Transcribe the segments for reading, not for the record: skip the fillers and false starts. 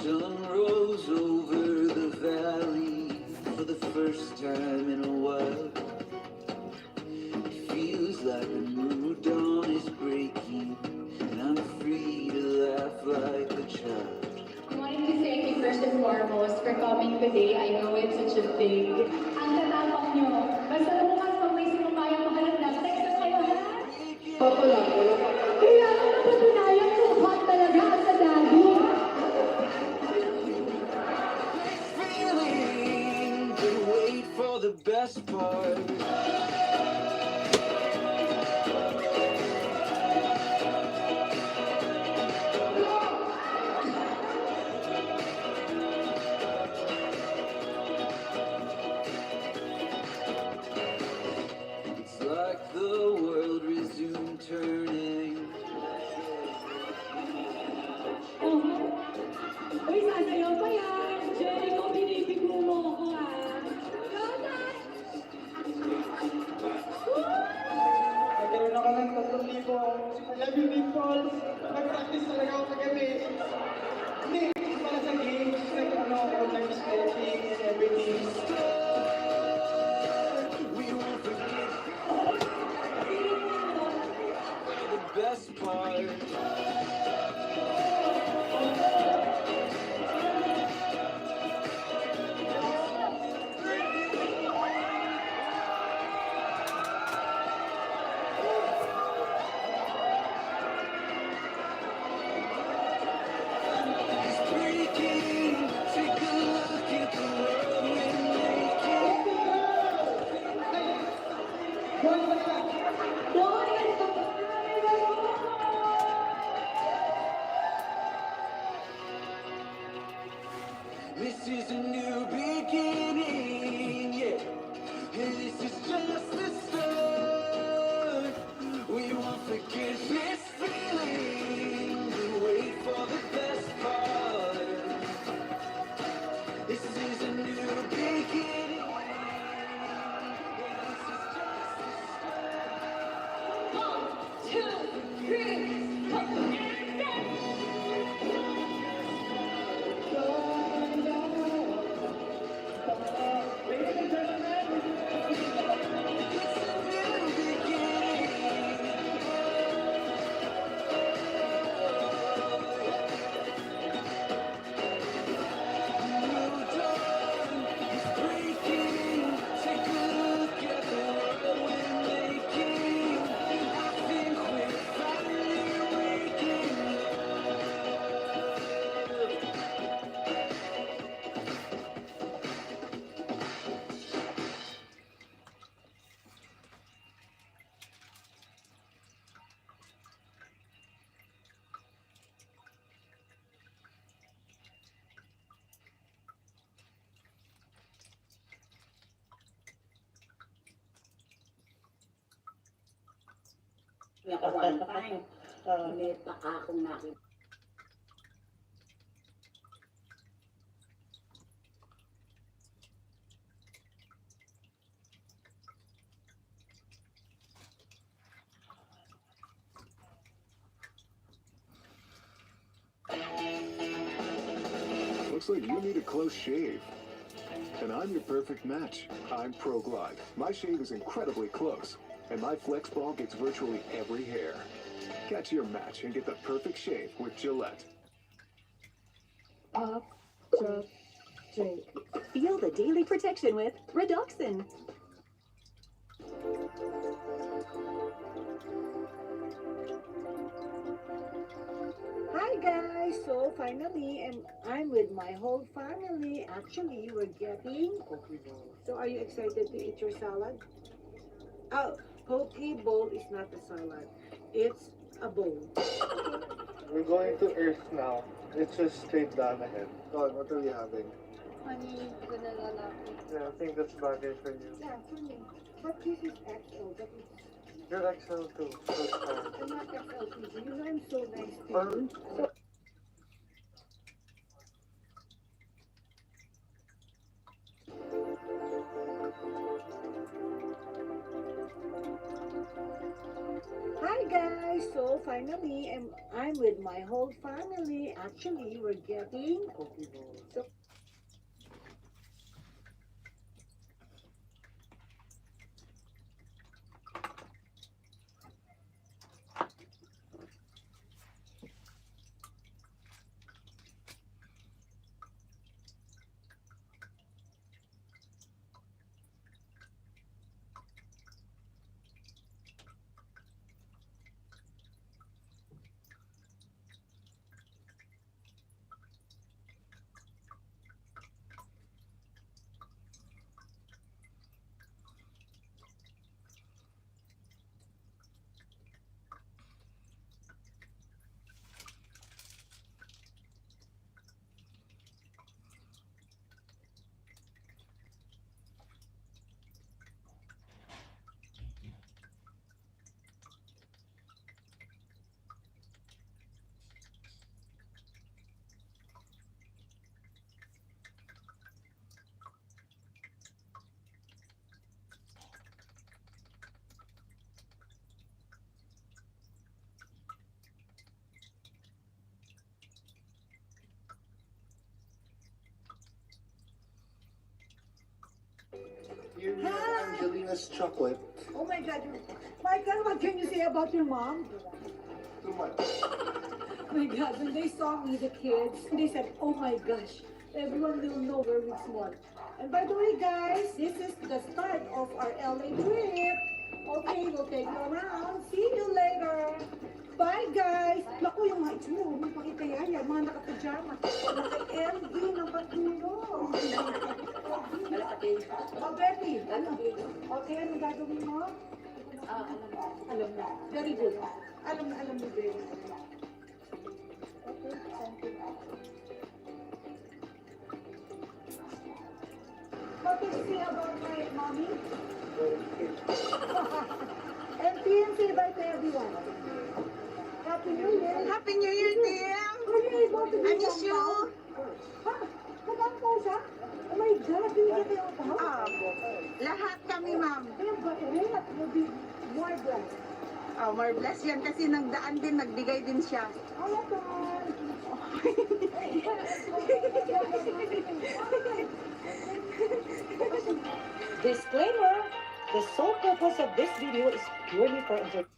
sun rose over the valley for the first time in a while. It feels like a new dawn is breaking, and I'm free to laugh like a child. I wanted to thank you first and foremost for coming today. I know it's such a big. Ang tatapang nyo. Basta bukas pag may sinumayang mahalap na, text na kayo, ha? Opo lang. Kaya ang napatunayan ko, hot talaga ang sa daddy. Feeling, but wait for the best part. Nag-practice talaga ako kagabi. Hindi, para sa games, nag-stretching and everything. We won't forget the best part. One basta. Boy, This is a new beginning, yeah. And this is just the start. We won't forget this feeling. We wait for the best part. This is a new beginning. And this is just the start. 1, 2, 3, go and dance. Ladies and gentlemen, It's a new beginning. New dawn is breaking. Take a look at the world we're making. I think we're finally waking up. Nga ko one time. May baka akong nakita. Looks like you need a close shave. And I'm your perfect match. I'm Pro Glide. My shave is incredibly close, and my Flex Ball gets virtually every hair. Catch your match and get the perfect shave with Gillette. Pop, drop, drink. Feel the daily protection with Redoxin. Hi guys, so finally, and I'm with my whole family. Actually, we're getting poke bowl. So are you excited to eat your salad? Oh, poke bowl is not a salad. It's a bowl. We're going to Earth now. It's just straight down ahead. God, what are we having? Honey, vanilla latte. Yeah, I think that's about it for you. Yeah, for me. But this is XL, but it's You're XL too, so it's fine. I'm not XL, please. You know I'm so nice to Or- you. So, hi guys, so finally, and I'm with my whole family. Actually, we're getting poke bowl. So You know Angelina's chocolate. oh my God, Michael, what can you say about your mom? Too much. Oh my God, when they saw me, the kids, they said, oh my gosh, everyone will know where we small. And by the way, guys, this is the start of our LA trip. Okay, we'll take you around. See you later. Bye, guys. Naku, yung mga itsura, huwag mong pakita yan. Yan, mga naka-pajama. Naka-LV ng pagtulong. Oh, Betty, ano? Okay, ano gagawin mo? Alam na. Very good. Alam ni Grace. Okay, thank you. What did you say about my mommy? And PM, say bye to everyone. Happy New Year. Happy New Year, Tim! Were you able to I miss you! Ha? Nag-ampaw siya? Oh my God, binigyan kayo ang tao? Lahat kami, ma'am. Kaya ba, Renat, you'll be more blessed. Oh, more blessed yan kasi nagdaan din, nagbigay din siya. Ano to? Disclaimer! The sole purpose of this video is purely for entertainment.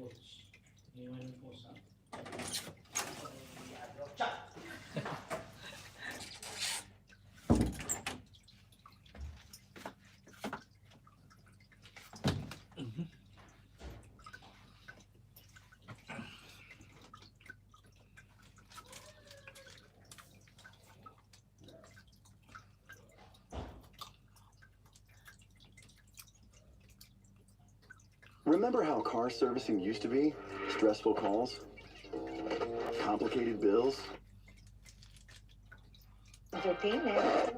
fruits. Iwan po sa... Remember how car servicing used to be? Stressful calls, complicated bills. Entertainment.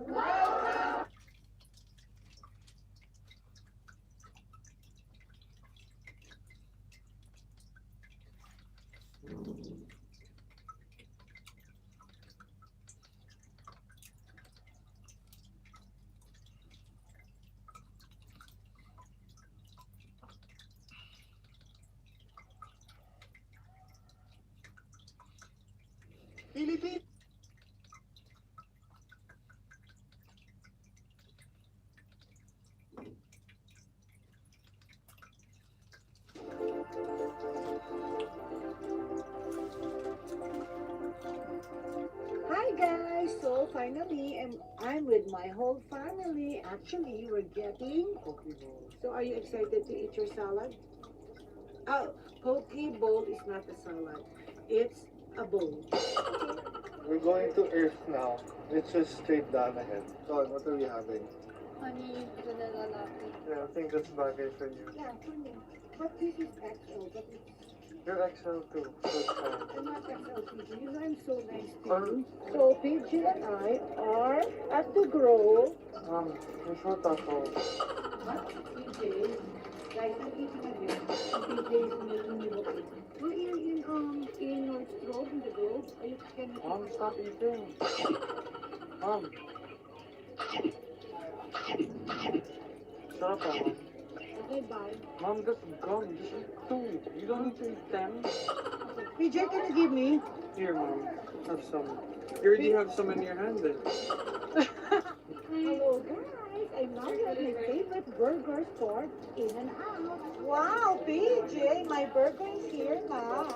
Philippines! Hi guys! So finally, I'm with my whole family. Actually, we're getting... So are you excited to eat your salad? Oh, poke bowl is not a salad. It's a bowl. We're going to Earth now. It's just straight down ahead. Don, what are we having? Honey, vanilla latte. Yeah, I think that's bagay for you. Yeah, for me. But this is XL, but it's... You're XL too, so it's fine. I'm not XL, PJ. You know I'm so nice to you. So PJ and I are at the Grove. May short ako. What? PJ? Guys, I'm eating again. PJ is making me look it. We're in North in the Grove. Are you, can you... Mom, stop eating. Mom. Shut up, Mom. Okay, bye. Mom, that's gum. Just eat two. You don't need to eat 10. PJ, can you give me? Here, Mom. Have some. You already have some in your hand then. Hello guys, I'm now at my favorite burger store, In-N-Out. Wow, PJ, my burger is here now.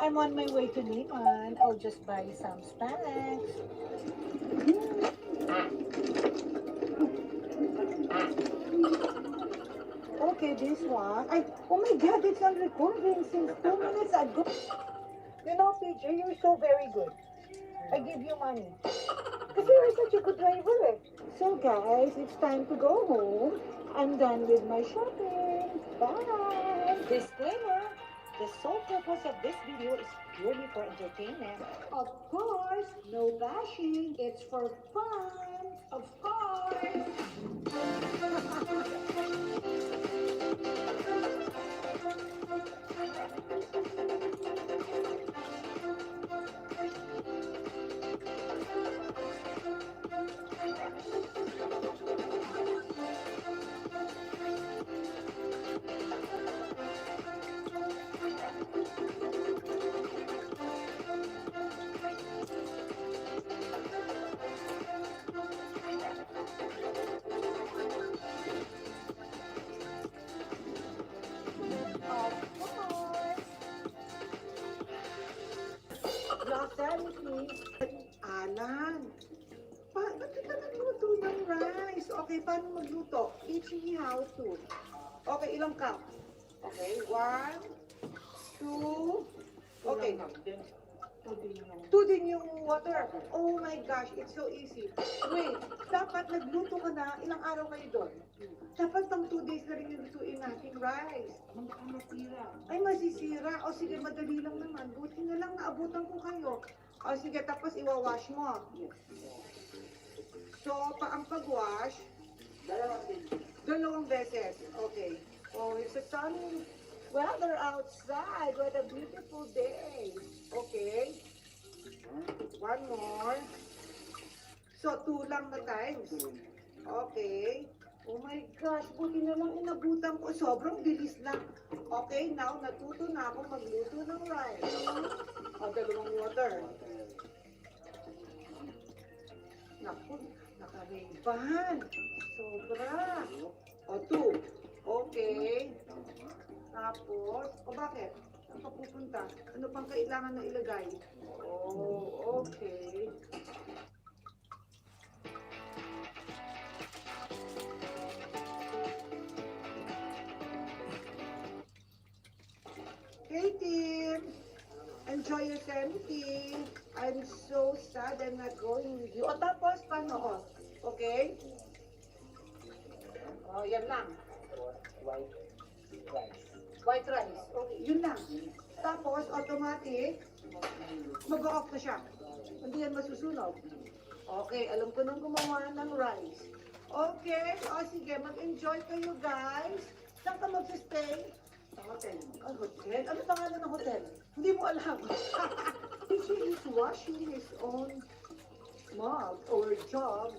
I'm on my way to Niman. I'll just buy some snacks. Okay, this one. Oh my God, it's on recording since 2 minutes ago. You know, PJ, you're so very good. I give you money. Because you're such a good driver. Eh? So guys, it's time to go home. I'm done with my shopping. Bye. Disclaimer. The sole purpose of this video is purely for entertainment. Of course, no bashing. It's for fun. Of course. Alan, ba't ka nagluto ng rice? Okay, paano magluto? Teach me how to. Okay, ilang cup? Okay, 1, 2, okay. 2 din yung water. Oh my gosh, it's so easy. Wait, dapat nagluto ka na, ilang araw kayo doon? Dapat pang 2 days na rin yung lutuin natin rice. Ay, masisira. O sige, madali lang naman. Buti na lang naabutan ko kayo. O sige, tapos iwawash mo. So, ang pag-wash, 2 beses. Okay. Oh, it's a sunny weather outside. What a beautiful day. Okay. 1 more. So, 2 lang na times. Okay. Oh my gosh, buti na lang inabutan ko. Sobrang bilis lang. Okay, now natuto na ako magluto ng rice. O, 2 water. Naku, nakariban. Sobra. O, 2. Okay. Tapos, o bakit? Saan ka pupunta? Ano pang kailangan na ilagay? Oh, okay. Hey, team! Enjoy your semi. I'm so sad I'm not going with you. O tapos, paano o? Okay? O, yan lang. White rice. White rice. Okay, yun lang. Tapos, automatic, mag-off na siya. Hindi yan masusunog. Okay, alam ko nang gumawa ng rice. Okay, o sige, mag-enjoy kayo guys. Saan ka magsistay? Sa hotel. Ang hotel? Ano pangalan ng hotel? Hindi mo alam. He is washing his own mug or job.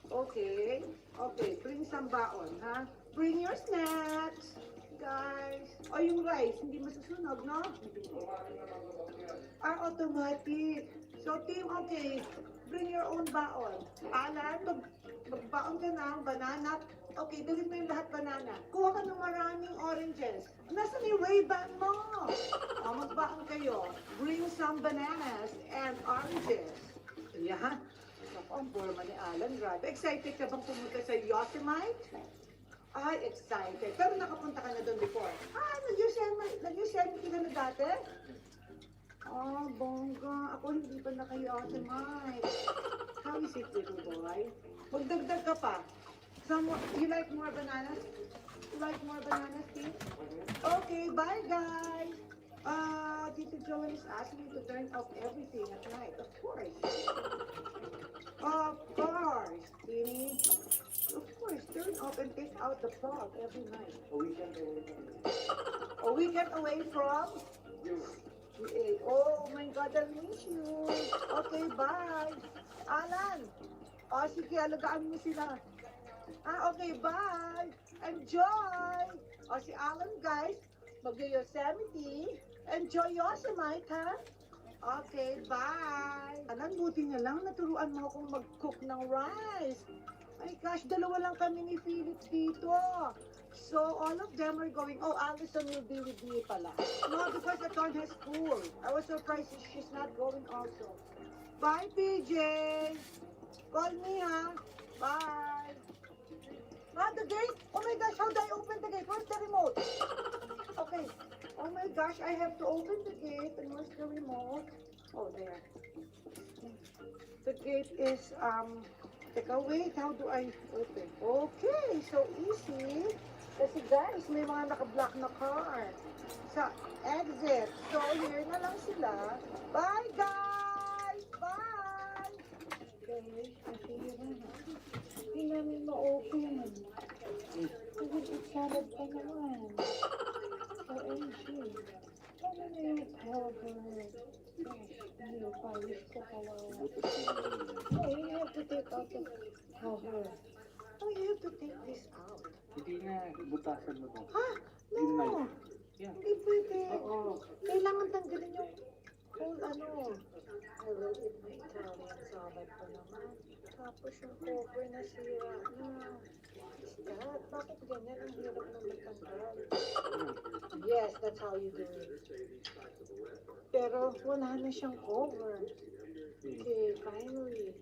Okay. Okay, bring some baon, ha? Bring your snacks, guys. O yung rice, hindi masusunog, no? Automatic. So, team, okay. Bring your own baon. Alan, magbaon ka ng banana. Okay, dalhin mo yung lahat banana. Kuha ka ng maraming oranges. Nasaan yung Ray-Ban mo? Magbaon kayo. Bring some bananas and oranges. Yan. Ako, ang forma ni Alan. Grabe. Excited ka bang pumunta sa Yosemite? Ay, excited. Pero nakapunta ka na doon before. Nag-Yosemite ka na dati? Bongga. Ako hindi pa naka-Yosemite. How is it, little boy? Magdagdag ka pa. You like more bananas? You like more bananas, Steve? Okay, bye guys. Tito Joan is asking me to turn off everything at night. Of course. Of course, Timmy. Of course, turn off and take out the plug every night. A weekend away from? You. Oh my God, I miss you. Okay, bye. Alan. Sige, alagaan mo sila. Okay, bye. Enjoy. Si Alan, guys, mag-Yosemite. Enjoy Yosemite, ha? Okay, bye. Alan, buti na lang naturuan mo akong mag-cook ng rice. My gosh, dalawa lang kami ni Philip dito. So, all of them are going. Oh, Allison will be with me pala. No, because Aton has school. I was surprised she's not going also. Bye, PJ. Call me, ha? Bye. The gate? Oh my gosh, how do I open the gate? Where's the remote? Okay. Oh my gosh, I have to open the gate. And where's the remote? Oh, there. The gate is, wait, how do I open? Okay, so easy. Kasi guys, may mga naka-block na car sa exit. So, here na lang sila. Bye, guys! Bye! Okay, hindi namin ma-open. Even salad pa naman. OMG. Ano na yung powder? Gosh, hindi, pawis ko pala. No, you have to take out the powder. No, you have to take this out. Hindi na, butasan mo to. Ha? No! Hindi pwede. Kailangan tanggalin yung whole I will eat my Italian salad pa naman. Tapos yung cover na sira na. Is that? Bakit ganyan? Ang hirap na matanggal. Yes, that's how you do it. Pero wala na siyang cover. Okay, finally.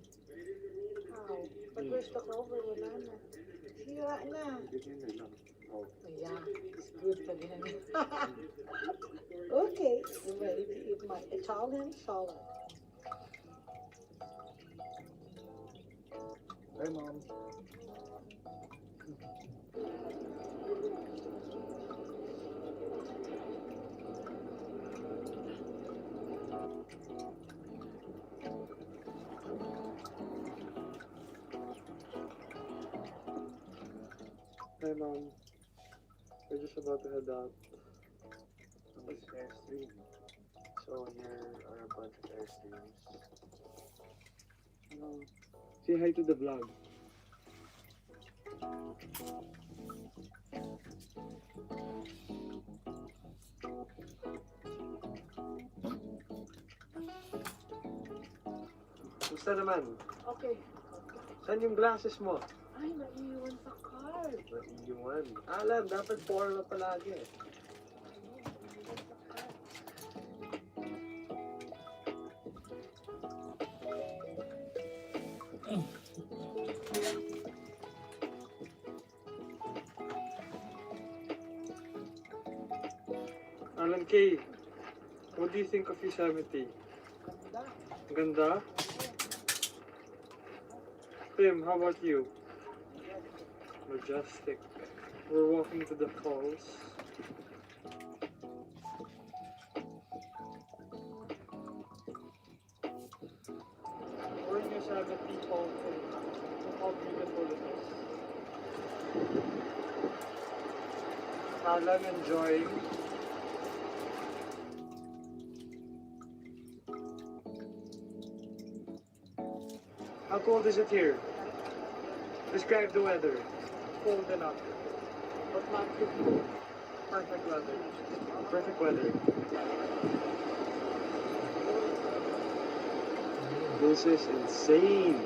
How? But where's the cover? Wala na. Sira na. Oh, yeah, it's good for dinner. Okay, I'm ready to eat my Italian salad. Hi, Mom. Hi, Mom. We're just about to head out. It's Airstream. So here are a bunch of Airstreams. Say hi to the vlog. Gusto naman? Okay. Saan yung glasses mo? Ay, naiiwan sa car. Naiiwan. Alam, dapat 4 na palagi. Alan K, what do you think of Yosemite? Ganda? Tim, how about you? Majestic. We're walking to the falls. We're in Yosemite Falls. Look how beautiful it is. Alan enjoying. How cold is it here? Describe the weather. Cold enough. But not too cold. Perfect weather. Perfect weather. This is insane.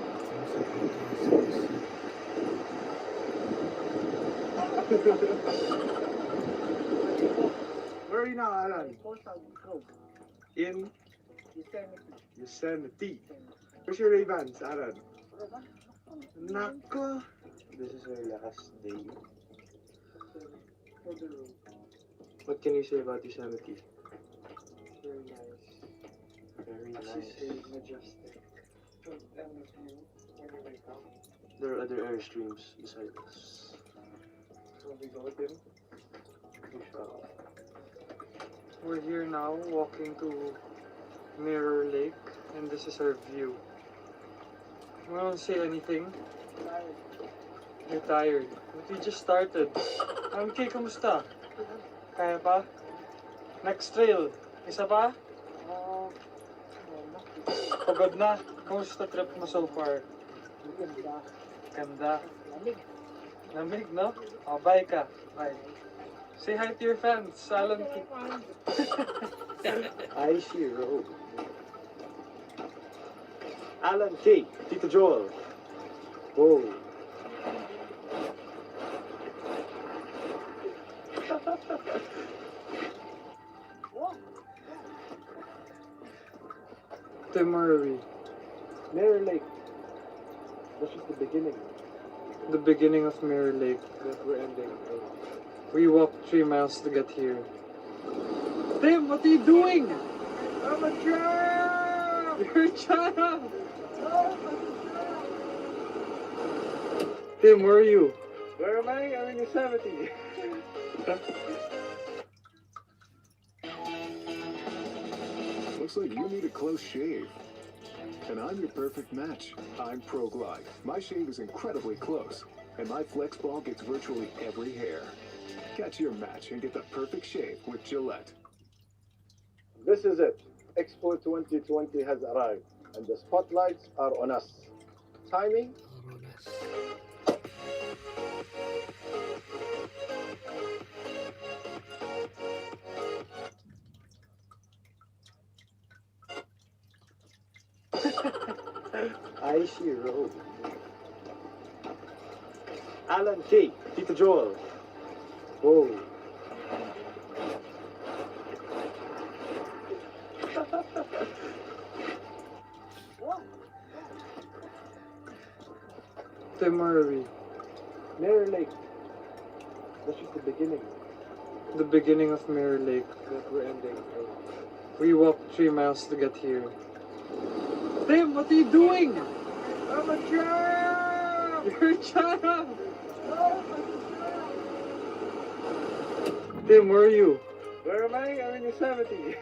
Where are you now, Alan? In Yosemite. Where's your Ray-Bans, Alan? Nako! This is our last day. What can you say about Yosemite? Very nice. Very nice. Majestic. There are other airstreams beside us. So we go with him? We shall. We're here now, walking to Mirror Lake, and this is our view. You want to say anything? You're tired. But we just started. Okay, kamusta? Kaya pa? Next trail. Isa pa? Pagod na? Kamusta trip mo so far? Ganda. Lamig, no? Oh, bye ka. Bye. Say hi to your fans, Alan. I see Rube. Alan K, Tito Joel. Whoa. Timari. Mirror Lake. That's just the beginning. The beginning of Mirror Lake. That we're ending. We walked 3 miles to get here. Tim, what are you doing? I'm a child! You're a child! Tim, where are you? Where am I? I'm in Yosemite. Looks like you need a close shave. And I'm your perfect match. I'm Pro Glide. My shave is incredibly close, and my flex ball gets virtually every hair. Catch your match and get the perfect shave with Gillette. This is it. Expo 2020 has arrived, and the spotlights are on us. Timing? I see Rube. Alan K, Tito Joel. Whoa. Timari. Mirror Lake. That's just the beginning. The beginning of Mirror Lake. That we're ending. We walked 3 miles to get here. Tim, what are you doing? I'm a child! You're a child! Tim, where are you? Where am I? I'm in Yosemite.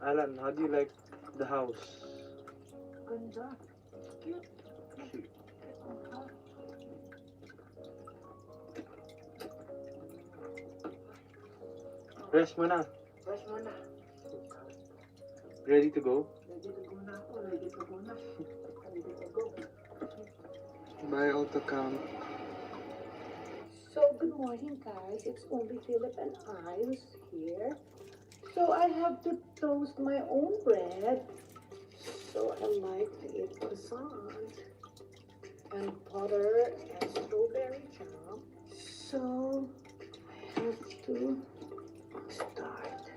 Alan, how do you like the house? Ganda. Cute. Cute. Rest mo na. Fresh mo na. Ready to go? Ready to go na ako. Ready to go na. Ready to go. By auto count. morning, guys. It's only Philip and I who's here. So I have to toast my own bread. So I like to eat croissant and butter and strawberry jam. So I have to start.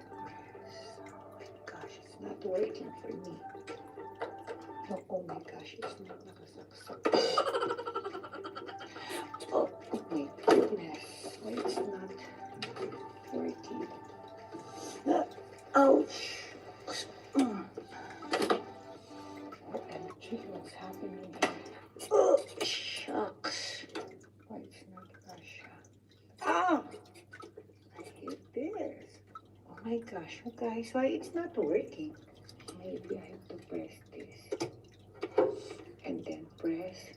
Oh my gosh, it's not working for me. Oh my gosh, it's not nakasaksak. Oh my goodness, why it's not working? Ouch! OMG, what's happening here? Oh, shucks. Why it's not Russia? Ah! I hate this. Oh my gosh, you guys, why it's not working? Maybe I have to press this. And then press.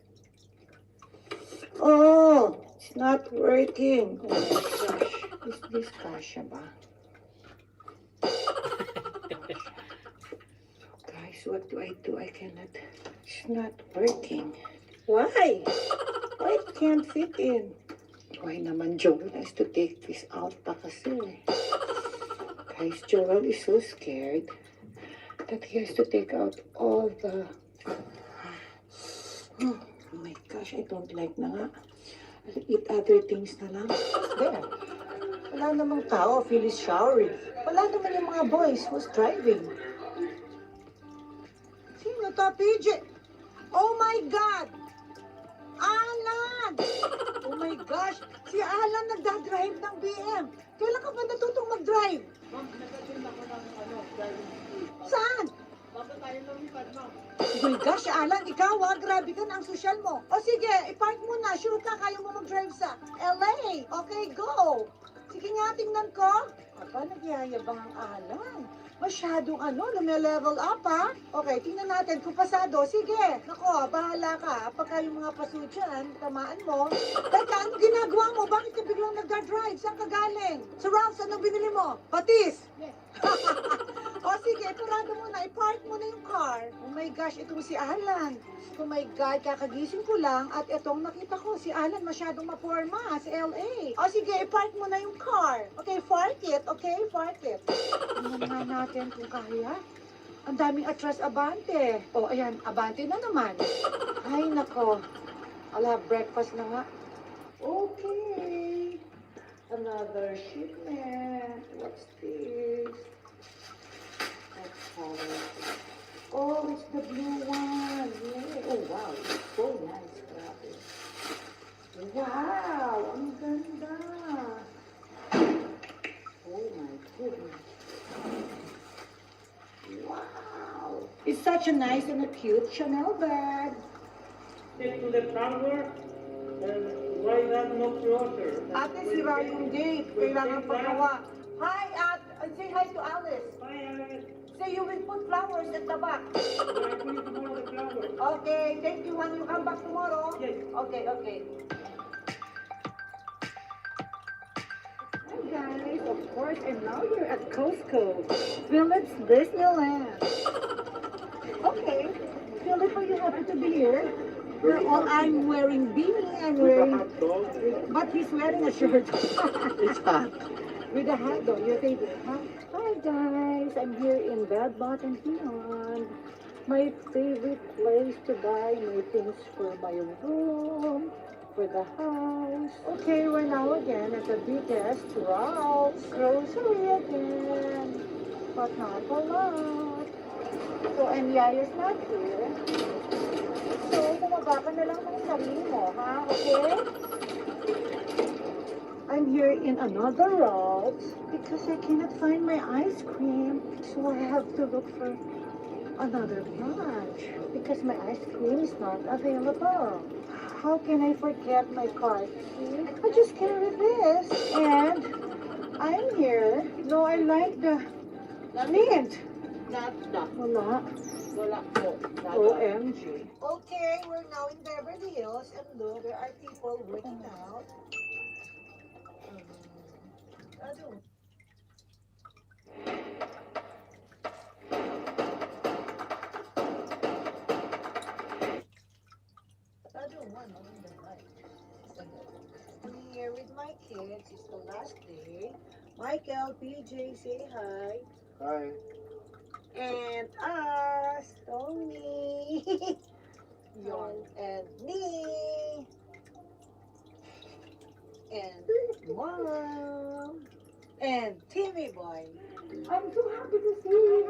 Oh, it's not working. Oh my gosh. Is this kasha ba? Guys, what do I do? I cannot. It's not working. Why? Why it can't fit in? Why naman Joel has to take this out pa kasi? Guys, Joel is so scared that he has to take out all the... Oh my gosh, I don't like na nga. I'll eat other things na lang. There. Wala namang tao. Phil is showering. Wala naman yung mga boys who's driving. Sino to, PJ? Oh my God! Alan! Oh my gosh! Si Alan nagdadrive ng BM. Kailan ka ba natutong mag-drive? Ma'am, nag-attend ako ng driving school. Saan? Bakit tayo lumipad, ma'am? Oh my gosh, Alan, ikaw grabe ka na ang social mo. O sige, i-park mo na. Sure ka, kaya mo mag-drive sa LA. Okay, go. Sige nga, tingnan ko. Aba, nagyayabang ang Alan. Masyadong lume-level up ha. Okay, tingnan natin kung pasado. Sige, nako, bahala ka. Pagka yung mga paso dyan, tamaan mo. Teka, ano ginagawa mo? Bakit ka biglang nagda-drive? Saan ka galing? Sa Ralph's, anong binili mo? Patis? O sige, parado mo na. I-park mo na yung car. Oh my gosh, itong si Alan. Oh my God, kakagising ko lang at itong nakita ko, si Alan masyadong maporma sa LA. O sige, i-park mo na yung car. Okay, park it. Okay, park it. Tingnan nga natin kung kaya. Ang daming atras abante. O, ayan, abante na naman. Ay, nako. I'll have breakfast na nga. Okay. Another shipment. What's this? Oh, it's the blue one. Yeah. Oh, wow. It's so nice. Grabe. Wow. Ang ganda. Oh, my goodness. Wow. It's such a nice and a cute Chanel bag. Take to the flower, and why not no closer? Ate, sira yung gate. Kailangan pagawa. Hi, say hi to Alice. Hi, Alice. Say you will put flowers at the back. I'm going to tomorrow the flower. Okay, thank you. When you come back tomorrow? Yes. Okay, okay. Hi guys, of course, and now you're at Costco. Philip's Disneyland. Okay, Philip, are you happy to be here? I'm wearing beanie, I'm wearing... But he's wearing a shirt. It's hot. With a hat though, your favorite, huh? Hi guys, I'm here in Bed Bath & Beyond. My favorite place to buy my things for my room, for the house. Okay, we're now again at the biggest Ralph's grocery again. But not a lot. So, and Yaya's not here. So, kumaga ka na lang ng sarili mo, ha? Okay? I'm here in another Ralph's because I cannot find my ice cream. So I have to look for another branch because my ice cream is not available. How can I forget my card? I just carry this and I'm here. No, I like the mint. Wala. OMG. Okay, we're now in Beverly Hills and look, there are people working out. I'm here with my kids. It's the last day. Michael, PJ, say hi. Hi. And us, Tony. Yon. And me. And Mom. And Timmy Boy. I'm so happy to see you.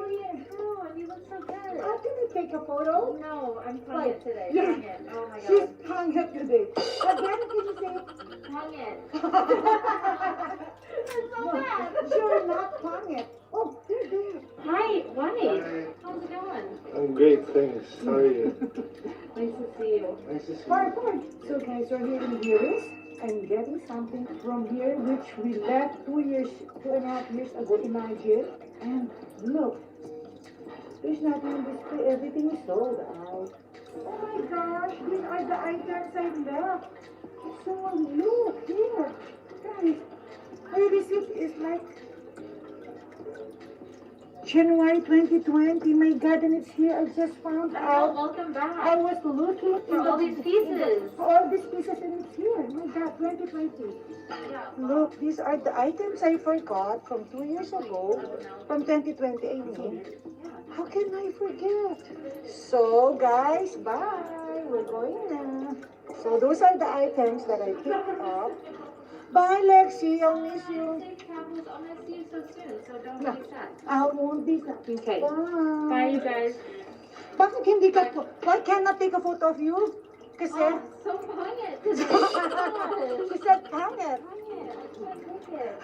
Oh, you look so good. How can we take a photo? No, I'm Wait, tongue it today. yeah. Tongue it. Oh my She's god. tongue it today. Again, can you say? Tongue it. That's so bad. You're not tongue it. Oh, you're there. Hi, White. Hi. How's it going? I'm great, thanks. How are you? Nice to see you. Nice to see Fine, fine. So guys, we're here in Viewers. I'm getting something from here which we left 2.5 years ago, imagine. And look, there's nothing in display, everything is sold out. Oh my gosh, these are the items I left. So look here, guys, my receipt is like January 2020. My God, and it's here. I just found Oh, out. welcome back. I was looking For all these pieces. For all these pieces, and it's here. My God, 2020. Yeah. Look, these are the items I forgot from 2 years ago, from 2020, I mean. How can I forget? So, guys, bye. We're going now. So, those are the items that I picked up. Bye, Lexi. I'll miss you. Safe travels. I'm gonna see you so soon, so don't be sad. I won't be sad. Okay. Bye. Bye, you guys. Bakit hindi ka po? Why can't I take a photo of you? Kasi, Oh, so quiet today. she said, pangit. Quiet.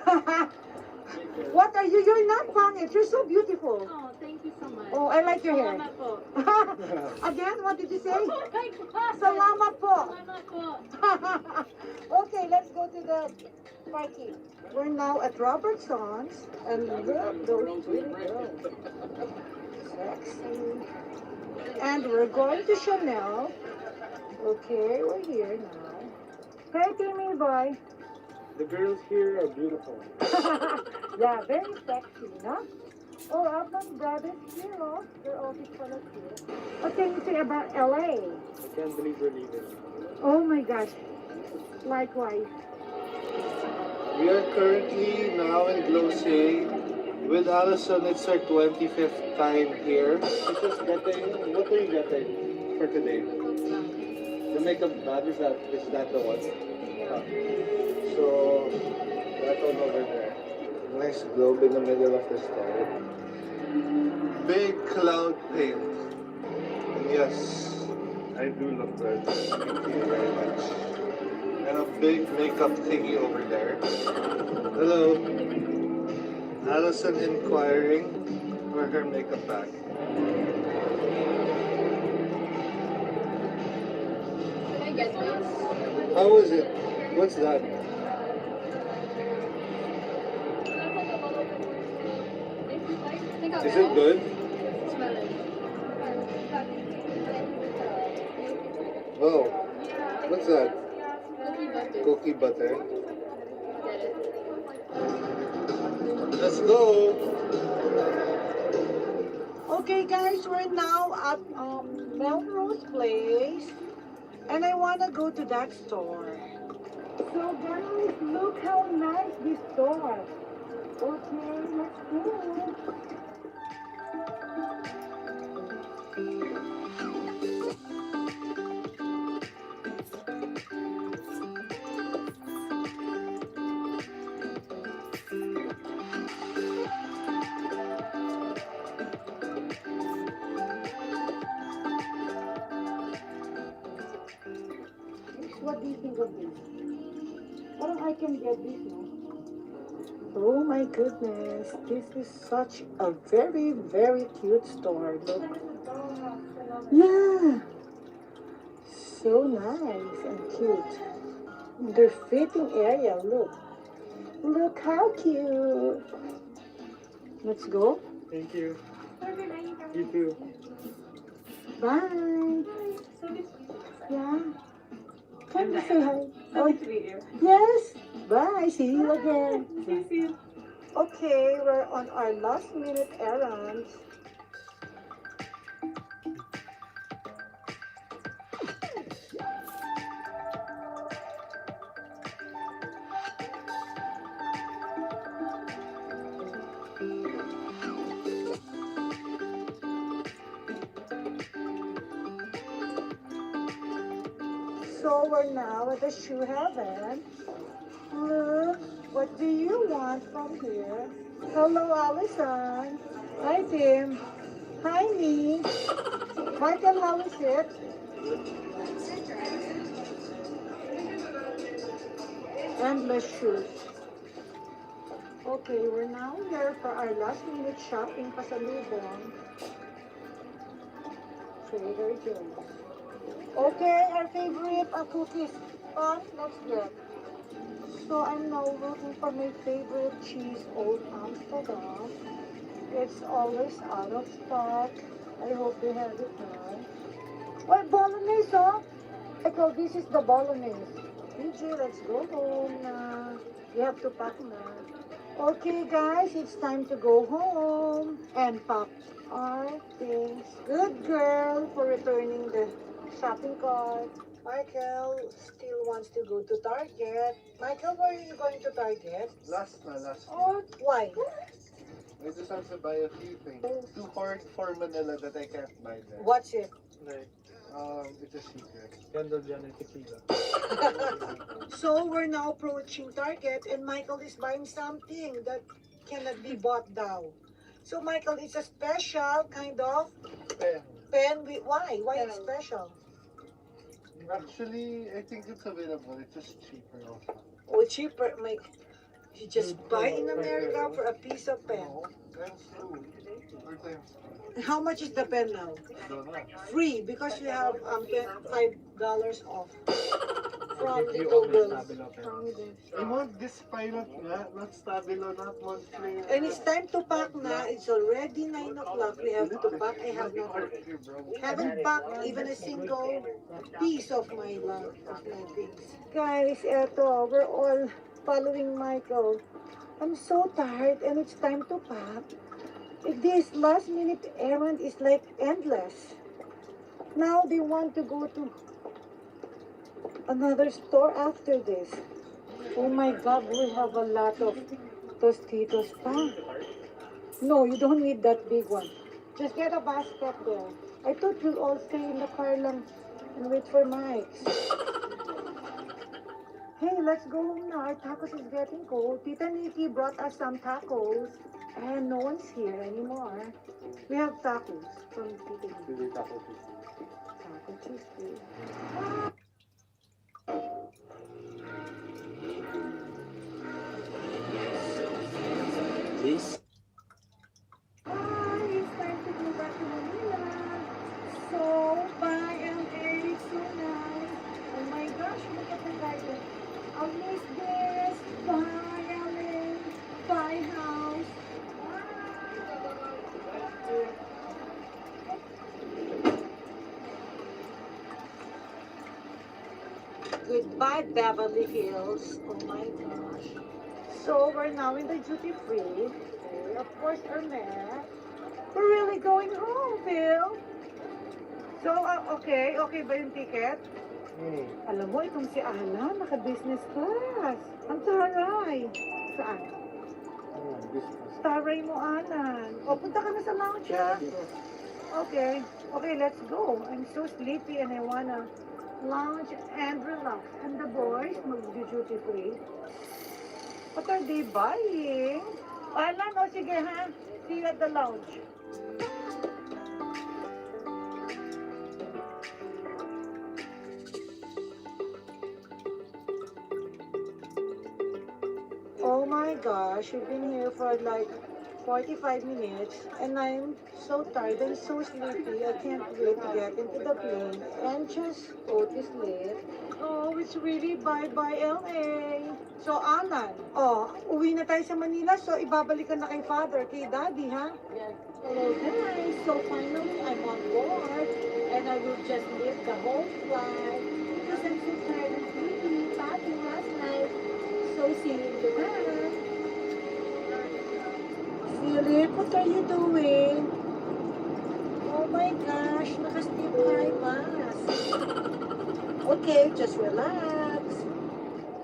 What are you? You're not pangit. You're so beautiful. Oh, thank you so much. Oh, I like your hair. Salamat po. Again, what did you say? Oh my God. Salamat po. Salamat po. Okay, let's go to the party. We're now at Robertson's, and look, those pretty girls. Sexy. And we're going to Chanel. Okay, we're here now. Hey, Timmy boy. The girls here are beautiful. Yeah, very sexy, no? Oh, Alpha's brothers here, oh. They're all these fellows here. What can you say about LA? I can't believe we're leaving. Oh my gosh. Likewise. We are currently now in Glosse. With Allison, it's our 25th time here. She's just getting, what are you getting for today? The makeup bag, is that the one? So, that one over there. Nice globe in the middle of the store. Big cloud paint. And yes, I do look good. thank you very much. And a big makeup thingy over there. Hello. Allison inquiring for her makeup bag. Can I get this? How is it? What's that? Is it good? Smell it. Oh, what's that? Cookie butter. Cookie butter. Get it. Let's go. Okay, guys, we're now at Melrose Place, and I want to go to that store. So, guys, look how nice this store. Okay, let's go. What do you think of this? Parang I can get this, no? Oh my goodness, this is such a very, very cute store. Look. Yeah. So nice and cute. Their fitting area, look. Look how cute. Let's go. Thank you. You too. Bye. Yeah. Can you say hi? Nice to meet you. Yes. Bye. See you again. See you. Okay, we're on our last minute errand. So we're now at the shoe heaven. Look, what do you want from here? Hello, Allison. Hi, Tim. Hi, me. Michael, how is it? Endless shoes. Okay, we're now here for our last minute shopping pasalubong. Trader Joe's. Okay, our favorite cookies. Let's get. So I'm now looking for my favorite cheese, Old Amsterdam. It's always out of stock. I hope they have it now. What bolognese, oh? Michael, this is the bolognese. PJ, let's go home na. We have to pack na. Okay, guys, it's time to go home and pack our things. Good girl for returning the shopping cart. Michael still wants to go to Target. Michael, where are you going to Target? Last. Oh, why? I just have to buy a few things. Too hard for Manila that I can't buy there. What's it? Like, it's a secret. Kendall Jenner tequila. So we're now approaching Target and Michael is buying something that cannot be bought now. So Michael, it's a special kind of pen. Why? Why it's special? Actually, I think it's available. It's just cheaper also. Oh, cheaper. You just buy in America for a piece of pen. No, times 2. Or times 3. How much is the pen now? Don't know. Free because you have $5 off. From the You always Google. Stabilo. I want this pilot nga, not Stabilo, not Montclair. And it's time to pack na. It's already 9 o'clock. We have to pack. I haven't packed even a single piece of my things. Guys, eto, we're all following Michael. I'm so tired and it's time to pack. This last minute errand is like endless. Now they want to go to another store after this. Oh my God, we have a lot of Tostitos pa. No, you don't need that big one. Just get a basket there. I thought you'll all stay in the car lang and wait for Mike's. Hey, let's go home now. Our tacos is getting cold. Tita Nikki brought us some tacos. And no one's here anymore. We have tacos from Tita Nikki. Taco Tuesday. This Hi, it's time to go back to Manila. So, bye LA, so nice. Oh my gosh, look at the garden. I'll miss this. Bye LA. Bye house. Goodbye Beverly Hills. Oh my gosh. So we're now in the duty free. Of course, our mayor. We're really going home, Phil. So, okay ba yung ticket? Alam mo, itong si Ala, naka-business class. Ang taray. Saan? Taray mo, Alan. O, punta ka na sa lounge, ha? Okay. Okay, let's go. I'm so sleepy and I wanna lounge and relax. And the boys, mag-duty free. What are they buying? Alan, o sige ha. See you at the lounge. Oh my gosh, we've been here for like 45 minutes and I'm so tired and so sleepy. I can't wait to get into the plane and just go to sleep. Oh, it's really bye-bye LA. So, Alan, uwi na tayo sa Manila. So, ibabalik ka na kay Father, kay Daddy, ha? Yes. Hello, guys. So, finally, I'm on board. And I will just live the whole flight. Because I'm so tired and sleepy. Party last night. So, see you in Japan. Philip, what are you doing? Oh my gosh, naka-sleep high mask. Okay, just relax.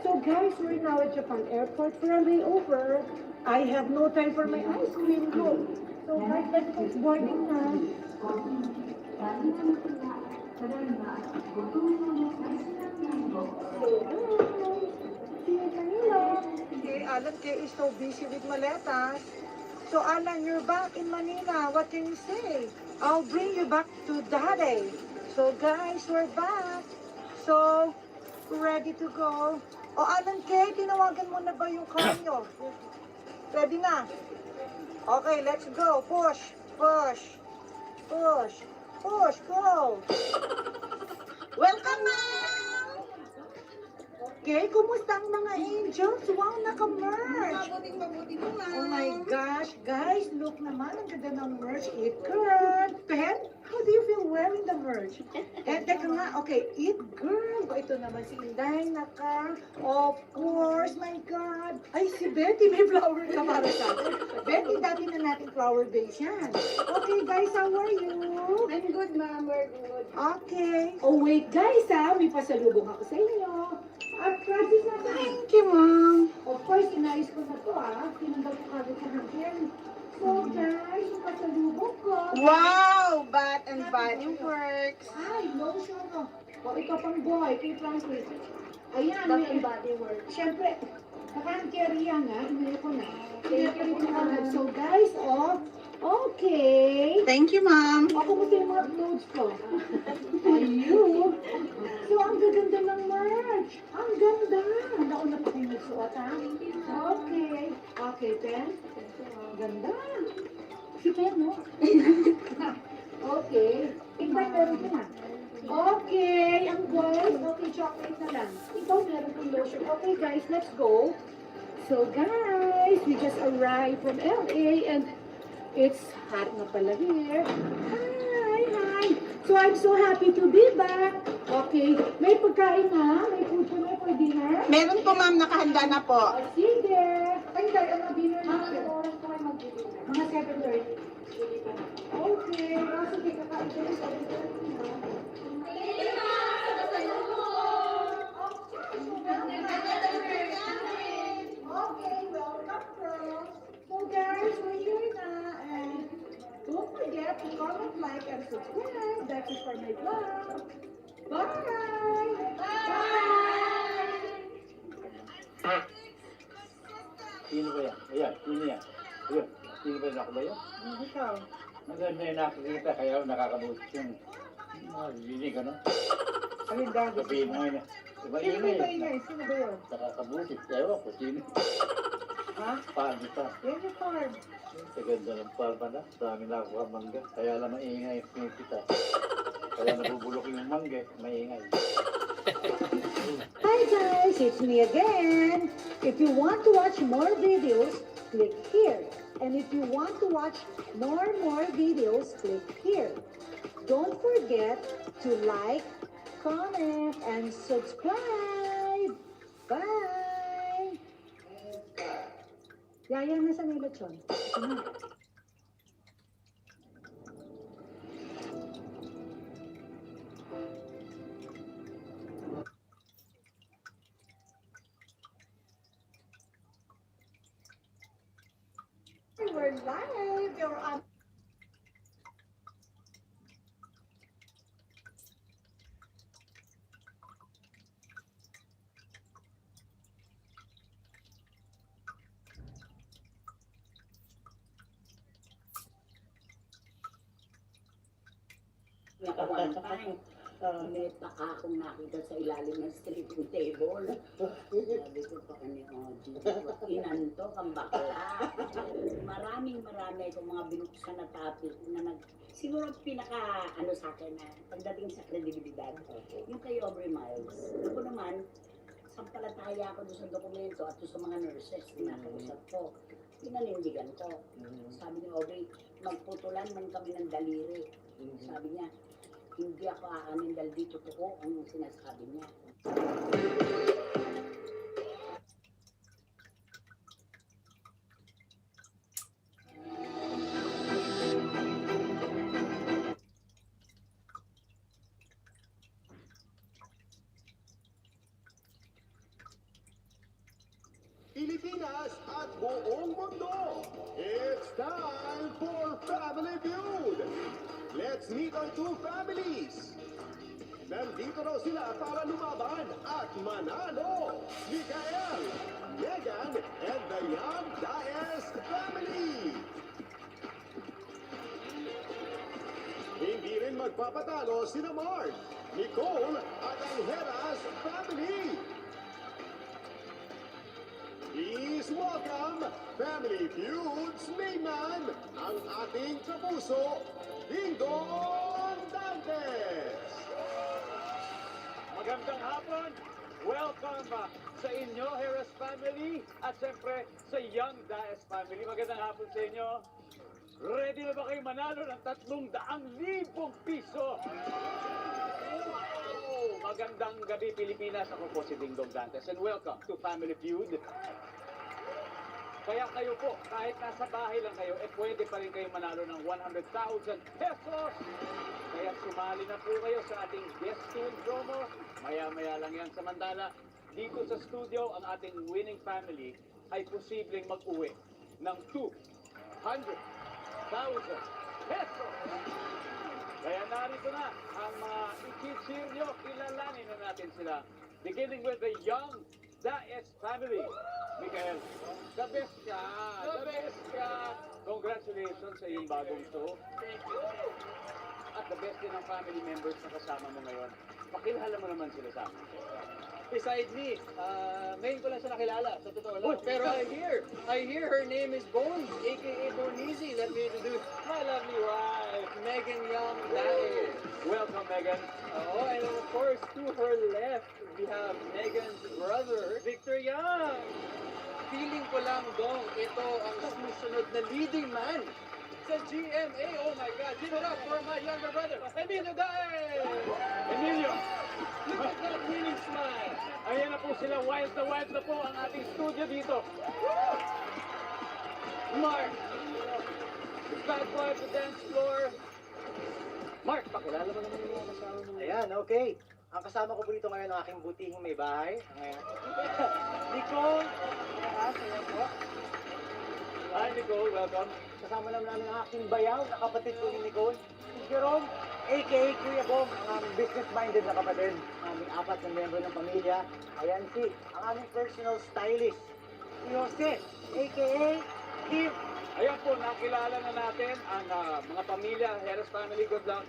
So guys, we're now at Japan Airport for a layover. I have no time for my ice cream. Go. So guys, let's go boarding na. Alan Kay is so busy with maletas. So Alan, you're back in Manila. What can you say? I'll bring you back to Daddy. So guys, we're back. So, ready to go. O Alan Kay, tinawagan mo na ba yung car nyo? Ready na? Okay, let's go. Push, push, push, push, go. Welcome, ma'am! Okay, kumusta ang mga angels? Wow, naka-merch! Mabuting mo, ma'am. Oh my gosh, guys, look naman, ang ganda ng merch. Eat girl. Pen, how do you feel wearing the merch? Teka nga, okay, eat girl. Ito naman si Inday, of course, my God. Ay, si Betty, may flower ka para sa akin. Betty, dati na natin flower base yan. Okay, guys, how are you? I'm good, ma'am. We're good. Okay. Oh, wait, guys, may pasalubong ako sa inyo. Practice na tayo. Thank you, ma'am. Of course, inayos ko na to, Tinanggal ko kagad sa hangin. So, guys, yung pasalubong ko. Wow! Bath and Body Works. Ay, lotion, no. O, ito pang boy, kay Francis. Ayan, Bath and Body Works. Siyempre, naka-carry yan, Inaya ko na. Kaya ko na. So, guys, okay. Thank you, ma'am. Kumusta yung mga clothes ko? Ayun. So, ang gaganda ng merch. Ang ganda. Nauna pa kayo nagsuot, Okay. Okay, Pen. Ganda. Si Pen, no? Okay. Invite meron ka na. Okay. Ang boys, okay, chocolate na lang. Ikaw, meron kang lotion. Okay, guys, let's go. So, guys, we just arrived from LA and it's hot na pala here. Hi. So I'm so happy to be back. Okay, may pagkain na? May food ka na for dinner? Meron po, ma'am. Nakahanda na po. Sige. Ay, tayo ang dinner natin. Oras ko kayo mag-dinner. Mga 7:30. Okay. Sige, kakain kayo 7:30. Okay, welcome, girls. So guys, we're here na, and don't forget to comment, like, and subscribe. That is for my vlog. Bye! Bye! Sino ba yan? Ayan, sino yan? Ayan, sino ba ako ba yan? Ikaw. Maganda yung nakikita, kaya nakakabuti yung marinig, ano? Ayun, dami. Sabihin mo yun. Diba Sino yun ba ingay? Sino ba yun? Nakakabuti. Ewan ko, sino? Ha? Paano pa? Yan yung farm. Sa ganda ng palpa na. Dami na ako ang mangga. Kaya lang maingay yung pinipita. Kaya nabubulok yung mangga. Maingay. Hi guys, it's me again. If you want to watch more videos, click here. And if you want to watch more videos, click here. Don't forget to like, comment, and subscribe. Bye! Yaya na sa nilachon. We're live. You're on. One time, may paka akong nakita sa ilalim ng sleeping table. Sabi ko pa kanya, inantok ang bakla. Maraming akong mga binuksan na topic na siguro pinaka sa akin na pagdating sa kredibilidad, yung kay Aubrey Miles. Ako naman, sampalataya ako doon sa dokumento at doon sa mga nurses na nakausap ko. Pinanindigan ko. Sabi ni Aubrey, magputulan man kami ng daliri. Sabi niya, hindi ako aanin dahil di totoo ang sinasabi niya. Pilipinas at buong mundo, it's time for Family Feud! Let's meet our two families! Nandito raw sila para lumaban at manalo! Mikael, Megan and the Young Dias family. Hindi rin magpapatalo sina Mark, Nicole at ang Heras family. Please welcome Family Feud's main man, ang ating kapuso, Jnr Diner. Magandang hapon! Welcome sa inyo, Heras family, at siyempre sa Young Dias family. Magandang hapon sa inyo. Ready na ba kayo manalo ng 300,000 piso? Wow! Magandang gabi, Pilipinas. Ako po si Dingdong Dantes and welcome to Family Feud. Kaya kayo po, kahit nasa bahay lang kayo, pwede pa rin kayo manalo ng 100,000 pesos. Kaya sumali na po kayo sa ating guest tune promo. Maya-maya lang yan. Samantala, dito sa studio, ang ating winning family ay posibleng mag-uwi ng 200,000 pesos. Kaya narito na ang mga i-cheer nyo. Kilalanin na natin sila. Beginning with the Young Dias family. Mikael, the best ka! The best ka! Congratulations sa iyong bagong show. Thank you. At the best din ang family members na kasama mo ngayon. Pakilala mo naman sila sa amin. Beside me, ngayon ko lang siya nakilala, sa totoo lang. Pero I hear her name is Bones, aka Bonizzi. Let me introduce my lovely wife, Megan Young Diner. Welcome, Megan. Oh, and of course, to her left, we have Megan's brother, Victor Young. Feeling ko lang, Dong, ito ang susunod na leading man sa GMA. Oh my God, give it up for my younger brother, Emilio Dae! Emilio! Look at that winning smile! Ayan na po sila, wild na po ang ating studio dito. Mark! The bad boy of the dance floor. Mark, pakilala mo naman yung mga kasama mo. Ayan, okay. Ang kasama ko po dito ngayon ang aking butihing may bahay. Ngayon. Nicole! Ayan po. Hi, Nicole. Welcome. Kasama naman namin ang aking bayaw na kapatid ko ni Nicole. Si Jerome, a.k.a. Kuya Bong, ang business-minded na kapatid. Aming 4 na miyembro ng pamilya. Ayan ang aming personal stylist. Si Jose, a.k.a. Kim. Ayan po, nakilala na natin ang mga pamilya, Heras family, good luck.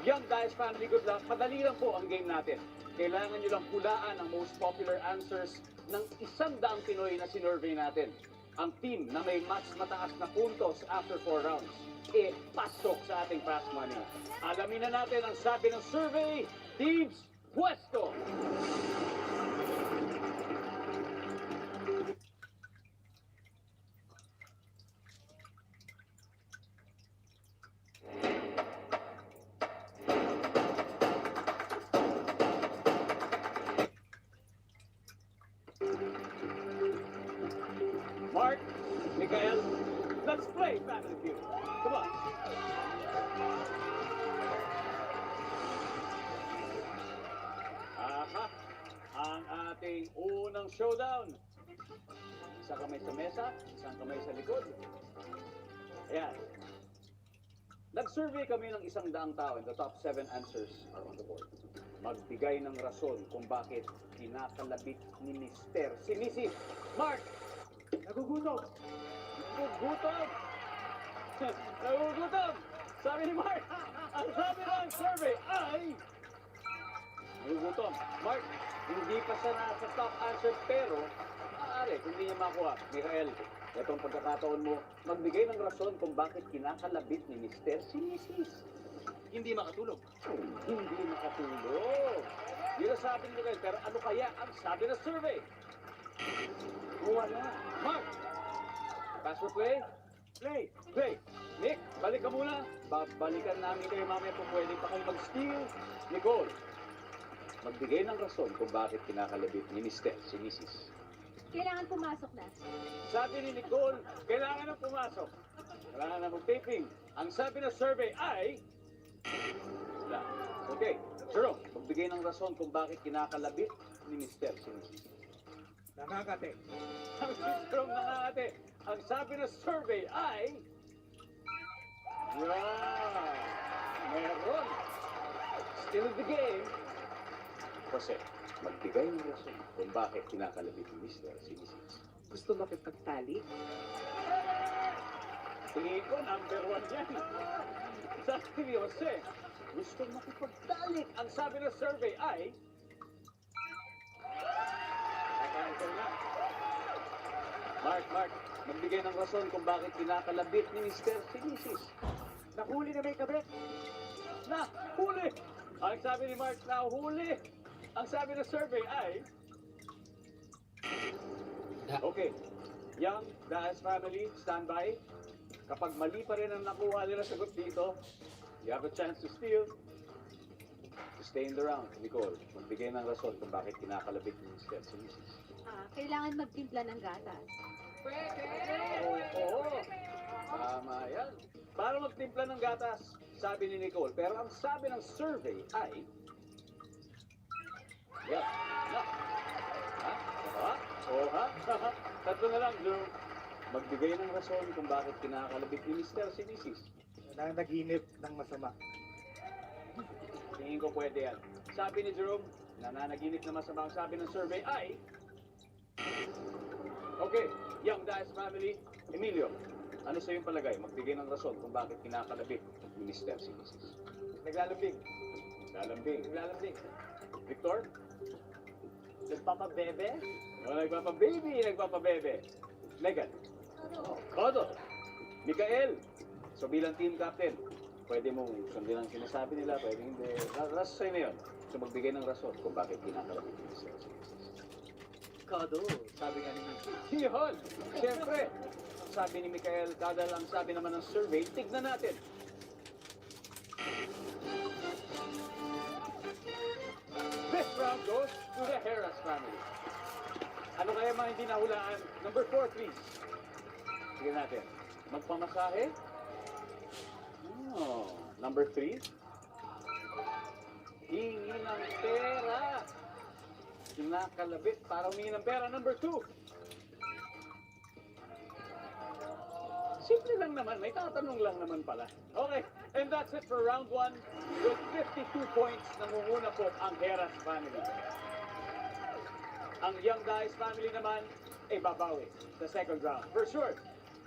Young Dias family, good luck. Madali lang po ang game natin. Kailangan nyo lang hulaan ang most popular answers ng 100 Pinoy na sinurvey natin. Ang team na may mas mataas na puntos after 4 rounds, pasok sa ating fast money. Alamin na natin ang sabi ng survey, Teams Puesto! Mark, Mikael, let's play Family Feud. Come on. Aha, ang ating unang showdown. Isang kamay sa mesa, isang kamay sa likod. Ayan. Nag-survey kami ng 100 tao and the top 7 answers are on the board. Magbigay ng rason kung bakit kinakalabit ni Mister si Mrs. Mark. Nagugutom! Nagugutom! Nagugutom! Sabi ni Mark, ang sabi ng survey ay... Nagugutom. Mark, hindi pa siya nasa top answer pero maaari kung hindi niya makuha. Mikael, itong pagkakataon mo, magbigay ng rason kung bakit kinakalabit ni Mr. si Mrs. Hindi makatulog. Hindi makatulog. Yun ang sabi ni Mikael, pero ano kaya ang sabi ng survey? Wala. Mark! Pass for play? Play! Play! Nick, balik ka muna. Babalikan namin kayo mamaya kung pwede pa kayo mag-steal. Nicole, magbigay ng rason kung bakit kinakalabit ni Mr. si Mrs. Kailangan pumasok na. Sabi ni Nicole, kailangan na pumasok. Kailangan na mag-taping. Ang sabi ng survey ay... Wala. Okay. Jerome, magbigay ng rason kung bakit kinakalabit ni Mr. si Mrs. Nakakate. Ang Jerome nakakate. Ang sabi ng survey ay... Wow! Meron! Still in the game. Jose, magbigay ng rason kung bakit kinakalabit ni Mr. si Mrs. Gusto makipagtalik? Tingin ko, number 1 yan. Sabi ni Jose, gusto makipagtalik. Ang sabi ng survey ay... Nakansel na. Mark, magbigay ng rason kung bakit kinakalabit ni Mr. si Mrs. Nahuli na may kabit. Nahuli! Ang sabi ni Mark, nahuli! Ang sabi ng survey ay... Okay. Young, Daas family, stand by. Kapag mali pa rin ang nakuha nila sagot dito, you have a chance to steal. To stay in the round, Nicole. Magbigay ng rason kung bakit kinakalabit ni Mr. si Mrs. Kailangan magtimpla ng gatas. Oo. Tama yan. Para magtimpla ng gatas, sabi ni Nicole. Pero ang sabi ng survey ay... Yan. Tatlo na lang, Drew. Magbigay ng rason kung bakit kinakalabit ni Mr. si Mrs. Nananaginip ng masama. Tingin ko pwede yan. Sabi ni Jerome, nananaginip na masama ang sabi ng survey ay... Okay, Young Daas family, Emilio, ano sa iyong palagay? Magbigay ng rason kung bakit kinakalabit ni Mr. si Mrs. Naglalambing. Naglalambing. Victor? Nagpapabebe? Nagpapabebe. Megan? Kodo. Mikael? So bilang team captain, pwede mong sundin ang sinasabi nila, pwede hindi. Nasa sa'yo na yun. So magbigay ng rason kung bakit kinakalabit ni Mr. si Mrs. Kado, sabi nga ni Mrs. Yun! Siyempre, sabi ni Mikael, kadal ang sabi naman ng survey, tignan natin. This round goes to the Harris family. Ano kaya mga hindi nahulaan? Number 4, please. Tignan natin. Magpamasahe? Oh, number 3. Hingi ng pera. Kinakalabit para humingi ng pera. Number 2. Simple lang naman. May tatanong lang naman pala. Okay. And that's it for round 1. With 52 points, nangunguna po ang Heras family. Ang Young Dice family naman ay babawi sa second round. For sure.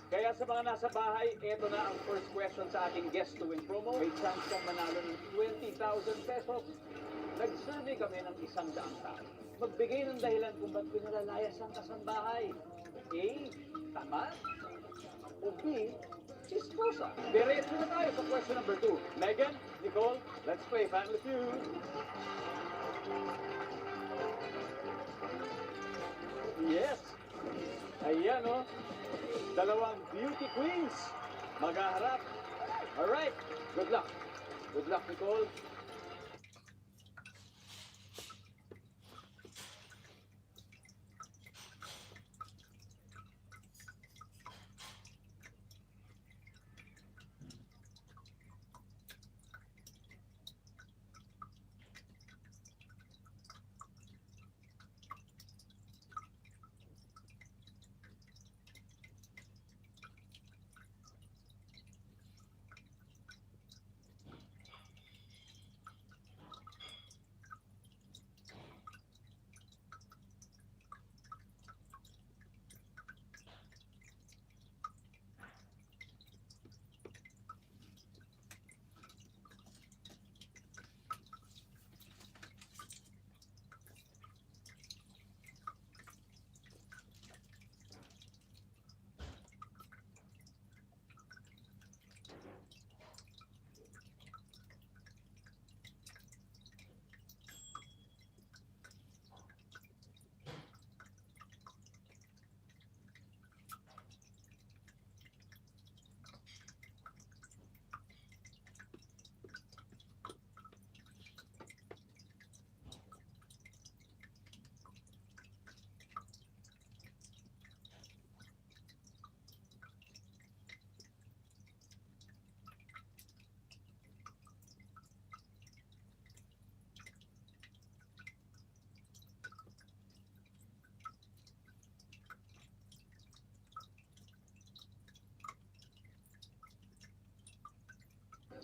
Kaya sa mga nasa bahay, ito na ang first question sa ating guest to win promo. May chance kang manalo ng 20,000 pesos. Nag-survey kami ng 100 tao. Magbigay ng dahilan kung ba't pinalalayas ang kasambahay. A. Tama. O B. Chismosa. Diretso na tayo sa question number 2. Megan, Nicole, let's play Family Feud. Yes. Ayan o. Dalawang beauty queens. Maghaharap. Alright. Good luck. Good luck, Nicole.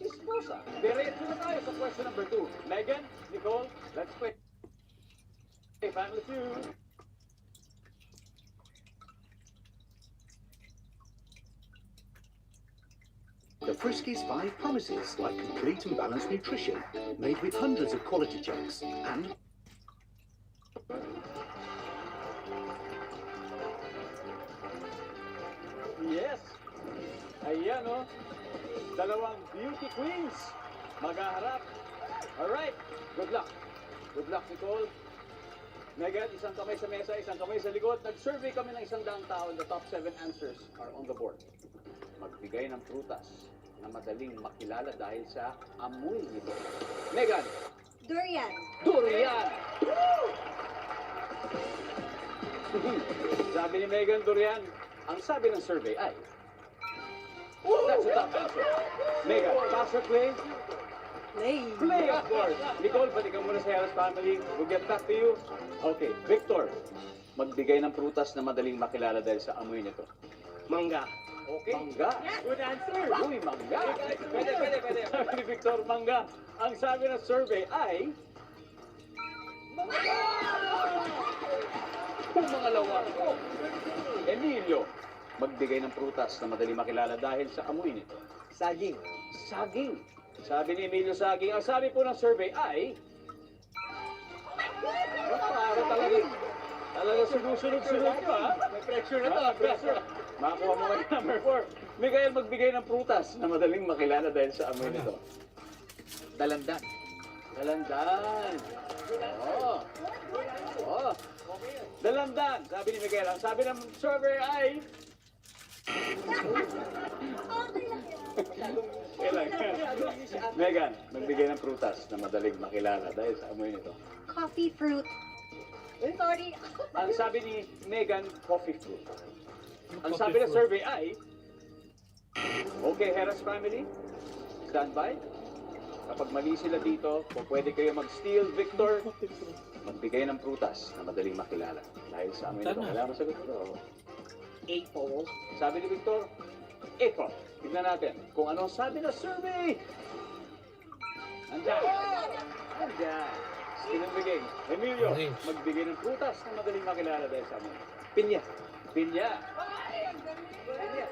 Chismosa. Diretso na tayo sa question number 2. Megan, Nicole, let's play Family Feud. Friskies 5 promises, like complete and balanced nutrition, made with hundreds of quality checks, and Yes! Ayan o. Dalawang beauty queens. Maghaharap. Alright. Good luck. Good luck, Nicole. Megan, isang kamay sa mesa, isang kamay sa likod. Nag-survey kami ng 100 tao and the top 7 answers are on the board. Magbigay ng prutas na madaling makilala dahil sa amoy nito. Megan! Durian. Durian! Sabi ni Megan, durian. Ang sabi ng survey ay... That's the top answer. Megan, pass or play? Play. Play, of course. Nicole, balikan muna sa Harris family. We'll get back to you. Okay, Victor. Magbigay ng prutas na madaling makilala dahil sa amoy nito. Mangga. Okay. Mangga. Good answer. Uy, mangga. Pwede. Sabi ni Victor, mangga. Ang sabi ng survey ay... Mangga! Kung mga lawan ko. Emilio, magbigay ng prutas na madaling makilala dahil sa amoy nito. Saging. Saging. Sabi ni Emilio, saging. Ang sabi po ng survey ay... Para talaga sinusunod-sunod ko, ha? May pressure na to. Pressure. Makakuha mo kayo number 4. Miguel, magbigay ng prutas na madaling makilala dahil sa amoy nito. Dalandan. Dalandan. Oo. Oo. Dalandan. Sabi ni Miguel. Ang sabi ng survey ay... Megan, magbigay ng prutas na madaling makilala dahil sa amoy nito. Coffee fruit. Sorry. Ang sabi ni Megan, coffee fruit. Ang sabi ng survey ay... Okay, Harris family, stand by. Kapag mali sila dito, kung pwede kayo mag-steal, Victor, magbigay ng prutas na madaling makilala. Dahil sa amoy nito, kailangan mo sagot ito. Apple. Sabi ni Victor, apple. Tignan natin kung ano sabi ng survey. Andyan. Andyan. Sinabigay. Emilio, magbigay ng prutas na madaling makilala dahil sa amoy. Pinya. Pinya. Pinya.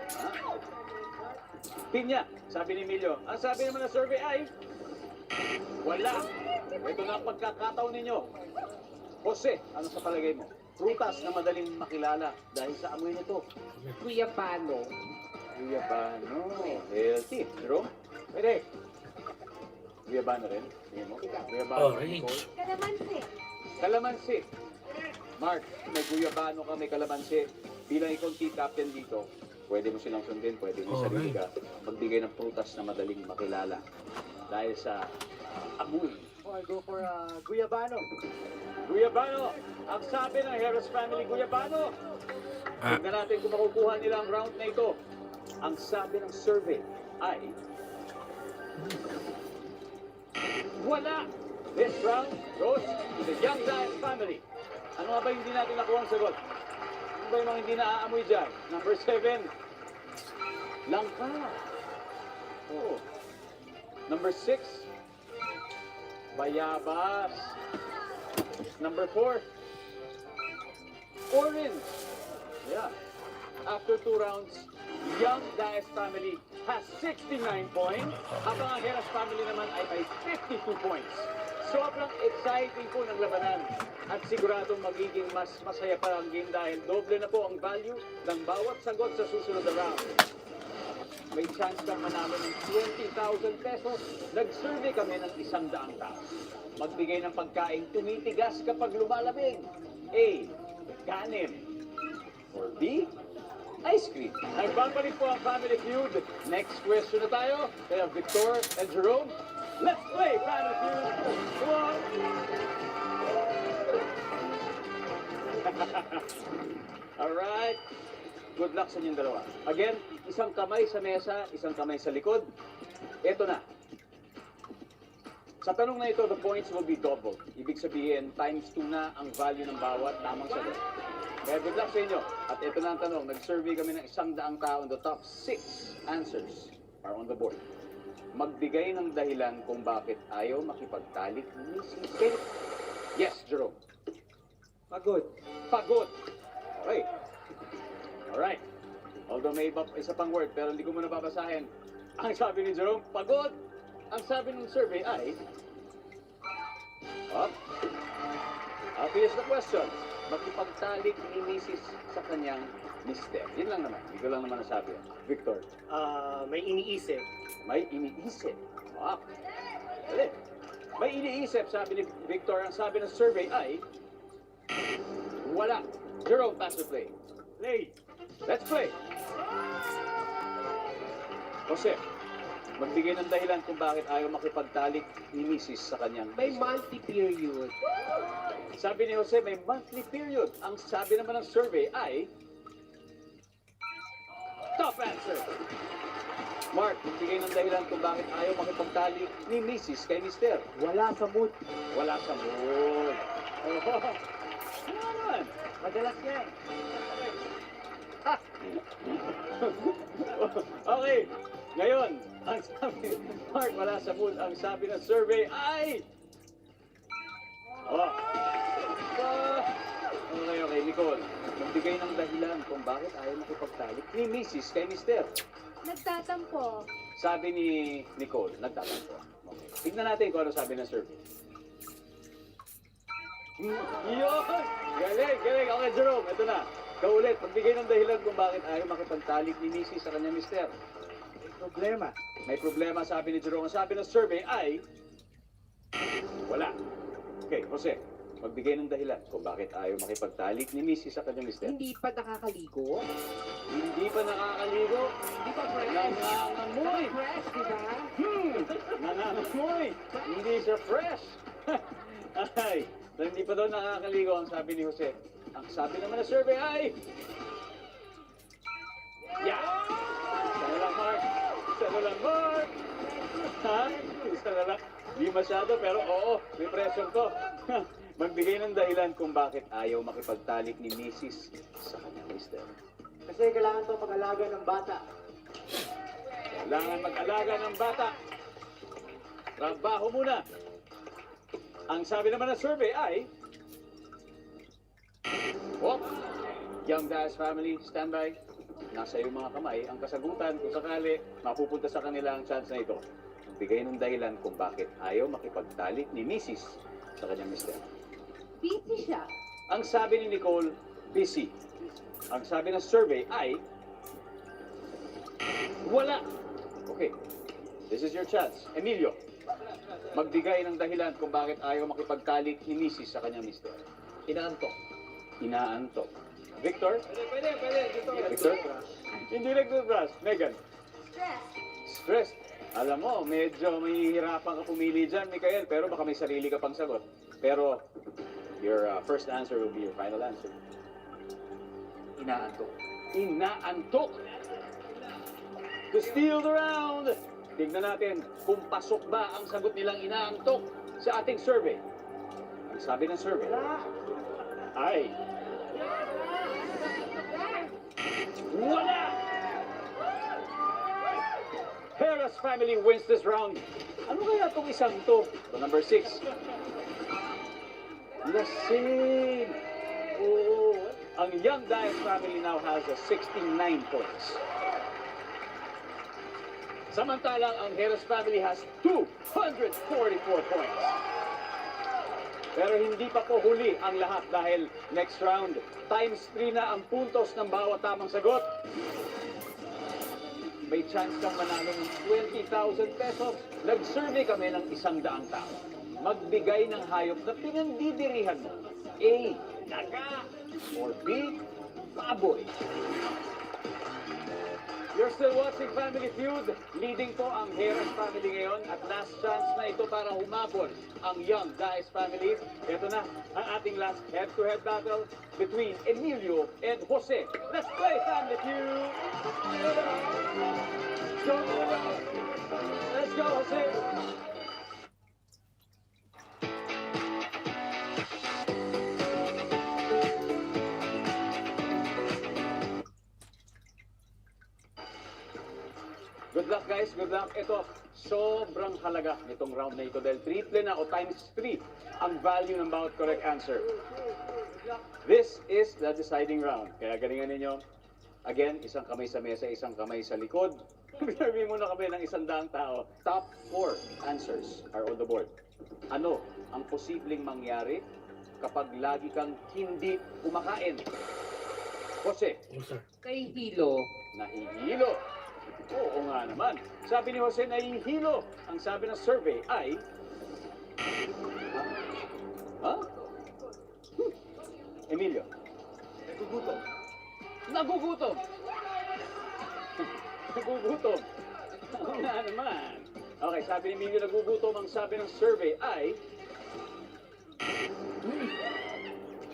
Pinya. Sabi ni Emilio. Ang sabi naman ng survey ay... Wala. Ito na ang pagkakataon ninyo. Jose, ano sa palagay mo? Prutas na madaling makilala dahil sa amoy nito. Guyabano. Guyabano. Healthy. Jerome? Pwede. Guyabano rin. Tingin mo? Guyabano. Orange. Kalamansi. Kalamansi. Mark, may guyabano ka, may kalamansi. Bilang ikaw key captain dito, pwede mo silang sundin, pwede mo sarili ka. Magbigay ng prutas na madaling makilala dahil sa amoy. I go for guyabano. Guyabano! Ang sabi ng Harris family, Guyabano! Tignan natin kung makukuha nila ang round na ito. Ang sabi ng survey ay... Wala! This round goes to the Jnr Diner family. Ano nga ba hindi natin nakuha ang sagot? Ano ba yung mga hindi naaamoy dyan? Number 7. Langka. Oh. Number 6. Bayabas. Number 4. Orange. Yeah. After 2 rounds, Jnr Diner family has 69 points. Habang ang Harris family naman ay may 52 points. Sobrang exciting po ng labanan. At siguradong magiging mas masaya pa ang game dahil doble na po ang value ng bawat sagot sa susunod na round. May chance kang manalo ng 20,000 pesos. Nag-survey kami ng 100 tao. Magbigay ng pagkain tumitigas kapag lumalamig. A. Kanin. Or B. Ice cream. Nagbabalik po ang Family Feud. Next question na tayo. Kaya Victor and Jerome, let's play Family Feud. Come on. Alright. Good luck sa inyong dalawa. Again, isang kamay sa mesa, isang kamay sa likod. Ito na. Sa tanong na ito, the points will be doubled. Ibig sabihin, times 2 na ang value ng bawat tamang sagot. Kaya good luck sa inyo. At ito na ang tanong. Nag-survey kami ng 100 tao and the top 6 answers are on the board. Magbigay ng dahilan kung bakit ayaw makipagtalik ni si Ken. Yes, Jerome. Pagod. Pagod. Okay. Alright. Although may isa pang word, pero hindi ko muna babasahin. Ang sabi ni Jerome, pagod. Ang sabi ng survey ay... Here's the question. Makipagtalik ni Mrs. sa kanyang mister. Yun lang naman. Hindi ko lang naman nasabi. Victor. May iniisip. May iniisip. Dali. May iniisip, sabi ni Victor. Ang sabi ng survey ay... Wala. Jerome, pass the play. Play. Let's play. Jose, magbigay ng dahilan kung bakit ayaw makipagtalik ni Mrs. sa kanyang... May monthly period. Sabi ni Jose, may monthly period. Ang sabi naman ng survey ay... Top answer! Mark, magbigay ng dahilan kung bakit ayaw makipagtalik ni Mrs. kay Mister. Wala sa mood. Wala sa mood. Ano naman? Madalas yan. Okay, ngayon, ang sabi, Mark, wala sa mood. Ang sabi ng survey ay... Okay, Nicole. Magbigay ng dahilan kung bakit ayaw makipagtalik ni Mrs. kay Mister. Nagtatampo. Sabi ni Nicole, nagtatampo. Okay. Tignan natin kung ano sabi ng survey. Yun! Galing! Okay, Jerome, ito na. Kaulit, magbigay ng dahilan kung bakit ayaw makipagtalik ni Mrs. sa kanyang mister. May problema. May problema, sabi ni Jerome. Ang sabi ng survey ay... Wala. Okay, Jose, magbigay ng dahilan kung bakit ayaw makipagtalik ni Mrs. sa kanyang mister. Hindi pa nakakaligo. Hindi pa nakakaligo. Hindi pa fresh. Nangangamoy. Fresh, di ba? Nangangamoy. Hindi siya fresh. Ay, hindi pa daw nakakaligo ang sabi ni Jose. Ang sabi naman ng survey ay... Yeah! Isa na lang, Mark. Ha? Isa na lang. Hindi masyado, pero oo, may pressure to. Magbigay ng dahilan kung bakit ayaw makipagtalik ni Mrs. sa kanyang mister. Kasi kailangan to mag-alaga ng bata. Kailangan mag-alaga ng bata. Trabaho muna. Ang sabi naman ng survey ay... Young Dash family, stand by. Nasa iyong mga kamay ang kasagutan kung sakali mapupunta sa kanila ang chance na ito. Bigay ng dahilan kung bakit ayaw makipagtalik ni Mrs. sa kanyang mister. Busy siya. Ang sabi ni Nicole, busy. Ang sabi ng survey ay... Wala. Okay. This is your chance. Emilio, magbigay ng dahilan kung bakit ayaw makipagtalik ni Mrs. sa kanyang mister. Inaantok. Victor? Pwede. Victor? Hindi nag-brush. Megan? Stress. Alam mo, medyo mahihirapan ka pumili dyan, Mikael, pero baka may sarili ka pang sagot. Pero, your first answer will be your final answer. Inaantok. To steal the round, tignan natin kung pasok ba ang sagot nilang inaantok sa ating survey. Ang sabi ng survey ay... Wala! Harris family wins this round. Ano kaya itong isang to? So number 6. Lasing! Oo. Ang Young Dash family now has a 69 points. Samantalang ang Harris family has 244 points. Pero hindi pa po huli ang lahat dahil next round, times 3 na ang puntos ng bawat tamang sagot. May chance kang manalo ng 20,000 pesos. Nag-survey kami ng 100 tao. Magbigay ng hayop na pinandidirihan mo. A. Daga. Or B. Baboy. You're still watching Family Feud. Leading po ang Harris family ngayon at last chance na ito para humabol ang Young Dash family. Ito na ang ating last head-to-head battle between Emilio and Jose. Let's play Family Feud! Let's go, Jose! Good luck guys, good luck. Ito, sobrang halaga nitong round na ito dahil triple na o times 3 ang value ng bawat correct answer. This is the deciding round. Kaya galingan ninyo. Again, isang kamay sa mesa, isang kamay sa likod. Survey muna kami ng 100 tao. Top 4 answers are on the board. Ano ang posibleng mangyari kapag lagi kang hindi kumakain? Jose. Kay Hilo. Nahihilo. Oo nga naman. Sabi ni Jose, nahihilo. Ang sabi ng survey ay... Ha? Emilio. Nagugutom. Nagugutom. Nagugutom. Oo nga naman. Okay, sabi ni Emilio, nagugutom. Ang sabi ng survey ay...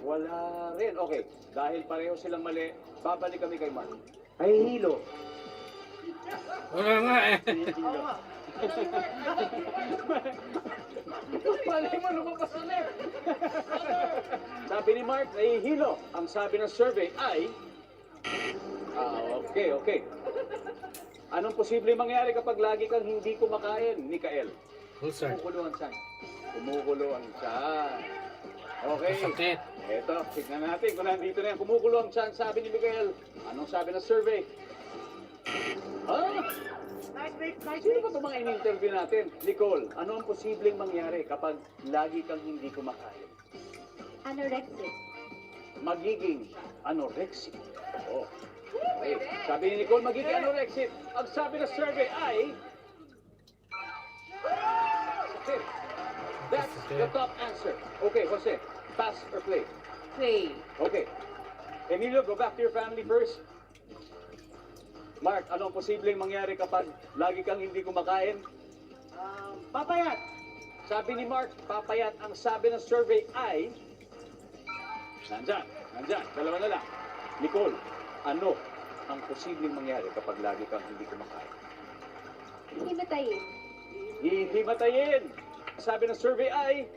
Wala rin. Okay, dahil pareho silang mali, babalik kami kay Mark. Ay, hilo. Wala nga eh. Hilo. Mali mo, lumabas ulit. Sabi ni Mark, nahihilo. Ang sabi ng survey ay... okay. Anong posible mangyari kapag lagi kang hindi kumakain, Mikael? Kumukulo ang tiyan. Kumukulo ang tiyan. Okay. Masakit. Eto, tignan natin kung nandito na yan. Kumukulo ang tiyan, sabi ni Mikael. Anong sabi ng survey? Sino ba ito mga in-interview natin? Nicole, ano ang posibleng mangyari kapag lagi kang hindi kumakain? Anorexic. Magiging anorexic. Oo. Okay. Sabi ni Nicole, magiging anorexic. Ang sabi ng survey ay... Sakit. That's the top answer. Okay, Jose, pass or play? Play. Okay. Emilio, go back to your family first. Mark, anong posibleng mangyari kapag lagi kang hindi kumakain? Papayat. Sabi ni Mark, papayat. Ang sabi ng survey ay... Nandyan. Dalawa na lang. Nicole, ano ang posibleng mangyari kapag lagi kang hindi kumakain? Himatayin. Hihimatayin. Sabi ng survey ay...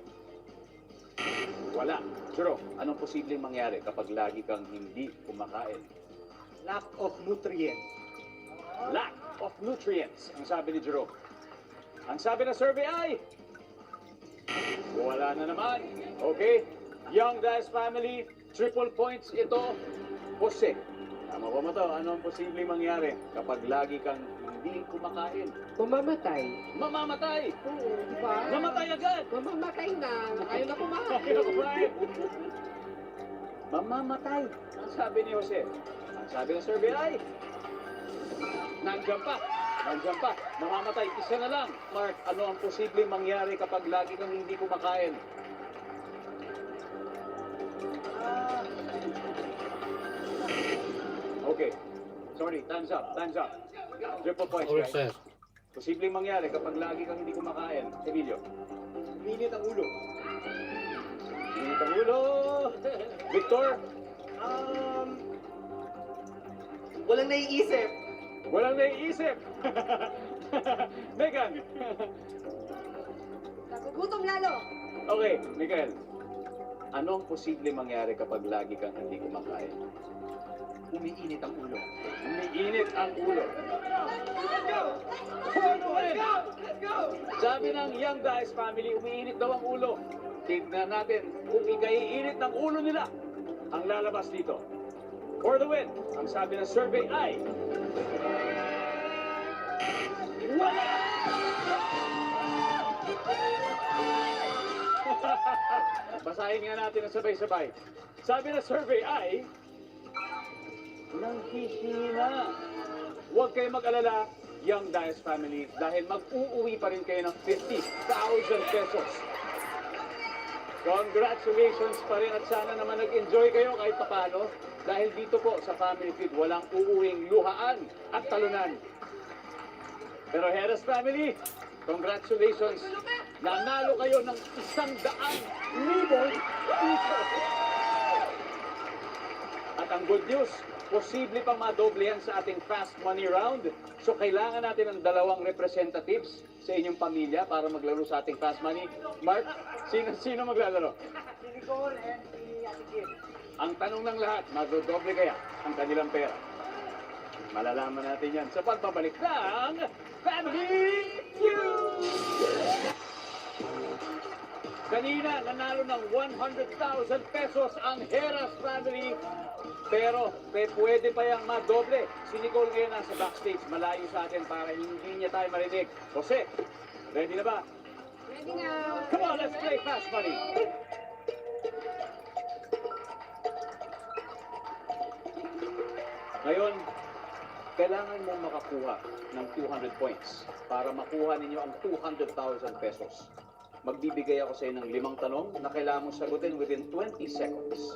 Wala. Jero, anong posibleng mangyari kapag lagi kang hindi kumakain? Lack of nutrients. Lack of nutrients, ang sabi ni Jero. Ang sabi ng survey ay... Wala na naman. Okay. Young Dice family, triple points ito. Jose, tama ba mo to? Ano ang posibleng mangyari kapag lagi kang hindi kumakain? Mamamatay. Mamamatay! Oo, di ba? Mamatay agad! Mamamatay na. Ayaw na kumain. Ayaw na kumain. Mamamatay. Ang sabi ni Jose. Ang sabi ng survey ay... Nandiyan pa. Mamamatay. Isa na lang. Mark, ano ang posibleng mangyari kapag lagi kang hindi kumakain? Okay. Sorry, time's up. Triple points, guys. Posibleng mangyari kapag lagi kang hindi kumakain. Emilio. Init ang ulo. Init ang ulo. Victor. Walang naiisip. Megan. Nagugutom lalo. Okay, Miguel. Ano ang posibleng mangyari kapag lagi kang hindi kumakain? Umiinit ang ulo. Umiinit ang ulo. Let's go! Sabi ng Young Dice family, umiinit daw ang ulo. Tignan natin kung ikaiinit ng ulo nila ang lalabas dito. For the win, ang sabi ng survey ay... Wala! Basahin nga natin ang sabay-sabay. Sabi ng survey ay... Nanghihina. Huwag kayo mag-alala, Young Dice family, dahil mag-uuwi pa rin kayo ng 50,000 pesos. Congratulations pa rin at sana naman nag-enjoy kayo kahit papano. Dahil dito po sa Family Feud, walang uuwing luhaan at talunan. Pero Heras family, congratulations. Nanalo kayo ng 100,000 pesos. At ang good news, posible pang madoblehan sa ating fast money round. So kailangan natin ng 2 representatives sa inyong pamilya para maglaro sa ating fast money. Mark, sino maglalaro? Si Nicole and si Ate Kim. Ang tanong ng lahat, madodoble kaya ang kanilang pera? Malalaman natin yan sa pagbabalik ng Family Feud! Kanina, nanalo ng 100,000 pesos ang Heras family. Pero pwede pa yung madoble. Si Nicole ngayon nasa backstage, malayo sa atin para hindi niya tayo marinig. Jose, ready na ba? Ready na. Come on, let's play Fast Money. Ngayon, kailangan mong makakuha ng 200 points para makuha ninyo ang 200,000 pesos. Magbibigay ako sa inyo ng 5 tanong na kailangan mong sagutin within 20 seconds.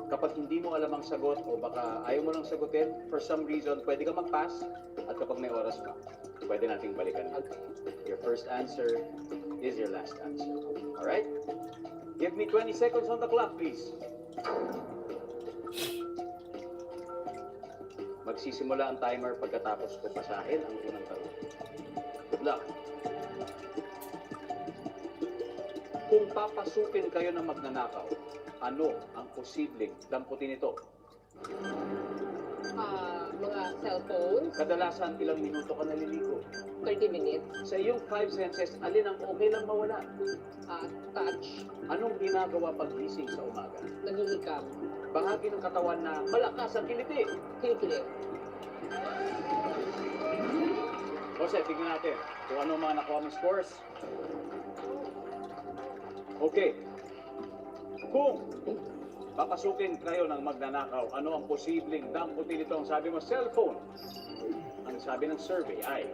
Kapag hindi mo alam ang sagot o baka ayaw mo lang sagutin, for some reason, pwede ka mag-pass at kapag may oras pa, pwede nating balikan. Your first answer is your last answer. Alright? Give me 20 seconds on the clock, please. Magsisimula ang timer pagkatapos ko basahin ang unang tanong. Good luck. Kung papasukin kayo ng magnanakaw, ano ang posibleng damputin nito? Mga cellphones. Kadalasan ilang minuto ka naliligo? 30 minutes. Sa iyong 5 senses, alin ang okay lang mawala? Touch. Anong ginagawa paggising sa umaga? Naghihikap. Bahagi ng katawan na malakas ang kiliti. Kilikili. Jose, tignan natin kung ano mga nakuha mong scores. Okay. Kung papasukin kayo ng magnanakaw, ano ang posibleng damputin nito? Ang sabi mo, cellphone. Ang sabi ng survey ay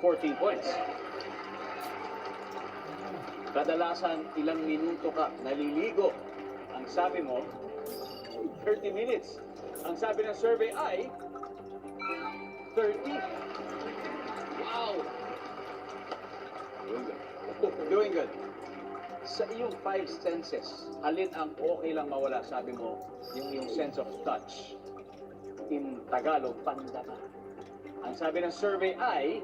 14 points. Kadalasan, ilang minuto ka naliligo. Ang sabi mo, 30 minutes. Ang sabi ng survey ay 30. Wow! Doing good. Sa iyong 5 senses, alin ang okay lang mawala? Sabi mo, yung sense of touch. In Tagalog, pandama. Ang sabi ng survey ay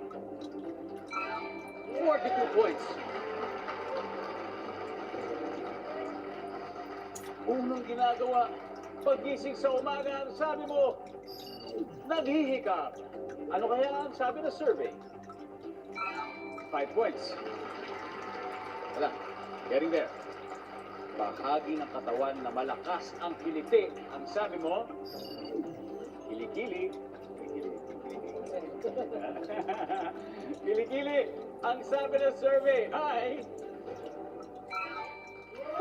42 points. Unang ginagawa, pagising sa umaga, ang sabi mo, naghihikap. Ano kaya ang sabi ng survey? 5 points. Wala. Getting there. Bahagi ng katawan na malakas ang kiliti. Ang sabi mo, kilikili. Kilikili. Ang sabi ng survey ay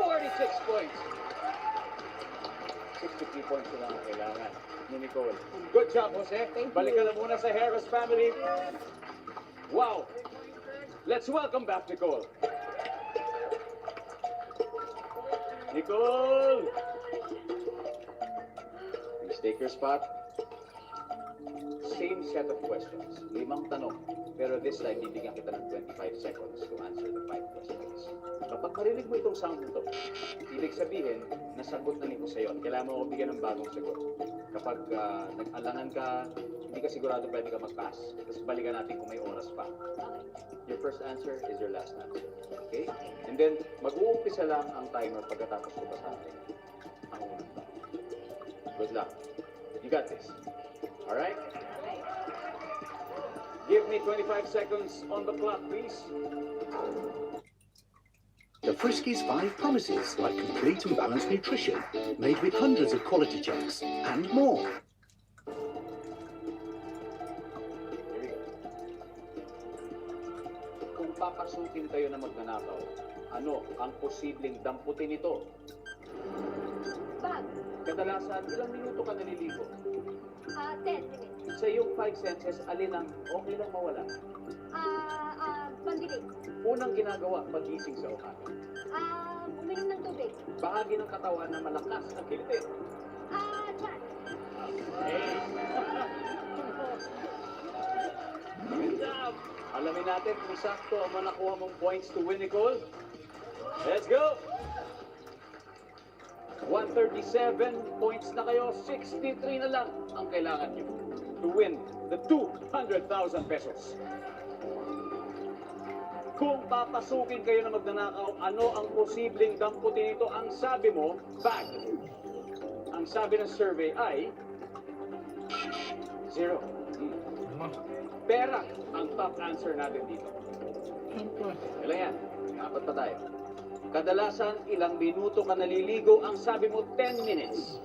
46 points. 63 points na lang ang kailangan ni Nicole. Good job, Jose. Balikan na muna sa Harris family. Wow. Let's welcome back Nicole. Nicole! Please take your spot. Same set of questions. 5 tanong. Pero this time, bibigyan kita ng 25 seconds to answer the 5 questions. Kapag marinig mo itong sound nito, ibig sabihin, nasagot na nito sa'yo. Kailangan mo ako bigyan ng bagong sagot. Kapag nag-alangan ka, hindi ka sigurado pwede ka mag-pass. Tapos balikan natin kung may oras pa. Your first answer is your last answer. Okay? And then, mag-uumpisa lang ang timer pagkatapos ko basahin ang unang tanong. Good luck. You got this. Alright? Give me 25 seconds on the clock, please. The Friskies 5 promises, like complete and balanced nutrition, made with hundreds of quality checks, and more. Kung papasukin kayo na magnanakaw, ano ang posibleng damputin nito? Bag. Kadalasan, ilang minuto ka naliligo? 10 minutes. Sa iyong 5 senses, alin ang okay lang mawala? Pandilig. Unang ginagawa, pagising sa umaga. Uminom ng tubig. Bahagi ng katawan na malakas ang kiliti. Chat. Hey! Good job! Alamin natin kung sakto ang manakuha mong points to win, Nicole. Let's go! 137 points na kayo, 63 na lang ang kailangan nyo to win the 200,000 pesos. Kung papasukin kayo na magnanakaw, ano ang posibleng damputin nito? Ang sabi mo, bag. Ang sabi ng survey ay 0. Pera ang top answer natin dito. Ilan yan? Apat pa tayo. Kadalasan, ilang minuto ka naliligo, ang sabi mo 10 minutes.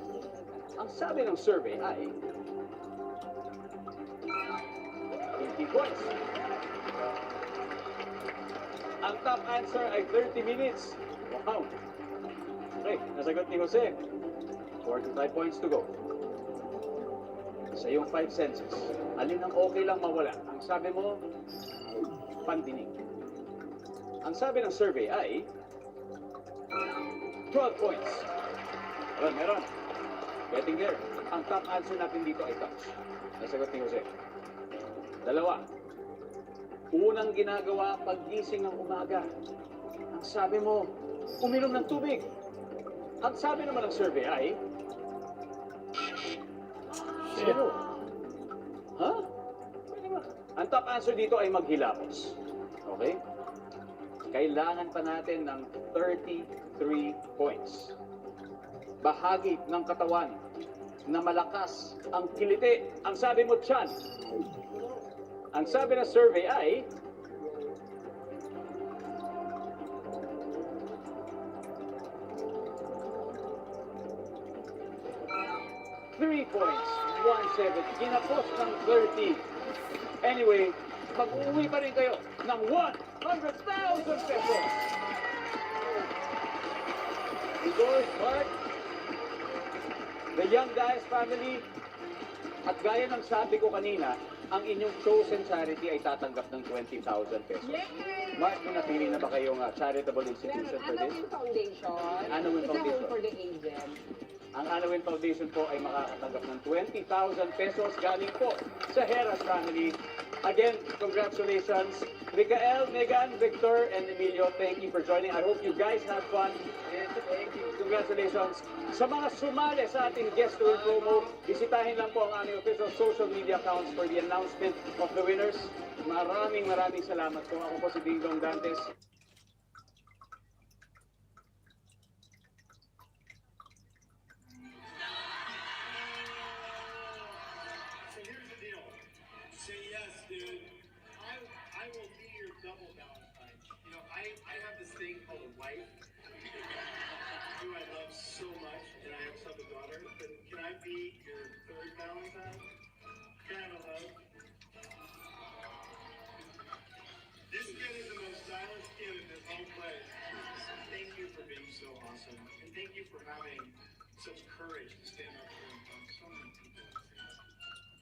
Ang sabi ng survey ay 20 points. Ang top answer ay 30 minutes. Wow. Okay, nasagot ni Jose. 45 points to go. Sa iyong 5 senses, alin ang okay lang mawala? Ang sabi mo, pandinig. Ang sabi ng survey ay 12 points. Meron. Getting there. Ang top answer natin dito ay touch. Nasagot ni Jose. Dalawa. Unang ginagawa paggising ng umaga. Ang sabi mo, uminom ng tubig. Ang sabi naman ng survey ay 0. Ha? Pwede ba? Ang top answer dito ay maghilamos. Okay? Kailangan pa natin ng 33 points. Bahagi ng katawan na malakas ang kiliti. Ang sabi mo, tiyan. Ang sabi ng survey ay 3 points. 1-7. Ginapos ng 30. Anyway, mag-uwi pa rin kayo ng 100,000 pesos. Because, Tart, the Young Guys family, at gaya ng sabi ko kanina, ang inyong chosen charity ay tatanggap ng 20,000 pesos. Mark, may napili na ba kayong charitable institution for this? Foundation. Anawin Foundation. For the aged. Ang Anawin Foundation po ay makakatanggap ng 20,000 pesos galing po sa Heras family. Again, congratulations. Mikael, Megan, Victor, and Emilio, thank you for joining. I hope you guys had fun. Yes, thank you. Congratulations. Sa mga sumali sa ating guest tour promo, bisitahin lang po ang aming official social media accounts for the announcement of the winners. Maraming salamat po. Ako po si Dingdong Dantes. Such courage to stand up here in front of so many people.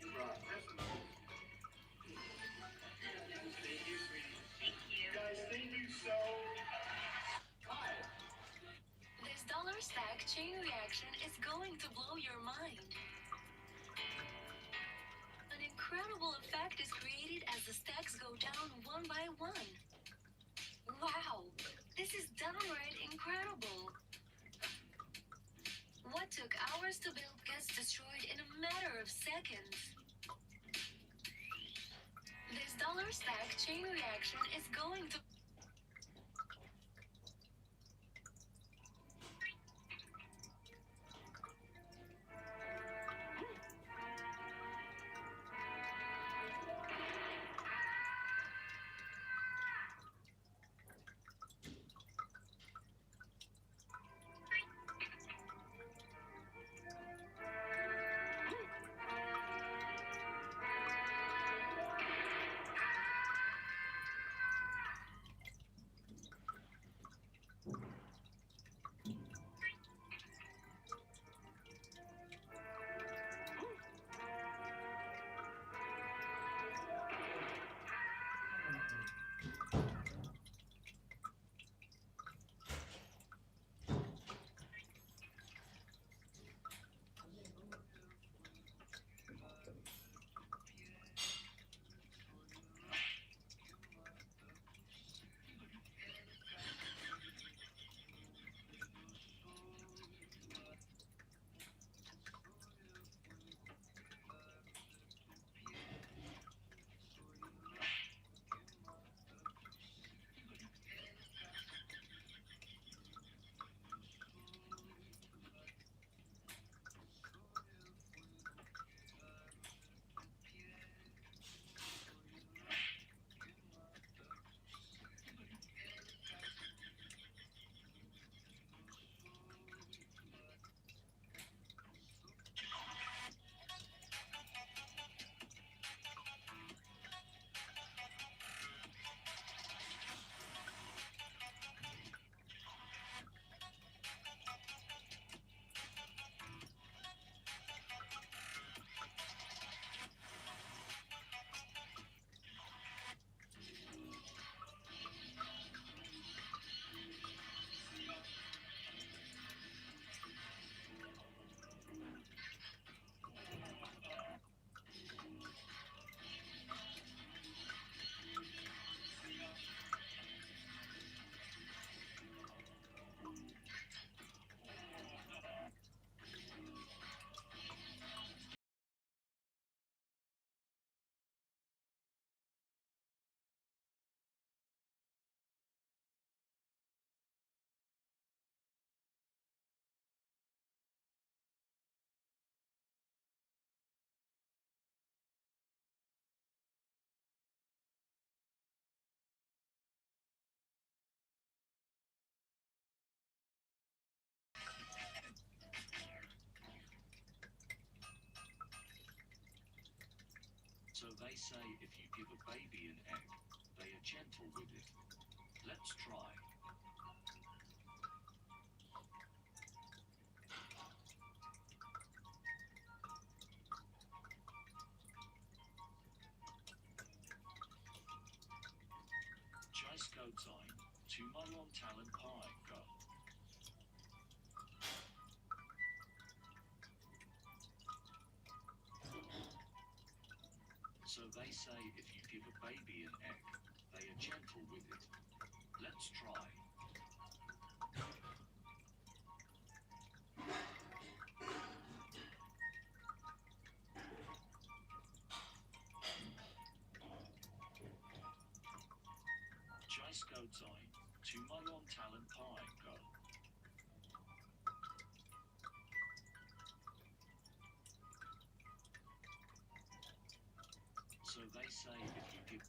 You brought Thank you, sweetie. Thank you. Guys, thank you so. Hi. This dollar stack chain reaction is going to blow your mind. An incredible effect is created as the stacks go down one by one. Wow, this is downright incredible. What took hours to build gets destroyed in a matter of seconds. This dollar stack chain reaction is going to... they say if you give a baby an egg, they are gentle with it. Let's try. Just go time to my long talent pie go. So they say if you give a baby an egg, they are gentle with it. Let's try. Just go time to my long talent pie go. So they say if you give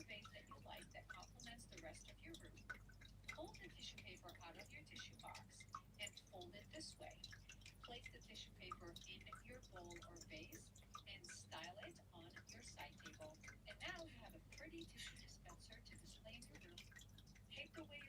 a vase that you like that complements the rest of your room. Pull the tissue paper out of your tissue box and fold it this way. Place the tissue paper in your bowl or vase and style it on your side table. And now you have a pretty tissue dispenser to display in your room. Take away your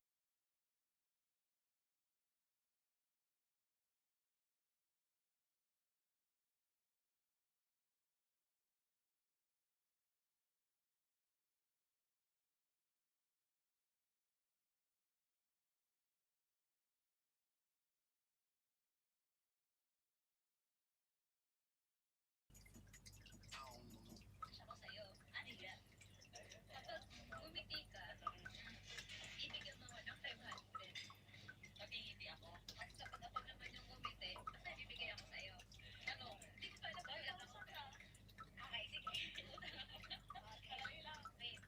Ako sa'yo, ano yan? Kapag ngumiti ka, ibigyan mo ako ng 500. Magigiti ako. At kapag ako naman yung ngumiti, basta bibigay ako sa'yo. Ano? Hindi ko pa alam kung ilan ako ka. Okay, sige. Kalawin lang. Wait.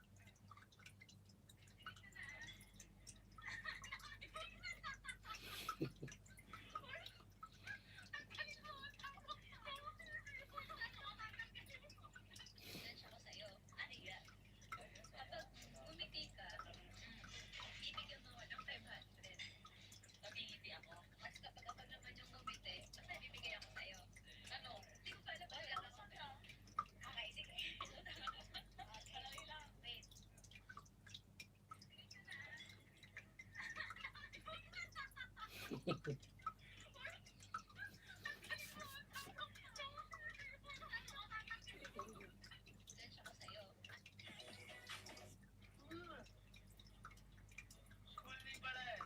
Pasensya ko sa'yo. Ano yan? Kapag ngumiti ka, ibigyan mo ako ng 500. Magigiti ako. At kapag ako naman yung ngumiti, basta bibigay ako sa'yo. Ano? Hindi ko pa alam kung ilan ako ka. Okay, sige. Kalawin lang. Wait. Pasensya ko sa'yo. Huli pala eh.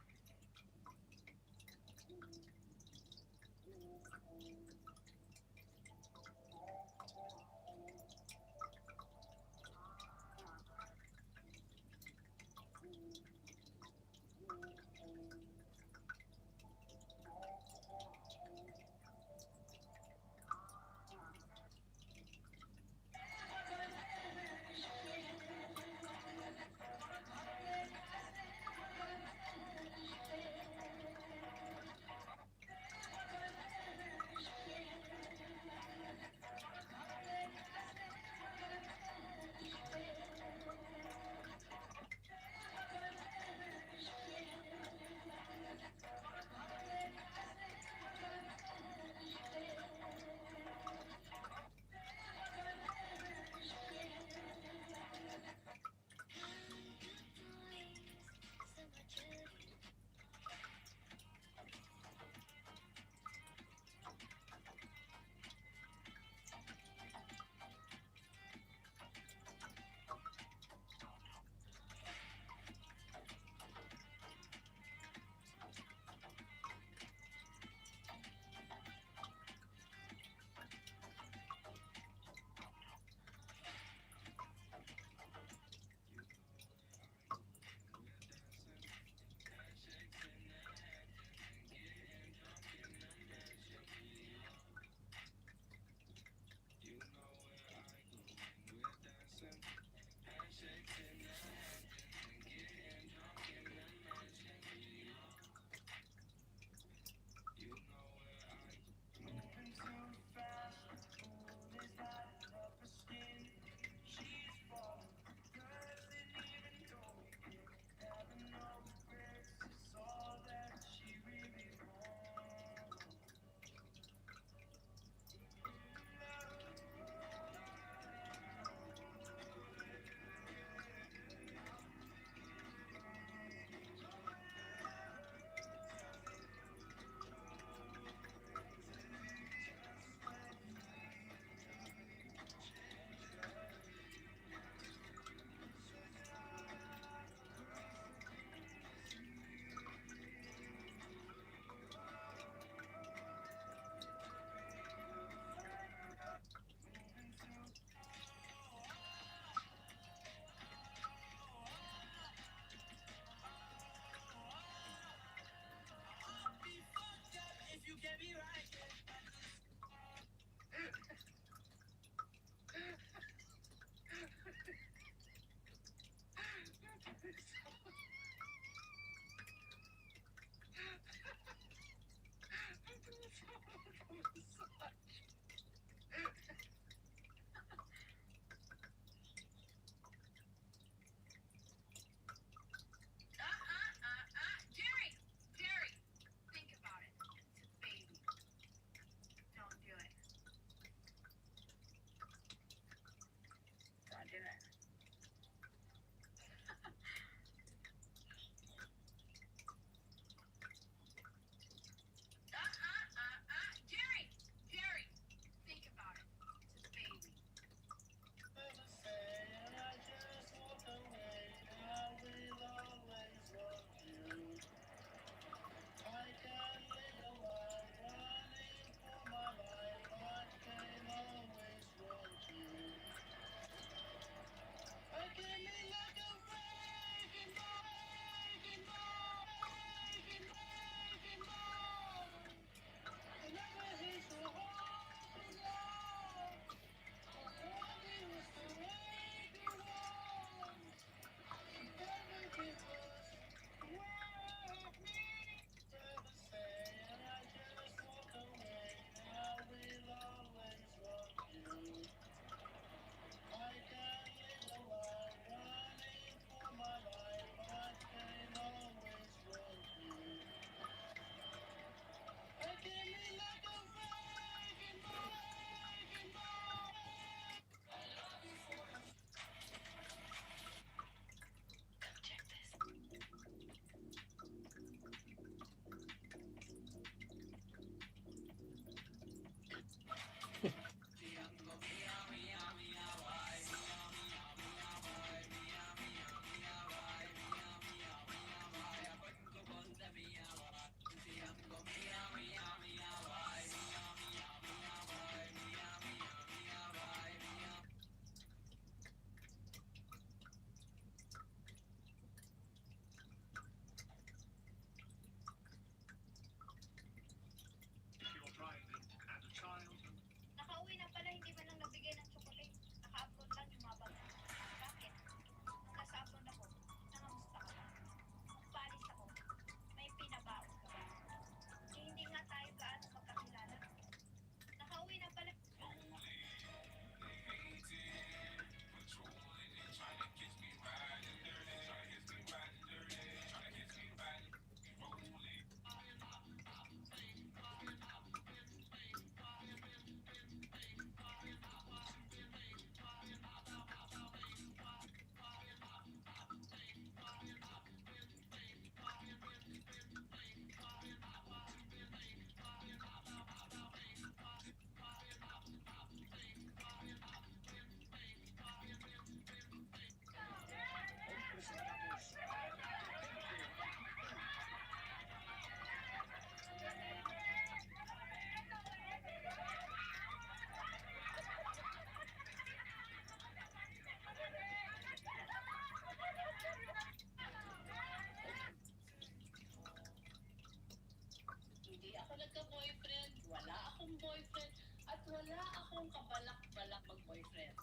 boyfriend, wala akong boyfriend, at wala akong kabalak-balak mag-boyfriend.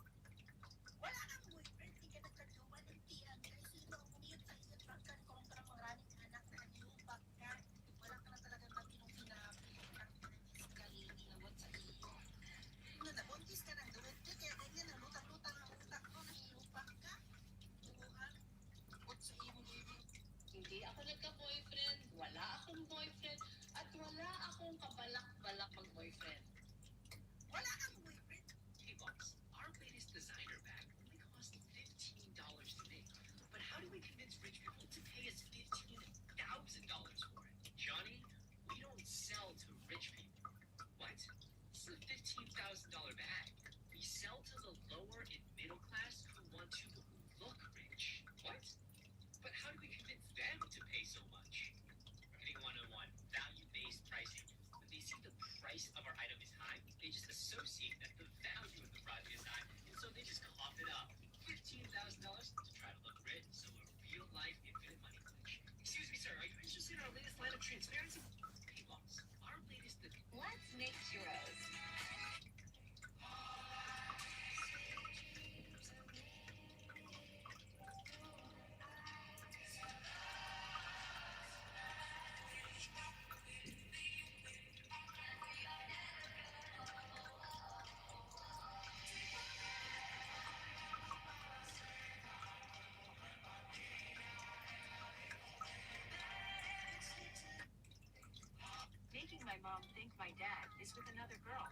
Wala kang boyfriend, di ka nagkajowa ng tiyan. Kaya sino ang kumiyot sa iyo, truck ka, kung ka ng maraming anak na anyubak ka. Wala ka na talagang matinong sinabi. Ang pinagis ka, inawat sa iyo. Nabuntis ka ng duwid ka, kaya ganyan ang lutang-lutang ang utak mo, nahiyubak ka. Buhan, ut sa iyo, baby. Hindi ako nagka-boyfriend, wala akong boyfriend, at wala akong kabalak-balak mag-boyfriend. Wala kang boyfriend? Hey boss, our latest designer bag only cost $15 to make. But how do we convince rich people to pay us $15,000 for it? Johnny, we don't sell to rich people. What? This is a $15,000 bag. We sell to the lower and middle class who want to look rich. What? But how do we convince them to pay so much? Marketing 101, value-based pricing. When they see the price of our item is high, they just associate that the value of the product is high, and so they just cough it up. $15,000 to try to look rich, so a real-life infinite money glitch. Excuse me, sir, are you interested in our latest line of transparency? Hey, boss, our latest... Let's make churros. Making my mom think my dad is with another girl.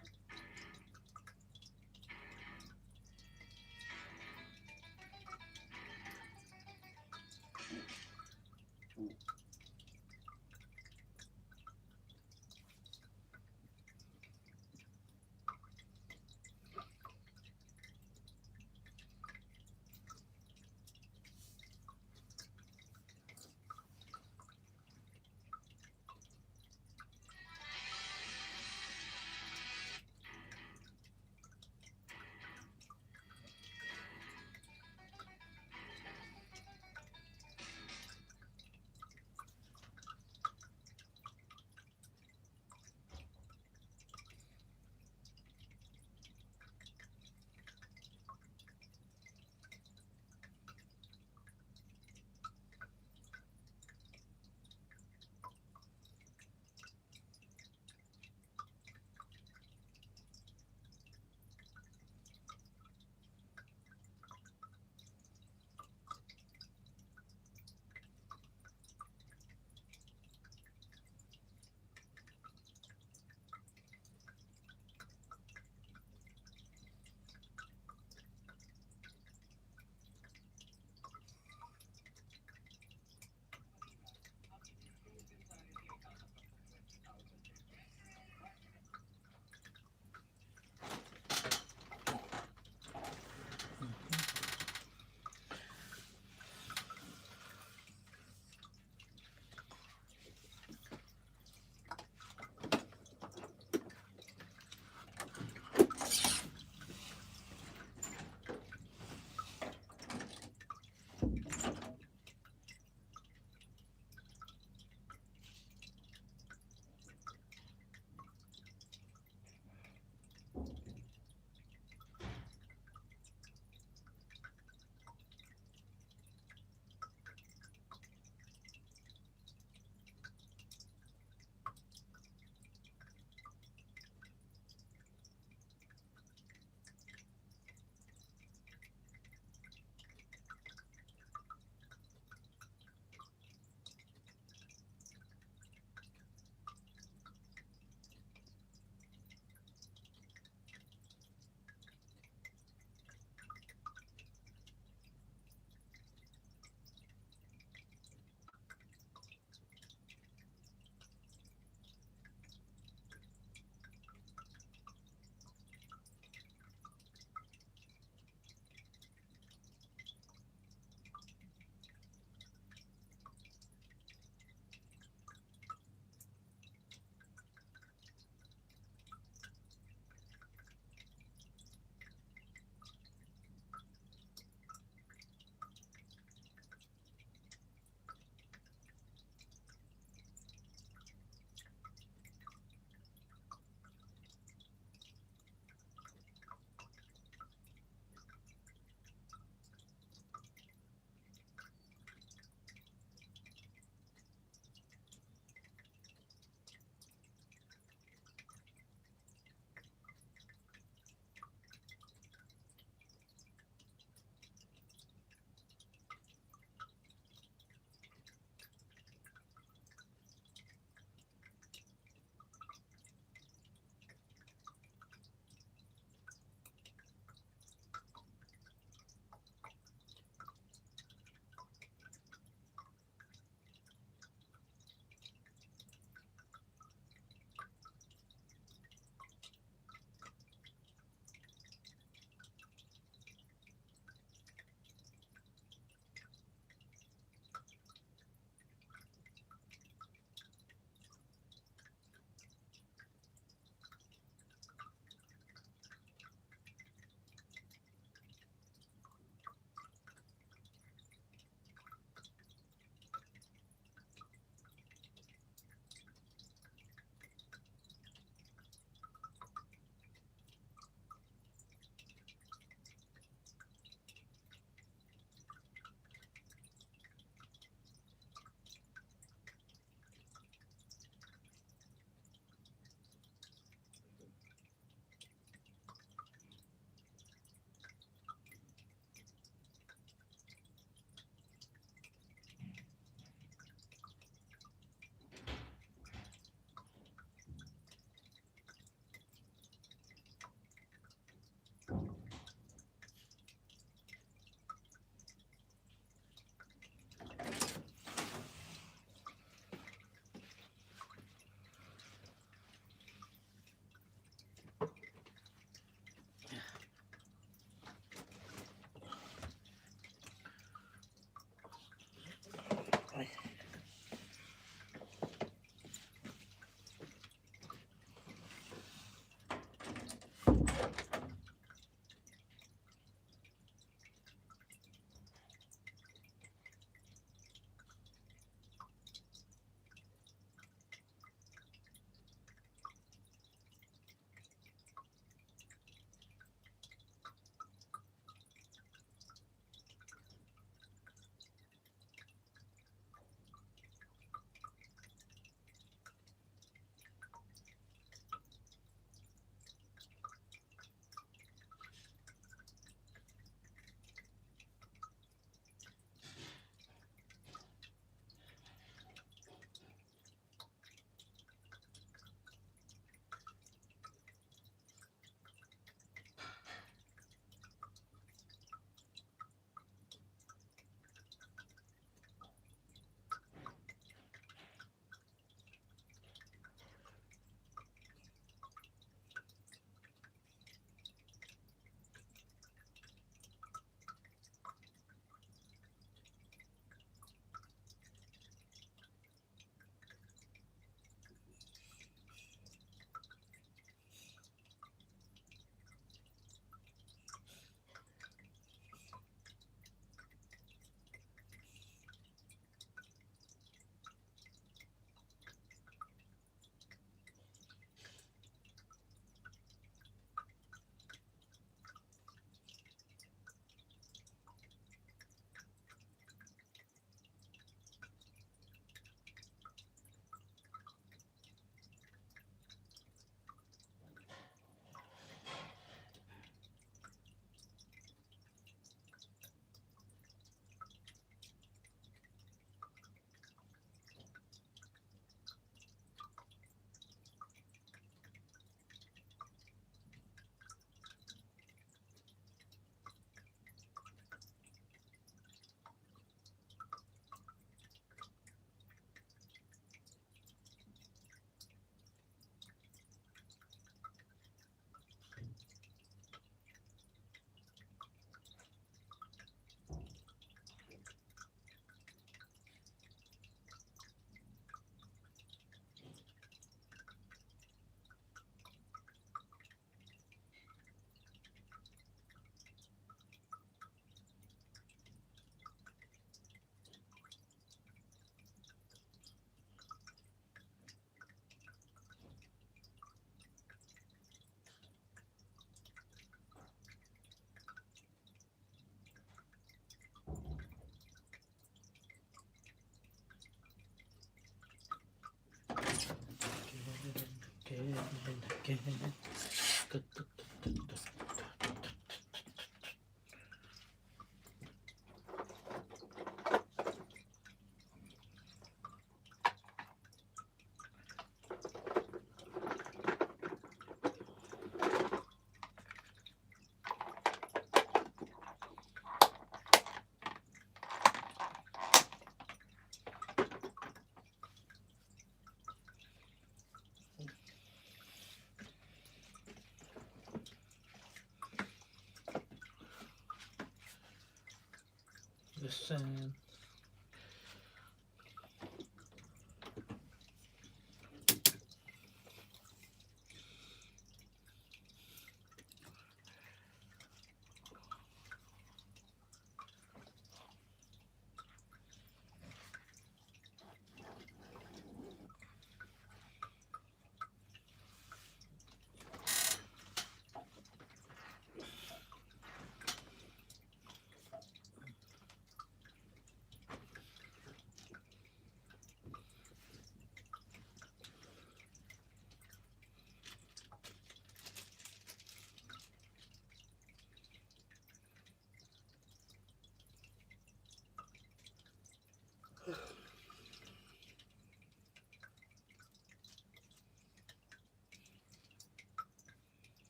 Listen.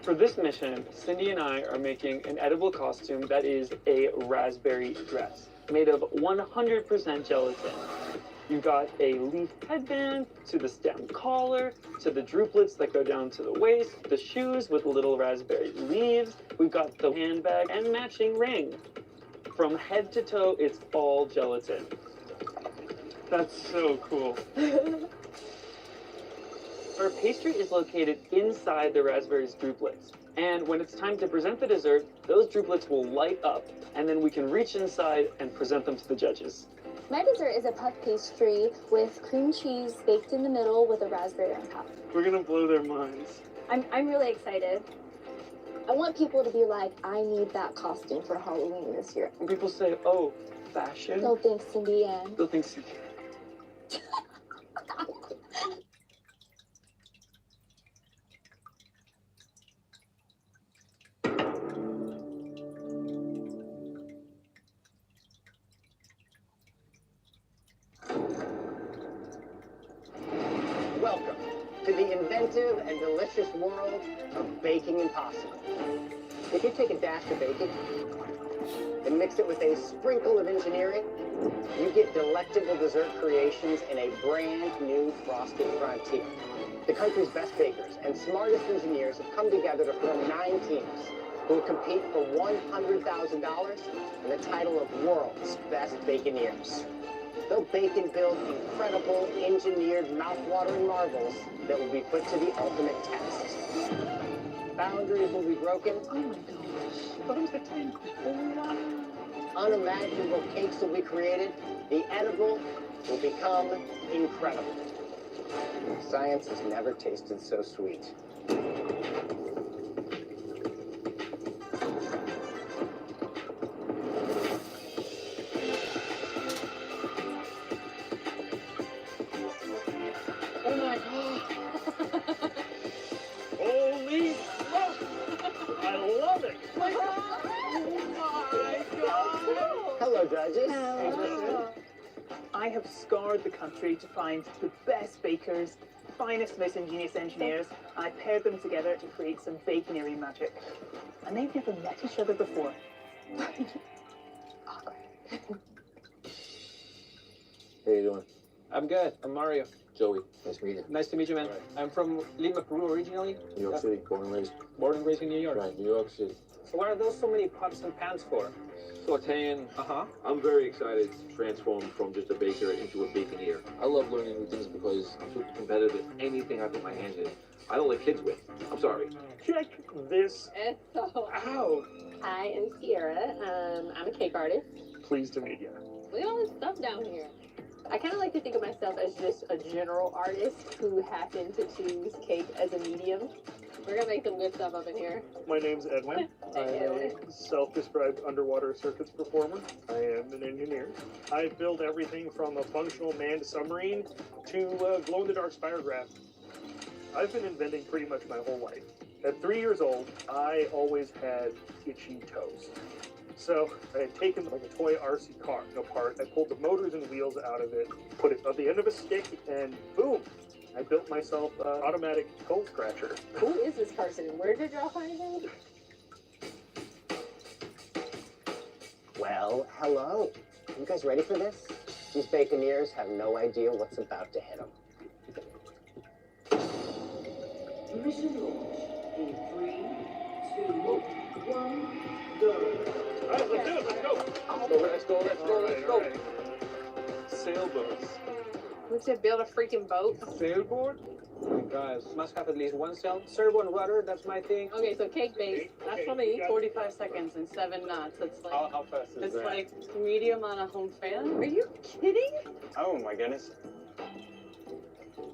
For this mission, Cindy and I are making an edible costume that is a raspberry dress made of 100% gelatin. You've got a leaf headband, to the stem collar, to the drooplets that go down to the waist, the shoes with little raspberry leaves. We've got the handbag and matching ring. From head to toe, it's all gelatin. That's so cool. Our pastry is located inside the raspberries drooplets. And when it's time to present the dessert, those drooplets will light up, and then we can reach inside and present them to the judges. My dessert is a puff pastry with cream cheese baked in the middle with a raspberry on top. We're gonna blow their minds. I'm really excited. I want people to be like, I need that costume for Halloween this year. When people say, oh, fashion, They'll think Cindy Ann. they'll think Cindy. Welcome to the inventive and delicious world of baking impossible. If you take a dash of baking and mix it with a sprinkle of engineering, you get delectable dessert creations in a brand new frosted frontier. The country's best bakers and smartest engineers have come together to form 9 teams who will compete for $100,000 and the title of World's Best Baconeers. They'll bake and build incredible, engineered, mouth-watering marvels that will be put to the ultimate test. Boundaries will be broken. Oh my gosh. Unimaginable cakes will be created. The edible will become incredible. Science has never tasted so sweet. Oh my god. Holy smoke! I love it! Oh my god. Hello, judges. Hello. I have scoured the country to find the best bakers, finest, most ingenious engineers. I paired them together to create some baconery magic. And they've never met each other before. How you doing? I'm good. I'm Mario. Joey. Nice to meet you. Nice to meet you, man. I'm from Lima, Peru originally. New York City, born and raised. Born and raised in New York. Right, New York City. So what are those so many pots and pans for? Sauteing. I'm very excited to transform from just a baker into a baconeer. I love learning new things because I'm super competitive at anything I put my hands in. I don't let kids win. I'm sorry. Check this So, out. I am Sierra. I'm a cake artist. Pleased to meet you. Look at all this stuff down here. I kind of like to think of myself as just a general artist who happened to choose cake as a medium. We're gonna make some good stuff up in here. My name's Edwin. I'm a self-described underwater circuits performer. I am an engineer. I build everything from a functional manned submarine to glow-in-the-dark spirograph. I've been inventing pretty much my whole life. At 3 years old, I always had itchy toes. So I had taken like a toy RC car apart. I pulled the motors and wheels out of it, put it on the end of a stick, and boom! I built myself an automatic toe scratcher. Who is this person? Where did y'all find him? Well, hello. You guys ready for this? These baconeers have no idea what's about to hit them. Mission launch in 3, 2, 1, go. All right, let's do it. Let's go. Let's go. Let's go. Let's go. Sailboats. We should build a freaking boat. Sailboard? Oh, guys, must have at least one sail. Servo and rudder, that's my thing. Okay, so cake base. That's for me. 45 seconds and 7 knots. It's like How fast is it's that? like medium on a home fan. Are you kidding? Oh my goodness.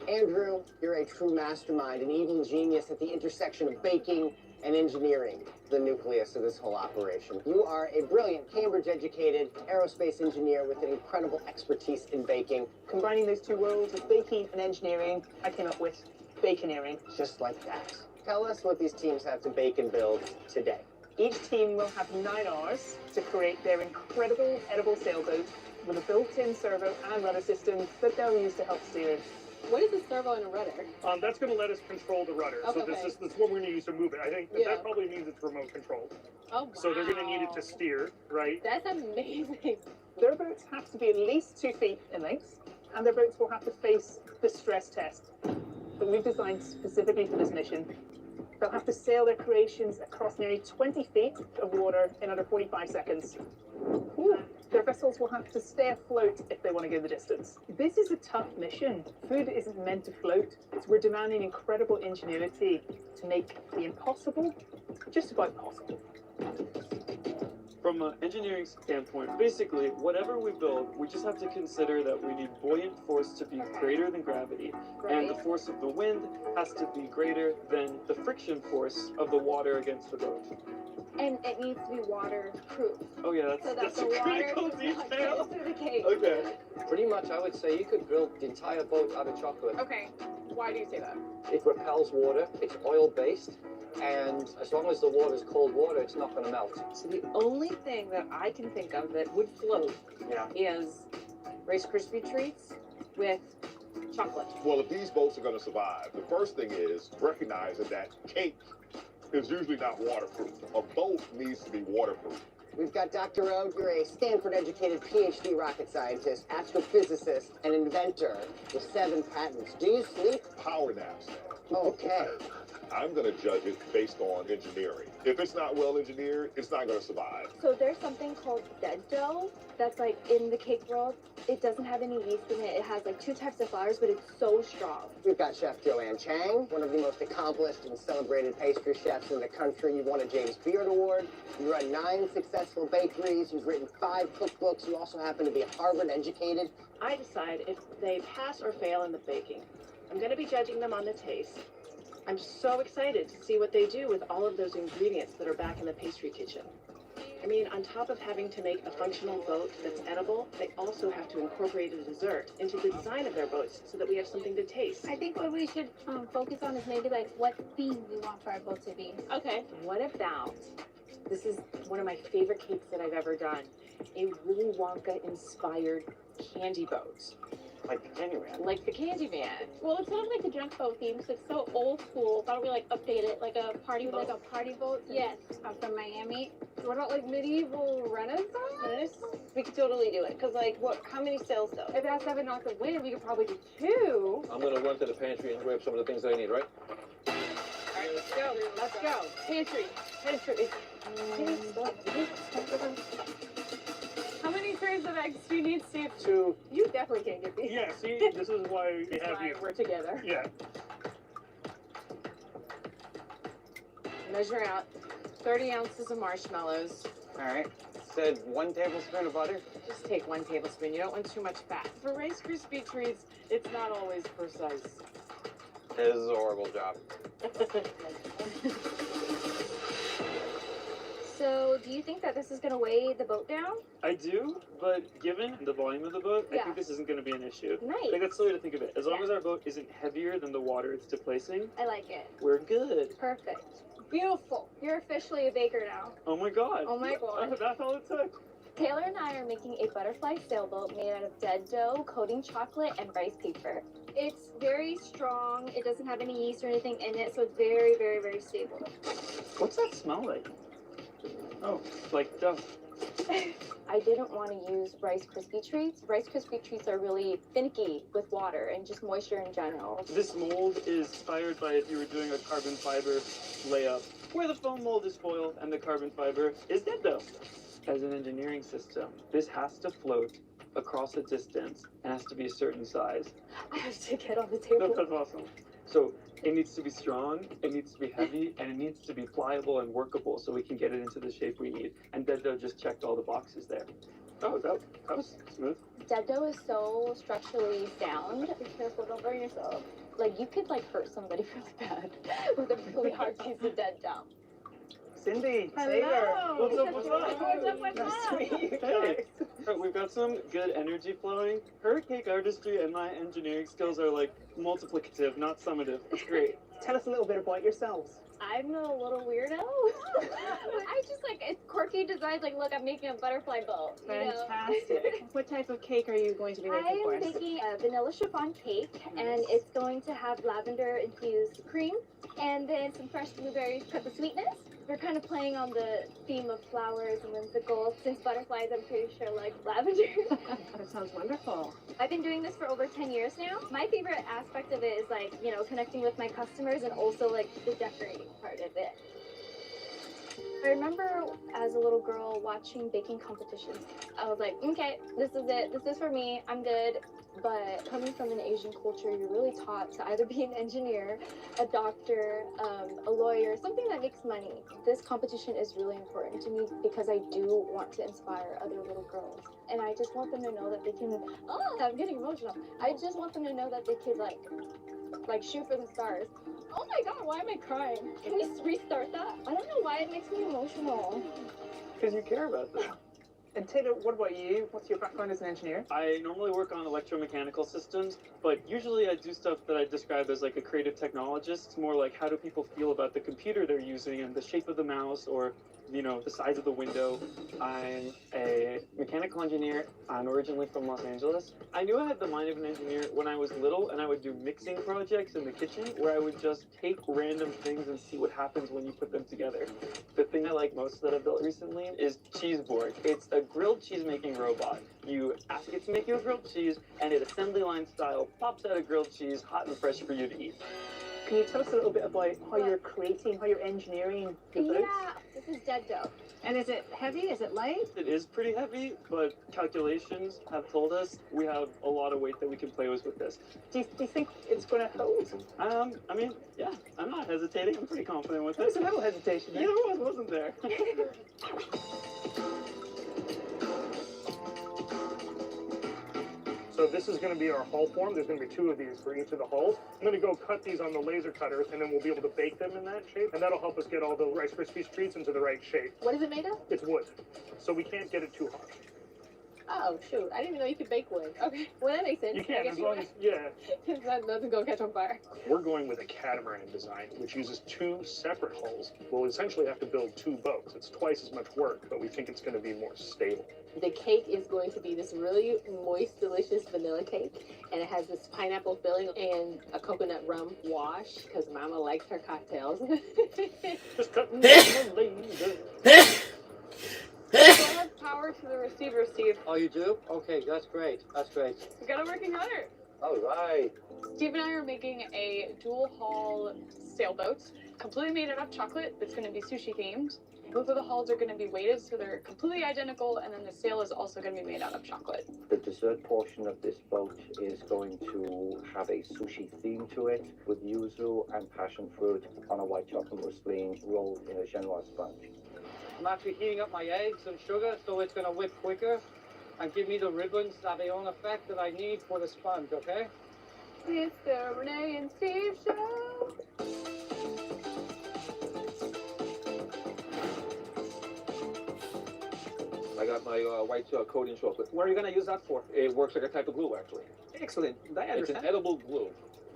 Andrew, you're a true mastermind, an evil genius at the intersection of baking and engineering, the nucleus of this whole operation. You are a brilliant Cambridge-educated aerospace engineer with an incredible expertise in baking. Combining those two worlds of baking and engineering, I came up with baconeering. Just like that. Tell us what these teams have to bake and build today. Each team will have 9 hours to create their incredible edible sailboat with a built-in servo and rudder system that they'll use to help steer it. What is a servo and a rudder? That's going to let us control the rudder. Okay, So this is what we're going to use to move it. I think that probably means it's remote controlled. Oh, wow. So they're going to need it to steer, right? That's amazing. Their boats have to be at least 2 feet in length, and their boats will have to face the stress test that we've designed specifically for this mission. They'll have to sail their creations across nearly 20 feet of water in under 45 seconds. Ooh. Their vessels will have to stay afloat if they want to go the distance. This is a tough mission. Food isn't meant to float, so we're demanding incredible ingenuity to make the impossible just about possible. From an engineering standpoint, basically, whatever we build, we just have to consider that we need buoyant force to be greater than gravity, and the force of the wind has to be greater than the friction force of the water against the boat. And it needs to be waterproof. Oh yeah, So that's the a water critical does not detail. get to the cake. Okay. Pretty much, I would say you could build the entire boat out of chocolate. Okay, why do you say that? It repels water, it's oil-based, and as long as the water is cold water, it's not going to melt. So the only thing that I can think of that would float is Rice Krispie treats with chocolate. Well, if these boats are going to survive, the first thing is recognizing that cake is usually not waterproof. A boat needs to be waterproof. We've got Dr. Rube. You're a Stanford-educated PhD rocket scientist, astrophysicist, and inventor with 7 patents. Do you sleep? Power naps. Okay. I'm going to judge it based on engineering. If it's not well engineered, it's not going to survive. So there's something called dead dough that's like in the cake world. It doesn't have any yeast in it. It has like 2 types of flours, but it's so strong. We've got Chef Joanne Chang, one of the most accomplished and celebrated pastry chefs in the country. You've won a James Beard Award. You run 9 successful bakeries. You've written 5 cookbooks. You also happen to be Harvard-educated. I decide if they pass or fail in the baking. I'm going to be judging them on the taste. I'm so excited to see what they do with all of those ingredients that are back in the pastry kitchen. I mean, on top of having to make a functional boat that's edible, they also have to incorporate a dessert into the design of their boats so that we have something to taste. I think what we should focus on is maybe like what theme we want for our boat to be. Okay. What about, this is one of my favorite cakes that I've ever done, a Willy Wonka inspired candy boat. Like the Candyman. Like the Candyman. Well, it's sort of like the junk boat theme, so it's so old school. Why don't we like update it like a party boat? Like a party boat? Yes. From Miami. What about like medieval Renaissance? We could totally do it. Because, like, what? How many sales, though? If it has 7 knots of wind, we could probably do 2. I'm going to run to the pantry and grab some of the things that I need, right? All right, let's go. Let's go. Pantry. Pantry. How many trays of eggs do you need, Steve? 2. You definitely can't get these. Yeah, see, this is why we have you. We're together. Yeah. Measure out 30 ounces of marshmallows. All right. Said 1 tablespoon of butter. Just take 1 tablespoon. You don't want too much fat. For Rice Krispie treats, it's not always precise. This is a horrible job. So, do you think that this is going to weigh the boat down? I do, but given the volume of the boat, I Yeah. think this isn't going to be an issue. Nice. I think that's the way to think of it. As long as our boat isn't heavier than the water it's displacing, I like it. we're good. Perfect. Beautiful. You're officially a baker now. Oh my god. Oh my god. That's all it took. Taylor and I are making a butterfly sailboat made out of dead dough, coating chocolate, and rice paper. It's very strong. It doesn't have any yeast or anything in it, so it's very, very, very stable. What's that smell like? Oh, like dough. I didn't want to use Rice Krispie treats. Rice Krispie treats are really finicky with water and just moisture in general. This mold is inspired by if you were doing a carbon fiber layup, where the foam mold is foil and the carbon fiber is dead dough. As an engineering system, this has to float across a distance and has to be a certain size. I have to get on the table. That's awesome. So it needs to be strong, it needs to be heavy, and it needs to be pliable and workable so we can get it into the shape we need. And dead dough just checked all the boxes there. Oh, that was smooth. Dead dough is so structurally sound. Be careful, don't burn yourself. Like, you could, like, hurt somebody really bad with a really hard piece of dead dough. Cindy, Hello. Sailor. What's up, what's up? What's up, what's Nice up? to meet you Hey. guys. We've got some good energy flowing. Her cake artistry and my engineering skills are like multiplicative, not summative. It's great. Tell us a little bit about yourselves. I'm a little weirdo. I just, like, it's quirky designs. Like, look, I'm making a butterfly boat. You know? Fantastic. What type of cake are you going to be making for I'm us? baking a vanilla chiffon cake, and it's going to have lavender-infused cream, and then some fresh blueberries cut the sweetness. We're kind of playing on the theme of flowers and whimsical. Since butterflies, I'm pretty sure, like, lavender. That sounds wonderful. I've been doing this for over 10 years now. My favorite aspect of it is, like, you know, connecting with my customers and also, like, the decorating part of it. I remember as a little girl watching baking competitions. I was like, okay, this is it. This is for me. I'm good. But coming from an Asian culture, you're really taught to either be an engineer, a doctor, a lawyer, something that makes money. This competition is really important to me because I do want to inspire other little girls. And I just want them to know that they can, oh, I'm getting emotional. I just want them to know that they could like shoot for the stars. Oh my God, why am I crying? Can we restart that? I don't know why it makes me emotional. Because you care about them. And Taylor, what about you? What's your background as an engineer? I normally work on electromechanical systems, but usually I do stuff that I describe as like a creative technologist. It's more like how do people feel about the computer they're using and the shape of the mouse or, you know, the size of the window. I'm a mechanical engineer. I'm originally from Los Angeles. I knew I had the mind of an engineer when I was little, and I would do mixing projects in the kitchen where I would just take random things and see what happens when you put them together. The thing I like most that I've built recently is Cheeseborg. It's a grilled cheese making robot. You ask it to make you a grilled cheese, and it assembly line style pops out a grilled cheese hot and fresh for you to eat. Can you tell us a little bit about how you're creating, how you're engineering the boats? Yeah, this is dead dough. And is it heavy? Is it light? It is pretty heavy, but calculations have told us we have a lot of weight that we can play with this. Do you think it's going to hold? I mean, yeah, I'm not hesitating. I'm pretty confident with There's it. a little hesitation there. Yeah, there was, wasn't there? So this is going to be our hull form. There's going to be 2 of these for each of the hulls. I'm going to go cut these on the laser cutter, and then we'll be able to bake them in that shape. And that'll help us get all the Rice Krispies treats into the right shape. What is it made of? It's wood, so we can't get it too hot. Oh, shoot. I didn't even know you could bake wood. Okay. Well, that makes sense. You I can, guess as long as, yeah. that doesn't go catch on fire. We're going with a catamaran design, which uses 2 separate hulls. We'll essentially have to build 2 boats. It's twice as much work, but we think it's going to be more stable. The cake is going to be this really moist, delicious vanilla cake. And it has this pineapple filling and a coconut rum wash, because Mama likes her cocktails. Just cutting the laser. Still have power to the receiver, Steve. Oh, you do? Okay, that's great. That's great. We got it working harder. All right. Steve and I are making a dual hull sailboat, completely made out of chocolate. That's going to be sushi themed. Both of the hulls are going to be weighted, so they're completely identical, and then the sail is also going to be made out of chocolate. The dessert portion of this boat is going to have a sushi theme to it with yuzu and passion fruit on a white chocolate mousseline rolled in a Jnr sponge. I'm actually heating up my eggs and sugar so it's going to whip quicker and give me the ribbon savillon effect that I need for the sponge, okay? It's the Renee and Steve show. I got my white coating chocolate. What are you going to use that for? It works like a type of glue, actually. Excellent. I understand. It's an edible glue.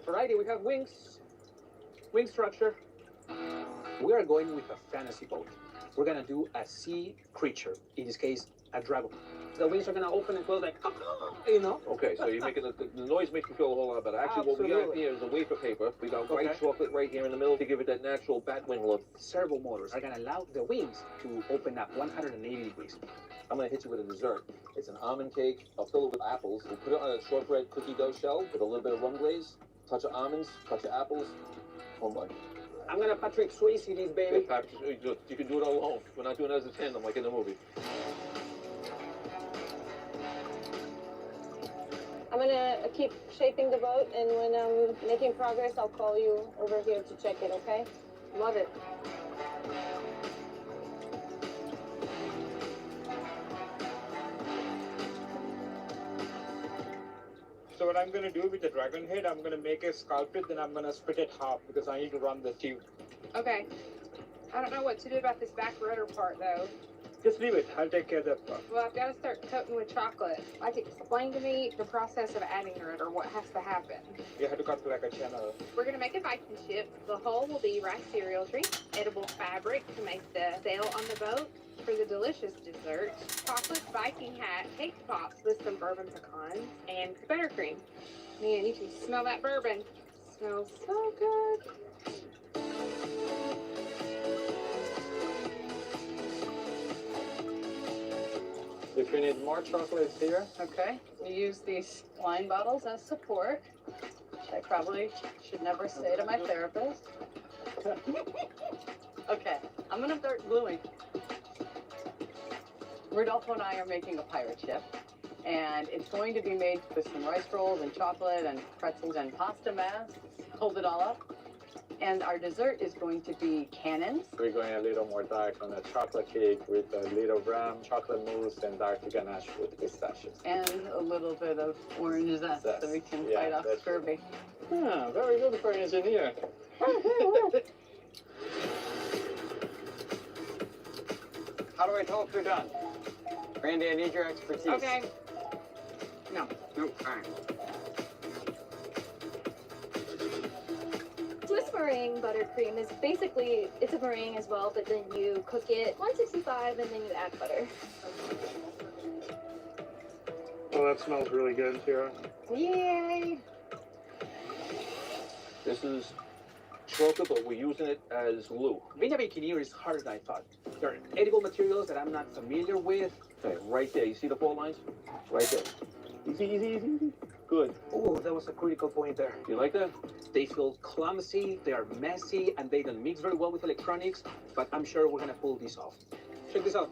Alrighty, we have wings. Wing structure. We are going with a fantasy boat. We're going to do a sea creature. In this case, a dragon. The wings are going to open and close like, you know? Okay, so you're making the noise makes me feel a whole lot better. Actually, what we got here is a wafer paper. We got white chocolate right here in the middle to give it that natural bat wing look. Servo motors are going to allow the wings to open up 180 degrees. I'm going to hit you with a dessert. It's an almond cake. I'll fill it with apples. We'll put it on a shortbread cookie dough shell with a little bit of rum glaze, touch of almonds, touch of apples. Home run. I'm going to Patrick Swayze these, baby. Hey, Patrick, you can do it all alone. We're not doing it as a tandem like in the movie. I'm gonna keep shaping the boat, and when I'm making progress, I'll call you over here to check it, okay? Love it. So what I'm going to do with the dragon head, I'm going to make it sculpted, then I'm going to split it half because I need to run the tube. Okay. I don't know what to do about this back rudder part, though. Just leave it. I'll take care of that part. Well, I've got to start coating with chocolate. Like, explain to me the process of adding the rudder, what has to happen. You have to cut like a channel. We're going to make a Viking ship. The hull will be rice cereal tree, edible fabric to make the sail on the boat. For the delicious dessert, chocolate Viking hat, cake pops with some bourbon pecans, and buttercream. Man, you can smell that bourbon. Smells so good. If you need more chocolates here. Okay. We use these wine bottles as support, which I probably should never say to my therapist. Okay, I'm gonna start gluing. Rodolfo and I are making a pirate ship, and it's going to be made with some rice rolls and chocolate and pretzels and pasta mass. Hold it all up. And our dessert is going to be cannons. We're going a little more dark on a chocolate cake with a little brown chocolate mousse and dark ganache with pistachios. And a little bit of orange zest so we can fight off scurvy. Ah, very good for an engineer. How do I tell if you're done? Randy, I need your expertise. Okay. No, all right. Swiss meringue buttercream is basically, it's a meringue as well, but then you cook it 165 and then you add butter. Oh, that smells really good, Tara. Yay! This is chocolate, but we're using it as glue. Being a baconeer is harder than I thought. There are edible materials that I'm not familiar with. Okay, right there. You see the four lines? Right there. Easy, easy, easy, easy. Good. Oh, that was a critical point there. You like that? They feel clumsy, they are messy, and they don't mix very well with electronics, but I'm sure we're gonna pull this off. Check this out.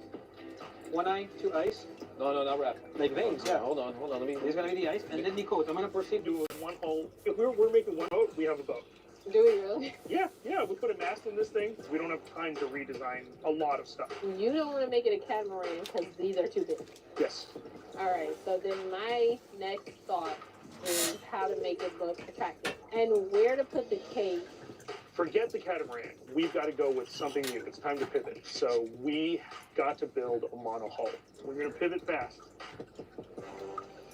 One eye, two eyes. No, not wrap. Like veins, yeah. Hold on. Let me. This is gonna be the eyes, and then the coat. I'm gonna proceed. Do one hole. If we're making one boat, we have a boat. Do we really? Yeah. We put a mast in this thing. We don't have time to redesign a lot of stuff. You don't want to make it a catamaran because these are too big. Yes. All right, so then my next thought is how to make it look attractive and where to put the cake. Forget the catamaran. We've got to go with something new. It's time to pivot. So we got to build a monohull. We're going to pivot fast.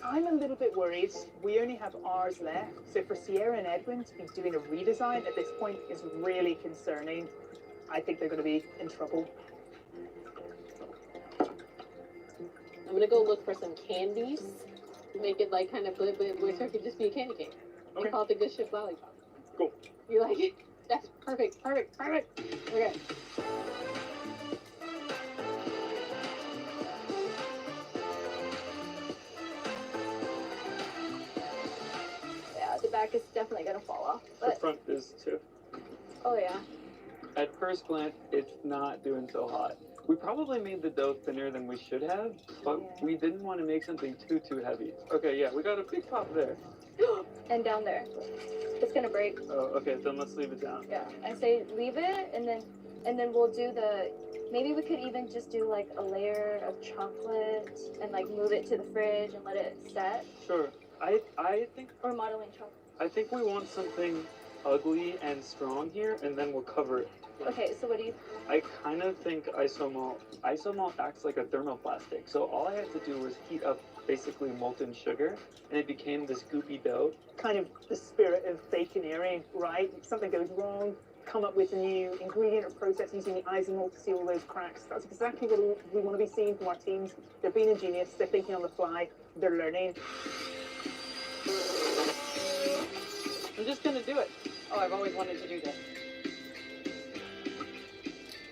I'm a little bit worried. We only have ours left. So for Sierra and Edwin to be doing a redesign at this point is really concerning. I think they're going to be in trouble. I'm gonna go look for some candies, make it like kind of blip, where it could just be a candy cane. Okay. Call it the Good Ship Lollipop. Cool. You like it? That's perfect. Okay. Yeah, the back is definitely gonna fall off. The But front is too. oh yeah. At first glance, it's not doing so hot. We probably made the dough thinner than we should have, but we didn't want to make something too heavy. Okay, yeah, we got a big pop there. And down there. It's gonna break. Oh, okay, then let's leave it down. Yeah. I say leave it and then we'll do the, maybe we could even just do like a layer of chocolate and like move it to the fridge and let it set. Sure. I think Or modeling chocolate. I think we want something ugly and strong here, and then we'll cover it. Okay, so what do you? I kind of think isomalt acts like a thermoplastic. So all I had to do was heat up basically molten sugar, and it became this goopy dough. Kind of the spirit of baconeering, right? If something goes wrong, come up with a new ingredient or process using the isomalt to seal those cracks. That's exactly what we want to be seeing from our teams. They're being ingenious, they're thinking on the fly, they're learning. I'm just gonna do it. Oh, I've always wanted to do this.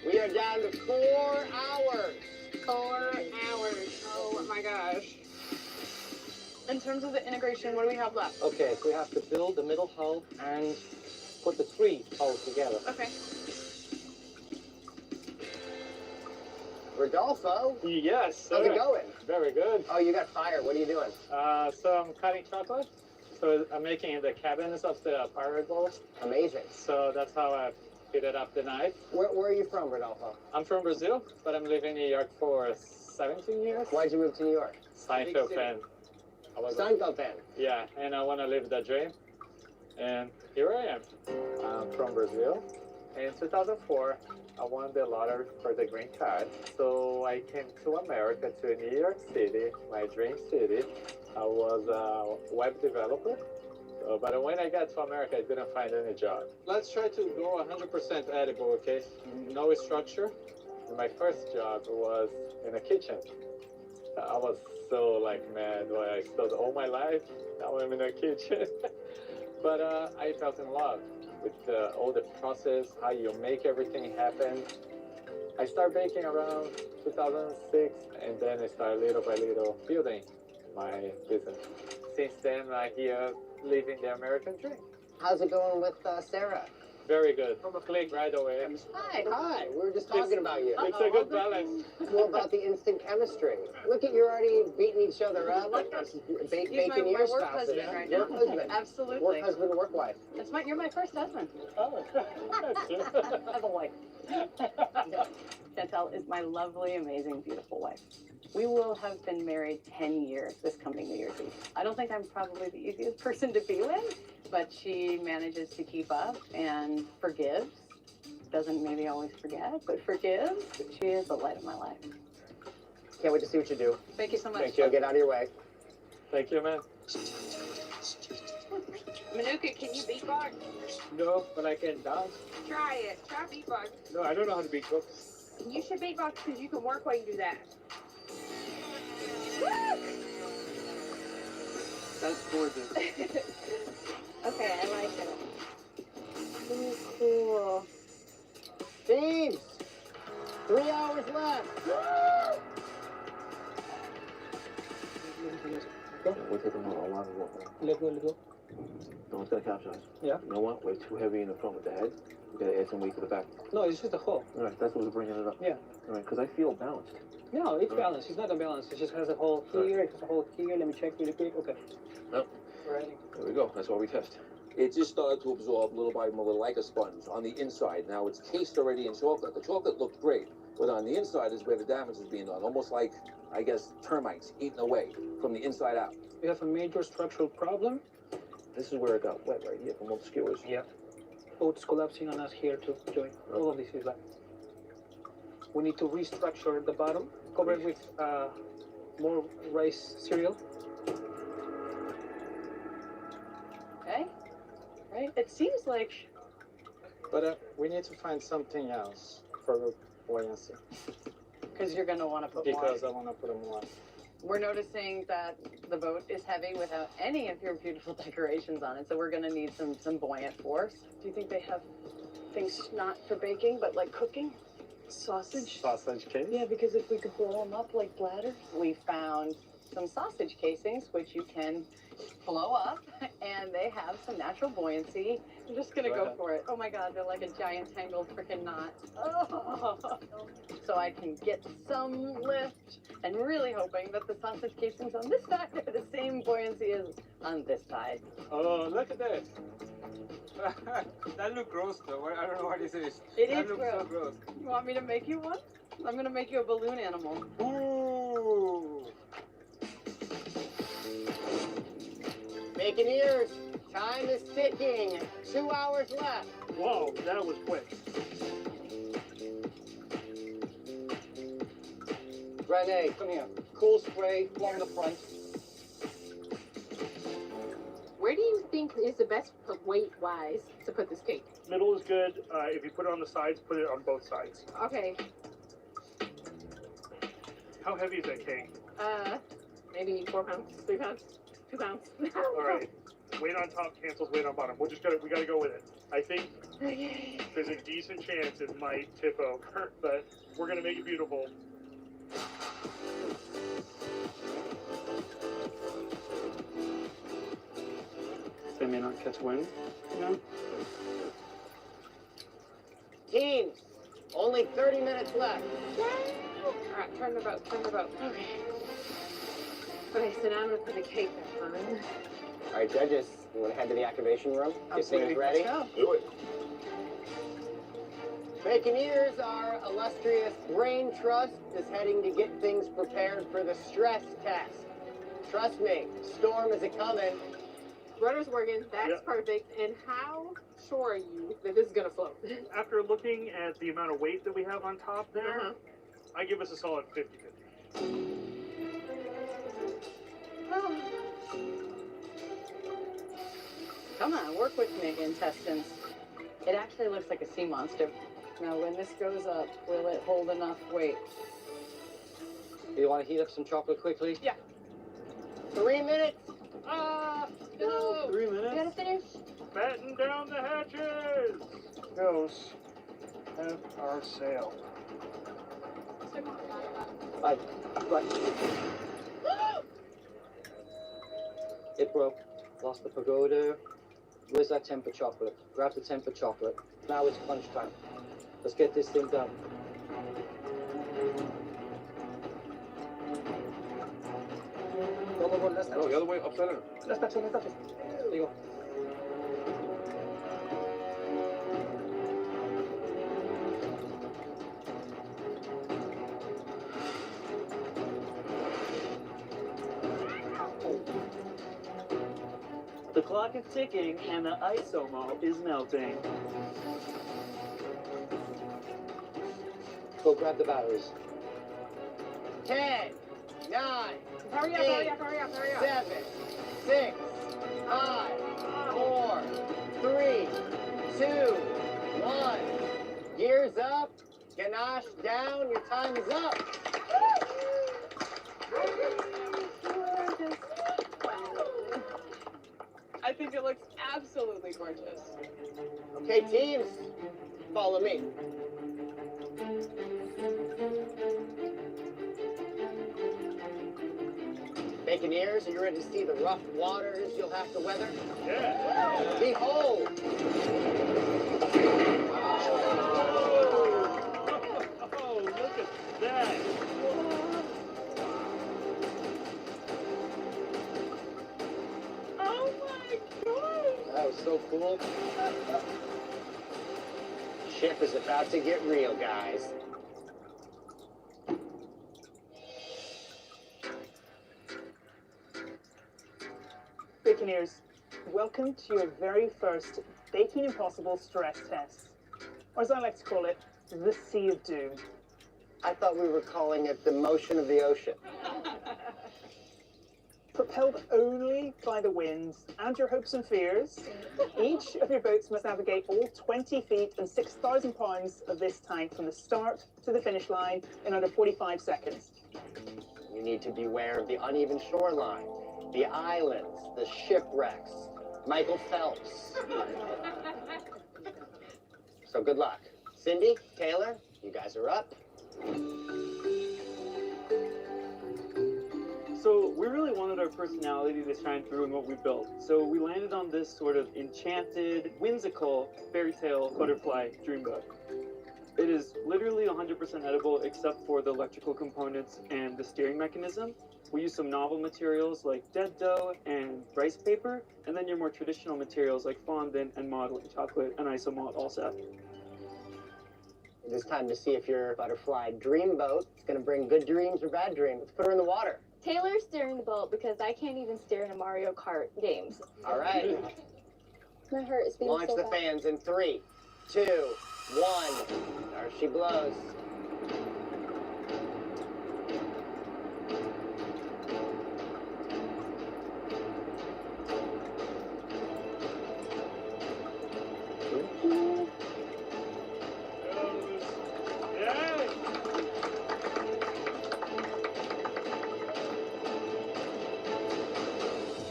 We are down to 4 hours. 4 hours. Oh my gosh. In terms of the integration, what do we have left? Okay, so we have to build the middle hull and put the 3 hulls together. Okay. Rodolfo? Yes, How's sir. it going? Very good. Oh, you got fire. What are you doing? So I'm cutting chocolate. So I'm making the cabins of the pirate boat. Amazing. So that's how I fitted up the knife. Where are you from, Rodolfo? I'm from Brazil, but I'm living in New York for 17 years. Why'd you move to New York? Seinfeld fan. Seinfeld fan. Yeah, and I want to live the dream. And here I am. I'm from Brazil. In 2004, I won the lottery for the green card. So I came to America, to New York City, my dream city. I was a web developer. But when I got to America, I didn't find any job. Let's try to grow 100% edible, okay? No structure. My first job was in a kitchen. I was so mad. Well, I studied all my life. Now I'm in a kitchen. But I felt in love with all the process, how you make everything happen. I started baking around 2006, and then I started little by little building my business. Since then, I'm here living the American dream. How's it going with Sarah? Very good. Click right away. Hi. We were just talking about you. It's a good balance. More about the instant chemistry. Look at you're already beating each other up. He's my your work spouse. husband right now. Work husband. Absolutely. Work husband, work wife. You're my first husband. Oh, I have a wife. Chantal is my lovely, amazing, beautiful wife. We will have been married 10 years this coming New Year's Eve. I don't think I'm probably the easiest person to be with, but she manages to keep up and forgives. Doesn't maybe always forget, but forgives. She is the light of my life. Can't wait to see what you do. Thank you so much. Thank you. I'll get out of your way. Thank you, man. Manuka, can you beatbox? No, but I can dance. Try it. Try beatbox. No, I don't know how to beatbox. You should beatbox because you can work while you do that. That's gorgeous. Okay, I like it. Ooh, cool. Teams, 3 hours left. We're taking a lot of water. Let go. No one's gonna capsize. Yeah. You know what? We're too heavy in the front with the head. We gotta add some weight to the back. No, it's just a hole. All right, that's what's bringing it up. Yeah. All right, because I feel balanced. No, it's balanced. It's not unbalanced. It just has a hole here. It has a hole here. Let me check really quick. Okay. Yep. Right. There we go. That's what we test. It just started to absorb little by little like a sponge on the inside. Now it's cased already in chocolate. The chocolate looked great, but on the inside is where the damage is being done. Almost like, I guess, termites eating away from the inside out. We have a major structural problem. This is where it got wet right here from all the skewers. Yeah. Oats collapsing on us here too, Joey. All of this is like. We need to restructure the bottom, cover it with more rice cereal. Okay. Right. It seems like. But we need to find something else for the buoyancy. Because you're going to want to put Because more. I want to put more. We're noticing that the boat is heavy without any of your beautiful decorations on it, so we're going to need some buoyant force. Do you think they have things not for baking, but like cooking? Sausage? Sausage case? Yeah, because if we could blow them up like bladders. We found some sausage casings, which you can blow up, and they have some natural buoyancy. I'm just going to go for it. Oh my God, they're like a giant tangled freaking knot. Oh. So I can get some lift, and really hoping that the sausage casings on this side are the same buoyancy as on this side. Oh, look at this. That looks gross though. I don't know what this is. It that is looks gross. so gross. You want me to make you one? I'm going to make you a balloon animal. Ooh. Baconeers, time is ticking. 2 hours left. Whoa, that was quick. Renee, come here. Cool spray along the front. Where do you think is the best weight-wise to put this cake? Middle is good. If you put it on the sides, put it on both sides. Okay. How heavy is that cake? Maybe 4 pounds, 3 pounds, 2 pounds. All right. Weight on top cancels weight on bottom. We gotta go with it. I think there's a decent chance it might tip over, but we're gonna make it beautiful. They may not catch wind. No. Teams, only 30 minutes left. All right, turn the boat, turn the boat. Okay. Okay, so now I'm gonna put the cake back on. All right, judges, you want to head to the activation room? Get Absolutely. things ready? Let's Do it. Baconeers, our illustrious brain trust is heading to get things prepared for the stress test. Trust me, storm is a-coming. Rudder's working, that's perfect. And how sure are you that this is gonna float? After looking at the amount of weight that we have on top there, I give us a solid 50-50. Come on, work with me, intestines. It actually looks like a sea monster. Now, when this goes up, will it hold enough weight? You want to heat up some chocolate quickly? Yeah. 3 minutes. No. 3 minutes. You gotta finish. Batten down the hatches. Goes. Have our sail. Right. It broke. Lost the pagoda. Where's that temper chocolate? Grab the temper chocolate. Now it's crunch time. Let's get this thing done. Go, let's touch No, the other way, upside down. Let's touch it. There you go. The clock is ticking and the isomo is melting. Go grab the batteries. 10, 9, Hurry up, 8, hurry up, hurry up, hurry up. 7, 6, 5, 4, 3, 2, 1. Gears up. Ganache down. Your time is up. I think it looks absolutely gorgeous. Okay, teams, follow me. Baconeers, are you ready to see the rough waters you'll have to weather? Yeah. Behold! Oh, look at that. Oh my god! That was so cool. Ship is about to get real, guys. Baconeers, welcome to your very first Baking Impossible stress test. Or as I like to call it, the Sea of Doom. I thought we were calling it the motion of the ocean. Propelled only by the winds and your hopes and fears, each of your boats must navigate all 20 feet and 6,000 pounds of this tank from the start to the finish line in under 45 seconds. You need to beware of the uneven shoreline, the islands, the shipwrecks, Michael Phelps. So good luck. Cindy, Taylor, you guys are up. So we really wanted our personality to shine through in what we built. So we landed on this sort of enchanted, whimsical fairy tale butterfly dreamboat. It is literally 100% edible except for the electrical components and the steering mechanism. We use some novel materials like dead dough and rice paper, and then your more traditional materials like fondant and modeling chocolate and isomalt all set. It is time to see if your butterfly dreamboat is going to bring good dreams or bad dreams. Let's put her in the water. Taylor's steering the boat because I can't even steer in a Mario Kart games. All right. My heart is beating Launch so the fast. fans in 3, 2, 1. There she blows.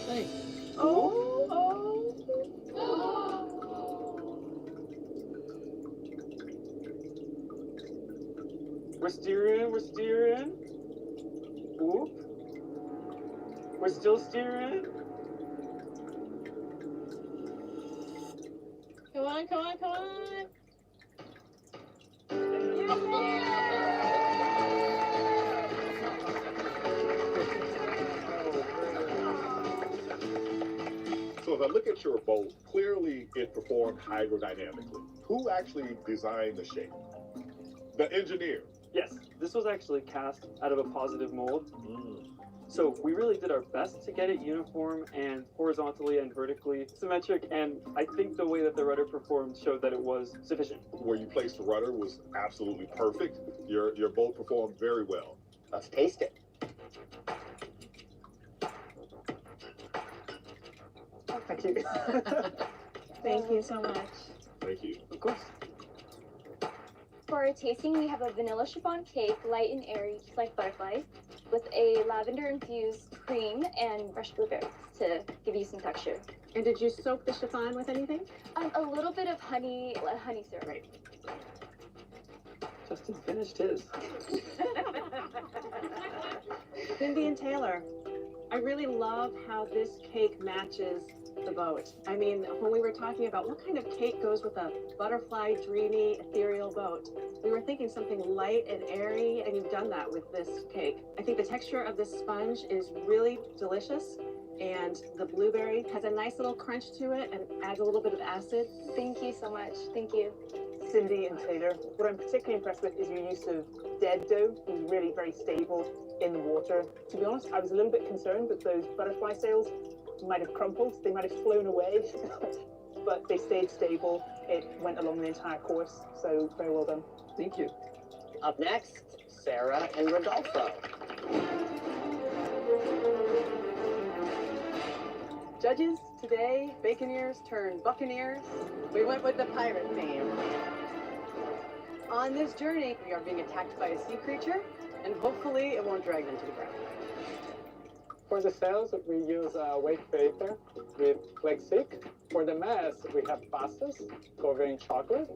Hey. We're steering, we're steering. Oop. We're still steering. Come on, come on, come on. So if I look at your boat, clearly it performed hydrodynamically. Who actually designed the shape? The engineer. Yes, this was actually cast out of a positive mold. So we really did our best to get it uniform and horizontally and vertically symmetric, and I think the way that the rudder performed showed that it was sufficient. Where you placed the rudder was absolutely perfect. Your boat performed very well. Let's taste it. Thank you. Thank you so much. Thank you. Of course. For our tasting, we have a vanilla chiffon cake, light and airy, just like butterflies, with a lavender-infused cream and fresh blueberries to give you some texture. And did you soak the chiffon with anything? A little bit of honey syrup. Right. Justin finished his. Cindy and Taylor, I really love how this cake matches the boat. I mean, when we were talking about what kind of cake goes with a butterfly, dreamy, ethereal boat, we were thinking something light and airy, and you've done that with this cake. I think the texture of this sponge is really delicious, and the blueberry has a nice little crunch to it and adds a little bit of acid. Thank you so much. Thank you. Cindy and Taylor, what I'm particularly impressed with is your use of dead dough. It was really very stable in the water. To be honest, I was a little bit concerned that those butterfly sails might have crumpled, they might have flown away, but they stayed stable. It went along the entire course, so very well done. Thank you. Up next, Sarah and Rodolfo. Judges, today, Baconeers turn Buccaneers. We went with the pirate theme. On this journey, we are being attacked by a sea creature, and hopefully it won't drag them to the ground. For the sails, we use weight paper with Flexic. For the mast, we have pastas covered in chocolate,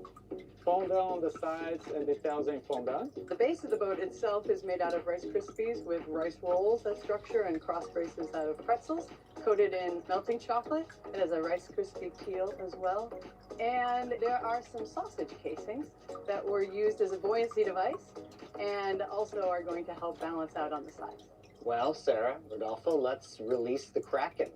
fondant on the sides, and details in fondant. The base of the boat itself is made out of Rice Krispies with rice rolls as structure and cross braces out of pretzels, coated in melting chocolate. It has a Rice Krispie peel as well. And there are some sausage casings that were used as a buoyancy device and also are going to help balance out on the sides. Well, Sarah, Rodolfo, let's release the Kraken.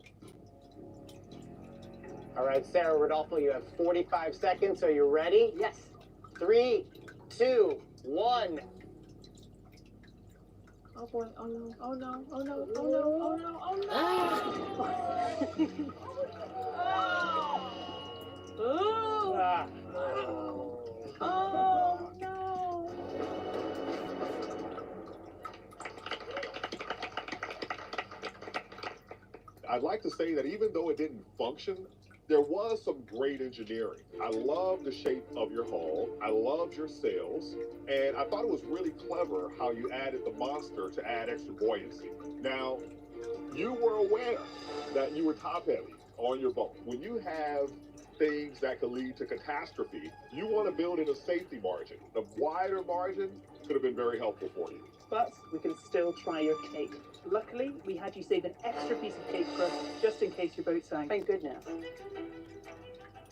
All right, Sarah, Rodolfo, you have 45 seconds. Are you ready? Yes. 3, 2, 1. Oh boy, oh no, oh no, oh no, oh no, oh no, oh no! Oh! Ah. Oh no! I'd like to say that even though it didn't function, there was some great engineering. I love the shape of your hull. I loved your sails. And I thought it was really clever how you added the monster to add extra buoyancy. Now, you were aware that you were top heavy on your boat. When you have things that could lead to catastrophe, you want to build in a safety margin. The wider margin could have been very helpful for you. But we can still try your cake. Luckily, we had you save an extra piece of cake crust just in case your boat sank. Thank goodness.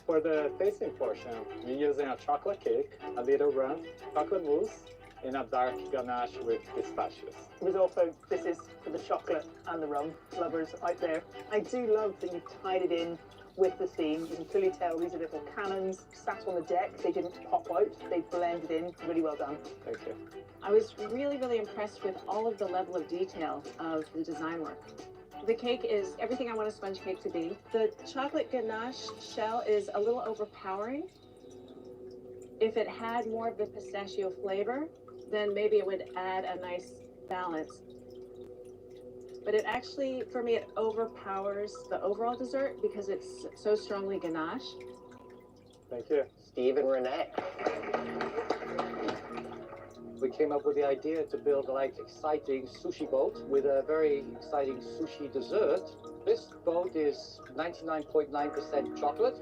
For the tasting portion, we're using a chocolate cake, a little rum, chocolate mousse, and a dark ganache with pistachios. Rodolfo, this is for the chocolate and the rum lovers out there. I do love that you've tied it in with the theme. You can clearly tell these are little cannons sat on the deck. They didn't pop out. They blended in. Really well done. Thank you. I was really impressed with all of the level of detail of the design work. The cake is everything I want a sponge cake to be. The chocolate ganache shell is a little overpowering. If it had more of the pistachio flavor, then maybe it would add a nice balance. But it actually, for me, it overpowers the overall dessert because it's so strongly ganache. Thank you. Steve and Renee. We came up with the idea to build like exciting sushi boat with a very exciting sushi dessert. This boat is 99.9% chocolate.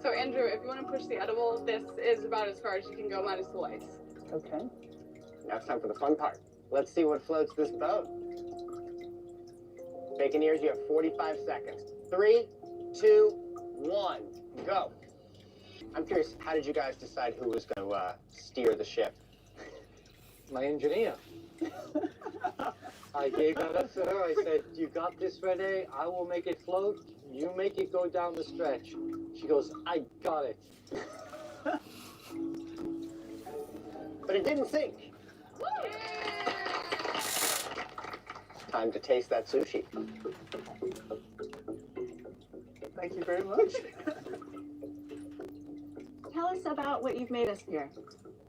So Andrew, if you want to push the edible, this is about as far as you can go minus the lights. Okay. Now it's time for the fun part. Let's see what floats this boat. Baconeers, you have 45 seconds. 3, 2, 1, go. I'm curious, how did you guys decide who was going to steer the ship? My engineer. I gave that up to her. I said, "You got this, Renee. I will make it float. You make it go down the stretch." She goes, "I got it." But it didn't sink. Time to taste that sushi. Thank you very much. Tell us about what you've made us here.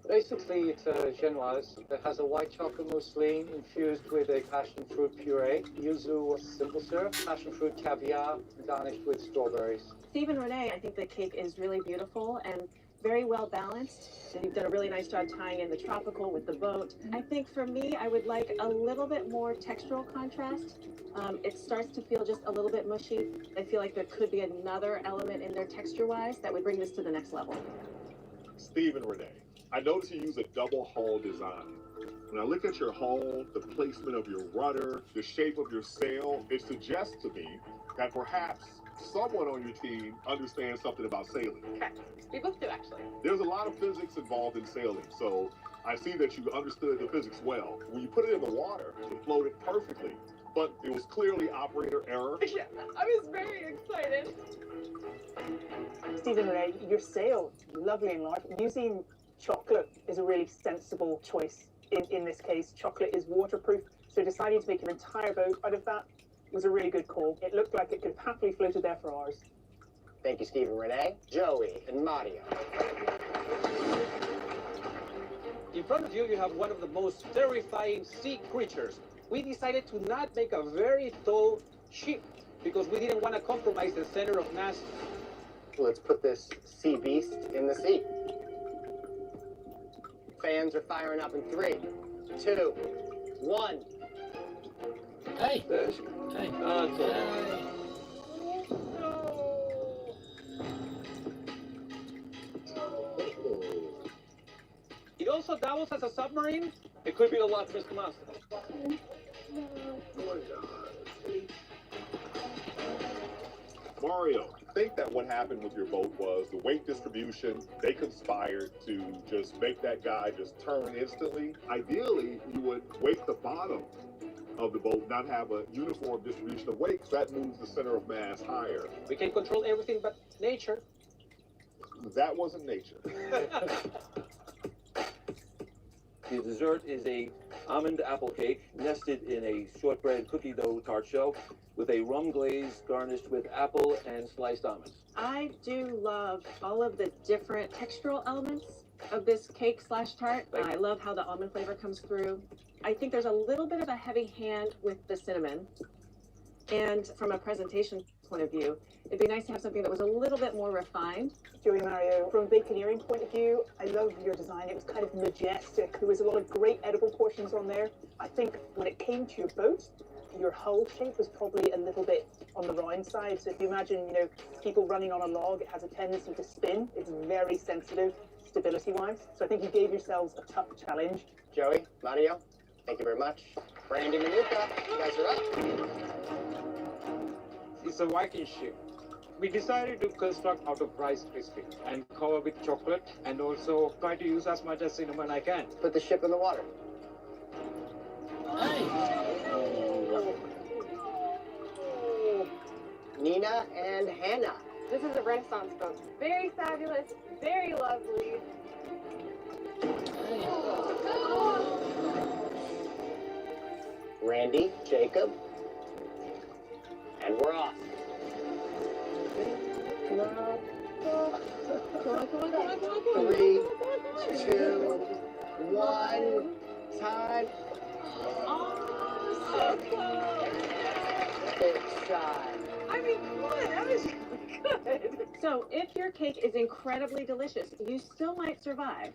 Basically, it's a genoise that has a white chocolate mousseline infused with a passion fruit puree, yuzu simple syrup, passion fruit caviar, garnished with strawberries. Steve and Renee, I think the cake is really beautiful and very well balanced. And you've done a really nice job tying in the tropical with the boat. I think for me, I would like a little bit more textural contrast. It starts to feel just a little bit mushy. I feel like there could be another element in there texture-wise that would bring this to the next level. Steve and Renee, I noticed you use a double hull design. When I look at your hull, the placement of your rudder, the shape of your sail, it suggests to me that perhaps someone on your team understands something about sailing. Correct. We both do, actually. There's a lot of physics involved in sailing, so I see that you understood the physics well. When you put it in the water, it floated perfectly, but it was clearly operator error. Yeah, I was very excited. Steve and Renee, your sail, lovely and large. Using chocolate is a really sensible choice in this case. Chocolate is waterproof, so deciding to make your entire boat out of that was a really good call. It looked like it could have happily floated there for hours. Thank you, Steve and Renee. Joey and Mario. In front of you, you have one of the most terrifying sea creatures. we decided to not make a very tall ship because we didn't want to compromise the center of mass. Let's put this sea beast in the sea. Fans are firing up in 3, 2, 1. Hey! There's... Hey! That's all. It also doubles as a submarine. It could be a lot, Mr. Master. Mario, I think that what happened with your boat was the weight distribution. They conspired to just make that guy just turn instantly. Ideally, you would weight the bottom of the boat, not have a uniform distribution of weight, because that moves the center of mass higher. We can control everything but nature. That wasn't nature. The dessert is a almond apple cake nested in a shortbread cookie dough tart shell with a rum glaze garnished with apple and sliced almonds. I do love all of the different textural elements of this cake slash tart. I love how the almond flavor comes through. I think there's a little bit of a heavy hand with the cinnamon. And from a presentation point of view, it'd be nice to have something that was a little bit more refined. Joey Mario, from a baconeering point of view, I love your design. It was kind of majestic. There was a lot of great edible portions on there. I think when it came to your boat, your hull shape was probably a little bit on the round side. So if you imagine, people running on a log, it has a tendency to spin. It's very sensitive stability-wise. So I think you gave yourselves a tough challenge. Joey, Mario, thank you very much. Brandy, Manuka, you guys are up. It's a Wacky ship. We decided to construct out of Rice Krispies and cover with chocolate and also try to use as much as cinnamon I can. Put the ship in the water. Nina and Hannah. This is a Renaissance boat. Very fabulous, very lovely. Randy, Jacob, and we're off. Come on, come on, come on, come on. 3, 2, 1, time. Oh, so close. Big shot. I mean, come on, that was good. So, if your cake is incredibly delicious, you still might survive.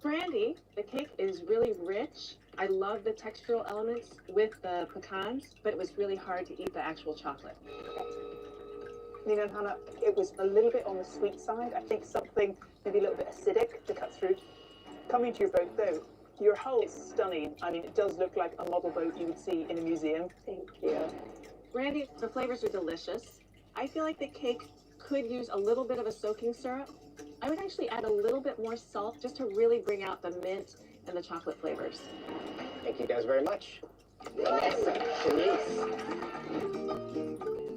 Brandy, the cake is really rich. I love the textural elements with the pecans, but it was really hard to eat the actual chocolate. Nina and Hannah, it was a little bit on the sweet side. I think something maybe a little bit acidic to cut through. Coming to your boat, though, your hull is stunning. I mean, it does look like a model boat you would see in a museum. Thank you. Randy, the flavors are delicious. I feel like the cake could use a little bit of a soaking syrup. I would actually add a little bit more salt just to really bring out the mint and the chocolate flavors. Thank you guys very much. Vanessa, Shanice.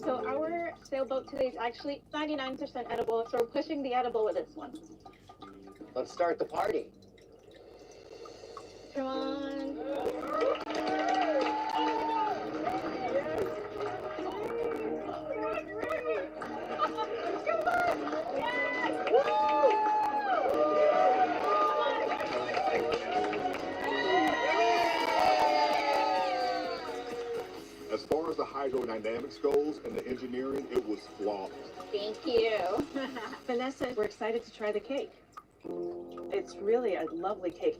So our sailboat today is actually 99% edible, so we're pushing the edible with this one. Let's start the party. Come on. As far as the hydrodynamics goes and the engineering, it was flawless. Thank you. Vanessa, we're excited to try the cake. It's really a lovely cake.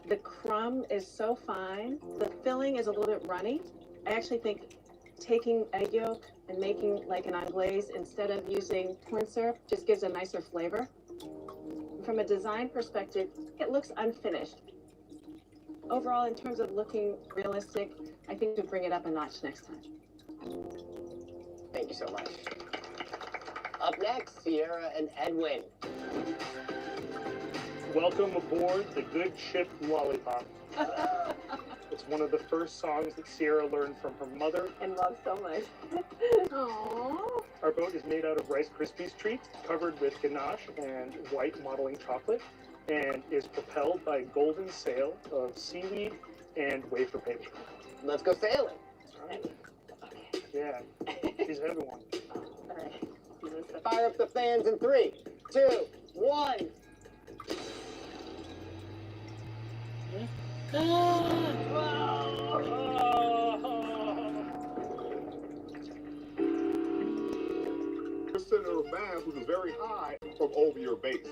The crumb is so fine. The filling is a little bit runny. I actually think taking egg yolk and making like an anglaise instead of using corn syrup just gives a nicer flavor. From a design perspective, it looks unfinished. Overall, in terms of looking realistic, I think to bring it up a notch next time. Thank you so much. Up next, Sierra and Edwin. Welcome aboard the Good Ship Lollipop. It's one of the first songs that Sierra learned from her mother. And loves so much. Aww. Our boat is made out of Rice Krispies treats, covered with ganache and white modeling chocolate, and is propelled by a golden sail of seaweed and wafer paper. Let's go sailing. Right. Yeah, she's a heavy one. All right. Fire up the fans in 3, 2, 1. center of mass, which is very high, from over your base.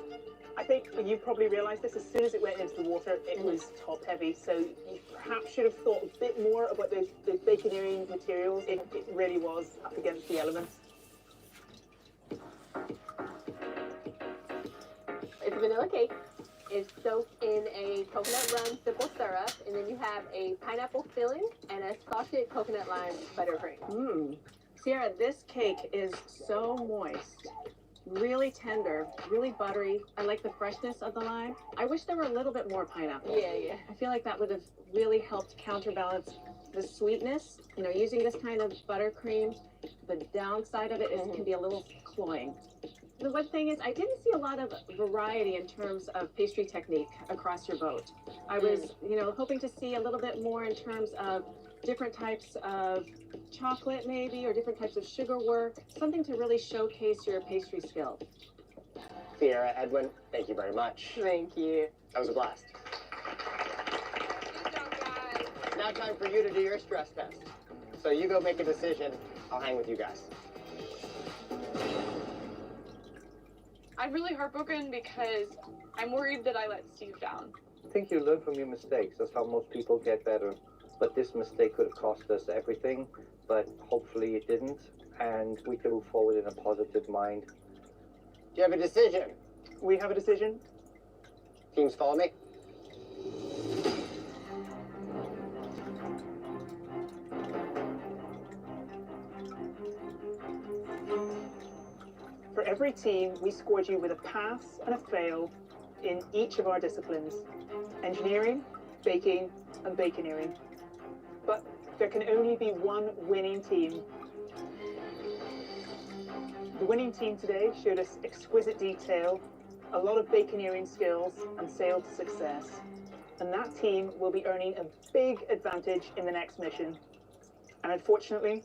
I think you probably realised this as soon as it went into the water, it was top heavy. So you perhaps should have thought a bit more about those baconeering materials. It really was up against the elements. It's a vanilla cake. It's soaked in a coconut rum simple syrup, and then you have a pineapple filling and a salted coconut lime buttercream. Sierra, this cake is so moist, really tender, really buttery. I like the freshness of the lime. I wish there were a little bit more pineapple. Yeah. I feel like that would have really helped counterbalance the sweetness. You know, using this kind of buttercream, the downside of it is it can be a little cloying. The one thing is, I didn't see a lot of variety in terms of pastry technique across your boat. I was, hoping to see a little bit more in terms of different types of chocolate maybe, or different types of sugar work, something to really showcase your pastry skill. Sierra, Edwin, thank you very much. Thank you. That was a blast. Now time for you to do your stress test. So you go make a decision. I'll hang with you guys. I'm really heartbroken because I'm worried that I let Steve down. I think you learn from your mistakes. That's how most people get better. But this mistake could have cost us everything, but hopefully it didn't, and we can move forward in a positive mind. Do you have a decision? We have a decision. Teams, follow me. For every team, we scored you with a pass and a fail in each of our disciplines: engineering, baking, and baconeering. But there can only be one winning team. The winning team today showed us exquisite detail, a lot of baconeering skills, and sailed to success. And that team will be earning a big advantage in the next mission. And unfortunately,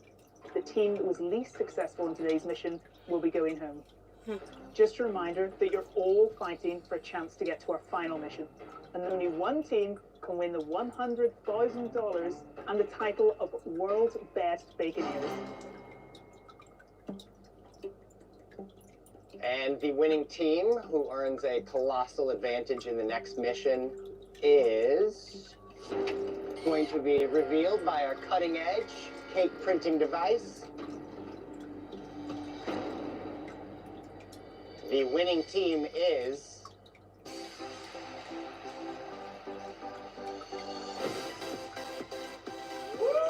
the team that was least successful in today's mission will be going home. Just a reminder that you're all fighting for a chance to get to our final mission. And only one team can win the $100,000 and the title of World's Best Baconeers. And the winning team, who earns a colossal advantage in the next mission, is going to be revealed by our cutting-edge cake printing device. The winning team is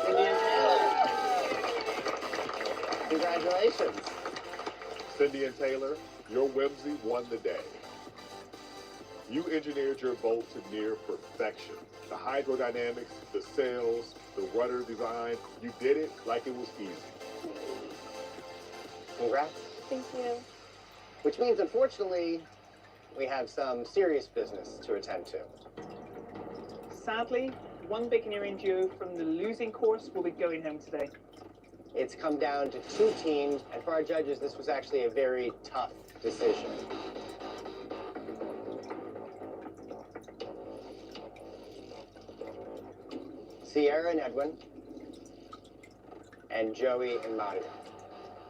Cindy and Taylor. Congratulations. Cindy and Taylor, your whimsy won the day. You engineered your boat to near perfection. The hydrodynamics, the sails, the rudder design, you did it like it was easy. Congrats. Thank you. Which means, unfortunately, we have some serious business to attend to. Sadly, one baconeering duo from the losing course will be going home today. It's come down to two teams, and for our judges, this was actually a very tough decision. Sierra and Edwin, and Joey and Mario.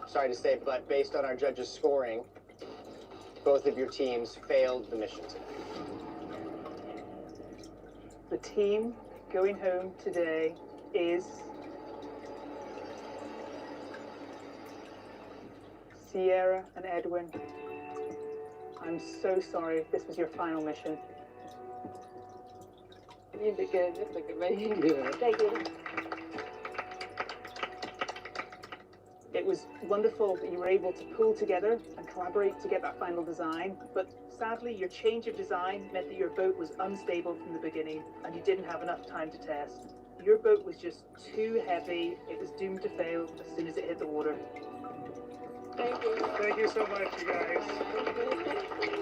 Sorry to say, but based on our judges' scoring, both of your teams failed the mission today. The team going home today is Sierra and Edwin. I'm so sorry if this was your final mission. You did good. Just look at me. Yeah. Thank you. It was wonderful that you were able to pull together and collaborate to get that final design, but sadly your change of design meant that your boat was unstable from the beginning and you didn't have enough time to test. Your boat was just too heavy. It was doomed to fail as soon as it hit the water. Thank you. Thank you so much, you guys.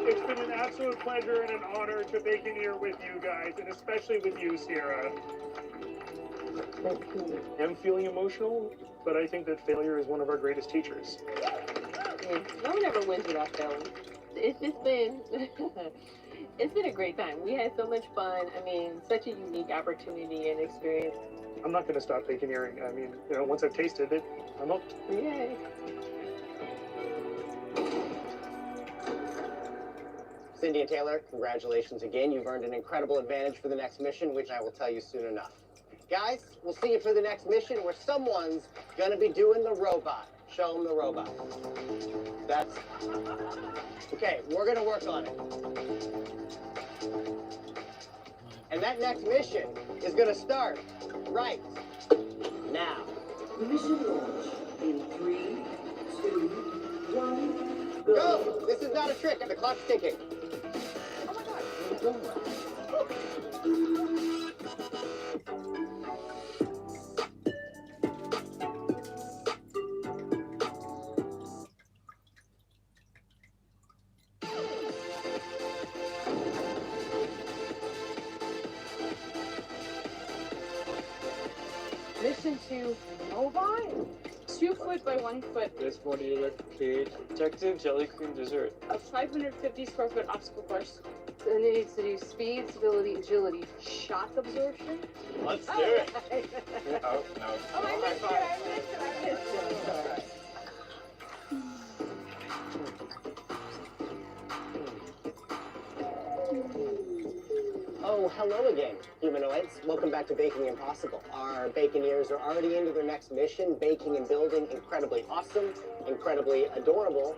It's been an absolute pleasure and an honor to baconeer with you guys, and especially with you, Sierra. I'm feeling emotional, but I think that failure is one of our greatest teachers. Yeah, no one ever wins without failing. It's just been, it's been a great time. We had so much fun. I mean, such a unique opportunity and experience. I'm not going to stop baconeering. I mean, once I've tasted it, I'm hooked. Yay. Cindy and Taylor, congratulations again. You've earned an incredible advantage for the next mission, which I will tell you soon enough. Guys, we'll see you for the next mission where someone's gonna be doing the robot. Show them the robot. That's... Okay, we're gonna work on it. And that next mission is gonna start right now. Mission launch in 3, 2, 1, go! This is not a trick, the clock's ticking. Oh my God. Mission to Mobile? 2 foot by 1 foot. This modular cage. Objective jelly cream dessert. A 550 square foot obstacle course. It needs to do speed, stability, agility, shock absorption. Let's do it. Oh, no. Oh, I missed it. All right. Oh, hello again, humanoids. Welcome back to Baking Impossible. Our Baconeers are already into their next mission, baking and building incredibly awesome, incredibly adorable.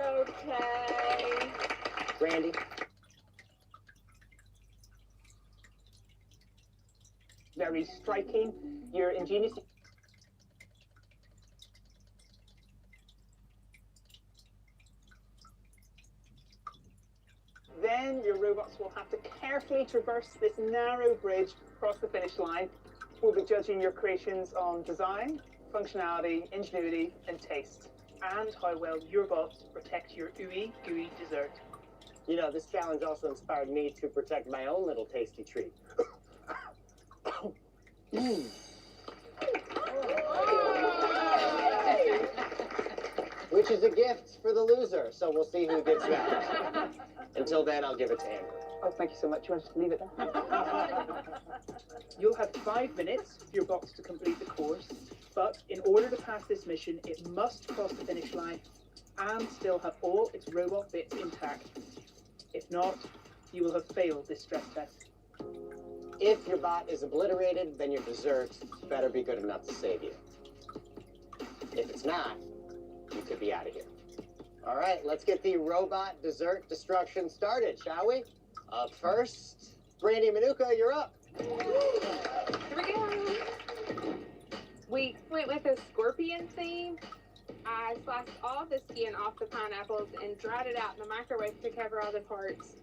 Okay. Randy. Very striking. Your ingenious. Then your robots will have to carefully traverse this narrow bridge across the finish line. We'll be judging your creations on design, functionality, ingenuity, and taste, and how well your bots protect your ooey gooey dessert. You know, this challenge also inspired me to protect my own little tasty treat. Which is a gift for the loser, so we'll see who gets that. Until then, I'll give it to Amber. Oh, thank you so much. You want to leave it there? You'll have 5 minutes for your box to complete the course, but in order to pass this mission, it must cross the finish line and still have all its robot bits intact. If not, you will have failed this stress test. If your bot is obliterated, then your dessert better be good enough to save you. If it's not, you could be out of here. All right, let's get the robot dessert destruction started, shall we? Up first, Brandy and Manuka, you're up. Here we go. We went with a scorpion theme. I sliced all the skin off the pineapples and dried it out in the microwave to cover all the parts.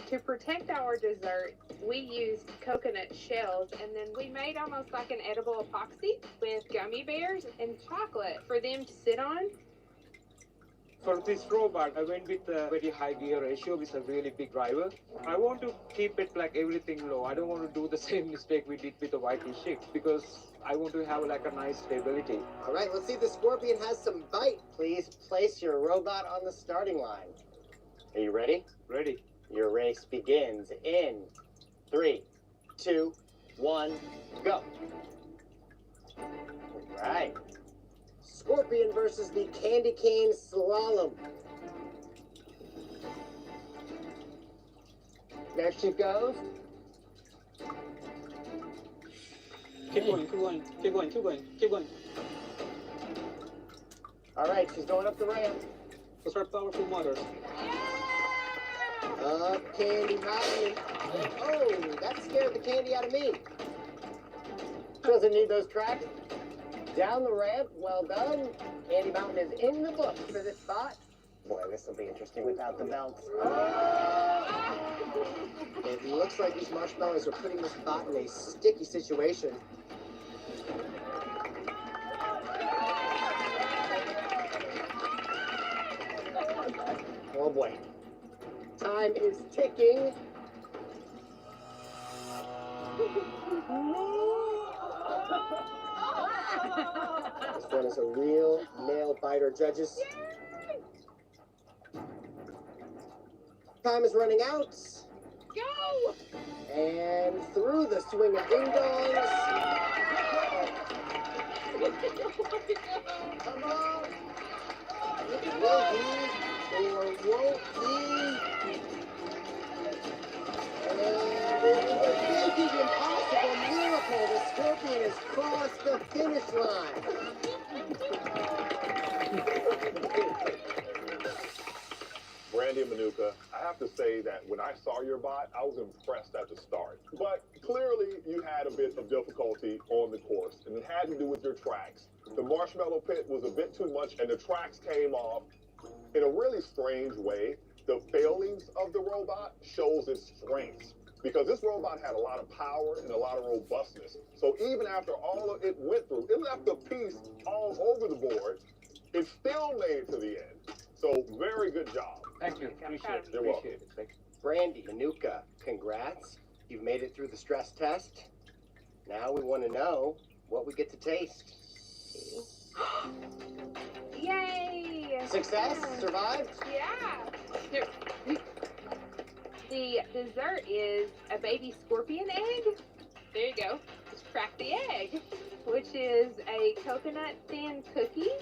To protect our dessert, we used coconut shells, and then we made almost like an edible epoxy with gummy bears and chocolate for them to sit on. For this robot, I went with a very high gear ratio with a really big driver. I want to keep it like everything low. I don't want to do the same mistake we did with the Wacky shift because I want to have like a nice stability. All right, let's see if the scorpion has some bite. Please place your robot on the starting line. Are you ready? Ready. Your race begins in 3, 2, 1, go. All right. Scorpion versus the candy cane slalom. There she goes. Keep going, keep going, keep going, keep going, keep going. All right, she's going up the ramp. Those are powerful motors. Up Candy Mountain. Oh, that scared the candy out of me. Doesn't need those tracks. Down the ramp, well done. Candy Mountain is in the books for this spot. Boy, this will be interesting without the belt. It looks like these marshmallows are putting this bot in a sticky situation. Oh boy. Time is ticking. This one is a real nail biter, judges. Time is running out. Go! And through the swing of ding dongs. Come on. It will be or won't be. And in the baking impossible miracle, the scorpion has crossed the finish line. Brandy and Manuka, I have to say that when I saw your bot, I was impressed at the start. But clearly, you had a bit of difficulty on the course, and it had to do with your tracks. The marshmallow pit was a bit too much, and the tracks came off in a really strange way. The failings of the robot shows its strengths, because this robot had a lot of power and a lot of robustness. So even after all of it went through, it left a piece all over the board. It still made it to the end. So very good job. Thank you. Appreciate it. You're welcome. Thank you. Brandy, Manuka, congrats. You've made it through the stress test. Now we want to know what we get to taste. Yay! Success? Survived? Yeah! Here. The dessert is a baby scorpion egg. There you go. Just crack the egg. Which is a coconut thin cookie.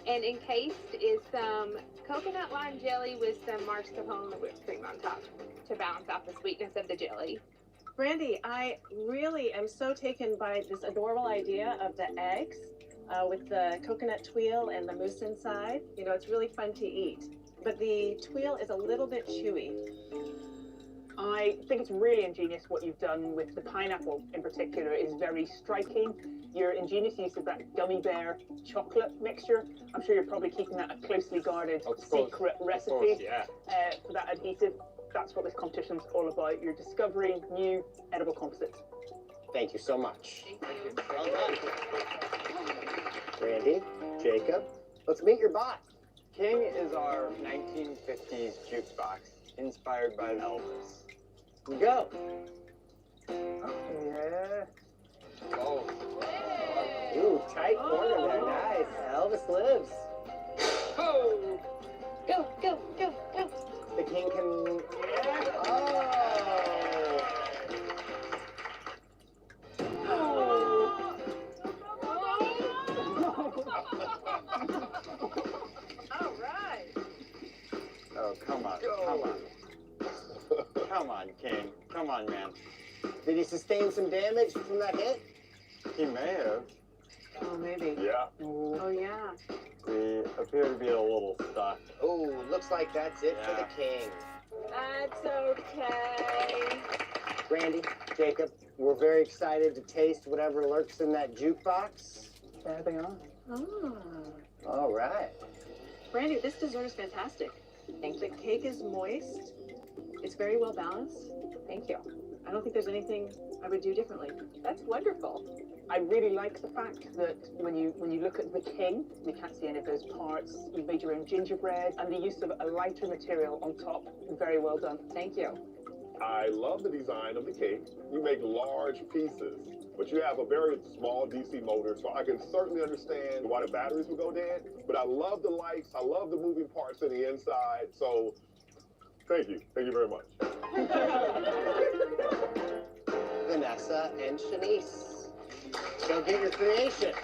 And encased is some coconut lime jelly with some mascarpone and whipped cream on top to balance out the sweetness of the jelly. Brandy, I really am so taken by this adorable idea of the eggs with the coconut tuile and the mousse inside. You know, it's really fun to eat. But the tuile is a little bit chewy. I think it's really ingenious what you've done with the pineapple in particular is very striking. Your ingenious use of that gummy bear chocolate mixture. I'm sure you're probably keeping that a closely guarded secret recipe for that adhesive. That's what this competition's all about. You're discovering new edible composites. Thank you so much. Thank you. Well done. Randy, Jacob, let's meet your bot. King is our 1950s jukebox, inspired by Elvis. Go. Yeah. Oh. Ooh, tight corner there. Nice. Elvis lives. Oh! Go, go, go, go! The king can... Oh! All right. Oh, come on, come on. Come on, King. Come on, man. Did he sustain some damage from that hit? He may have. Oh, maybe. Yeah. Oh, yeah. We appear to be a little stuck. Oh, looks like that's it for the king. That's okay. Randy, Jacob, we're very excited to taste whatever lurks in that jukebox. Anything on? Oh. All right. Brandy, this dessert is fantastic. The cake is moist. It's very well balanced. Thank you. I don't think there's anything I would do differently. That's wonderful. I really like the fact that when you look at the king, you can't see any of those parts. You've made your own gingerbread, and the use of a lighter material on top. Very well done. Thank you. I love the design of the cake. You make large pieces, but you have a very small DC motor, so I can certainly understand why the batteries would go dead. But I love the lights. I love the moving parts in the inside. So thank you. Thank you very much. Vanessa and Shanice, go get your creation.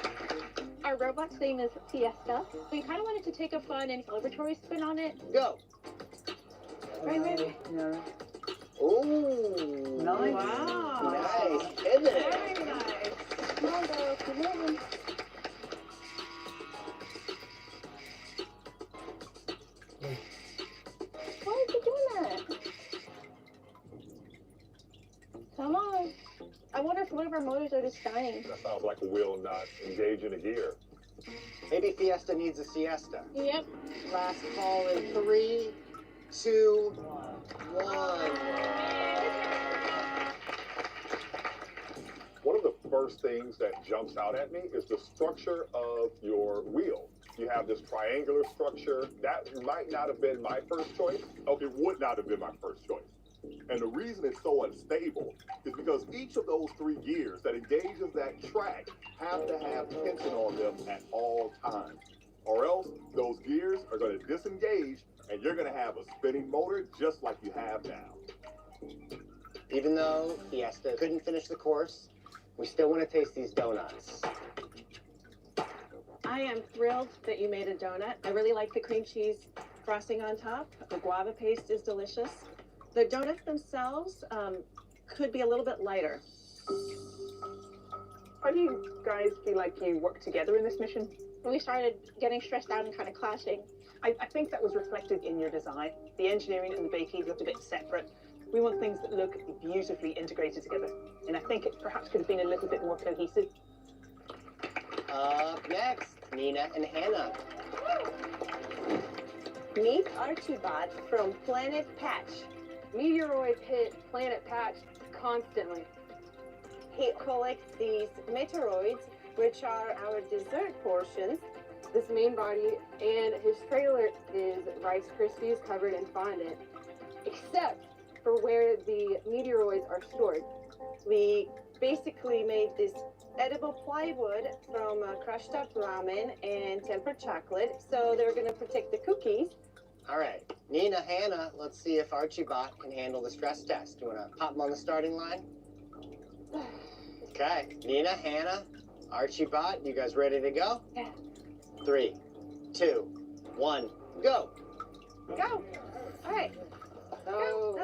Our robot's name is Fiesta. We kind of wanted to take a fun and celebratory spin on it. Go. Right, ready? Yeah. Ooh. Nice. Wow. Nice. Pivot. Very nice. Come on, girl. Come on. Why is he doing that? Come on. I wonder if one of our motors are just dying. That sounds like a wheel not engaging a gear. Maybe Fiesta needs a siesta. Yep. Last call in 3, 2, 1. One of the first things that jumps out at me is the structure of your wheel. You have this triangular structure. That might not have been my first choice. Oh, it would not have been my first choice. And the reason it's so unstable is because each of those 3 gears that engages that track have to have tension on them at all times. Or else those gears are going to disengage and you're going to have a spinning motor just like you have now. Even though Fiesta couldn't finish the course, we still want to taste these donuts. I am thrilled that you made a donut. I really like the cream cheese frosting on top. The guava paste is delicious. The donuts themselves could be a little bit lighter. How do you guys feel like you work together in this mission? We started getting stressed out and kind of clashing. I think that was reflected in your design. The engineering and the baking looked a bit separate. We want things that look beautifully integrated together. And I think it perhaps could have been a little bit more cohesive. Up next, Nina and Hannah. Meet Archibald from Planet Patch. Meteoroids hit Planet Patch constantly. He collects these meteoroids, which are our dessert portions. This main body and his trailer is Rice Krispies covered in fondant, except for where the meteoroids are stored. We basically made this edible plywood from crushed up ramen and tempered chocolate, so they're going to protect the cookies. All right, Nina, Hannah, let's see if Archibald can handle the stress test. You want to pop him on the starting line? Okay, Nina, Hannah, Archibald, you guys ready to go? Yeah. 3, 2, 1, go. Go. All right. No.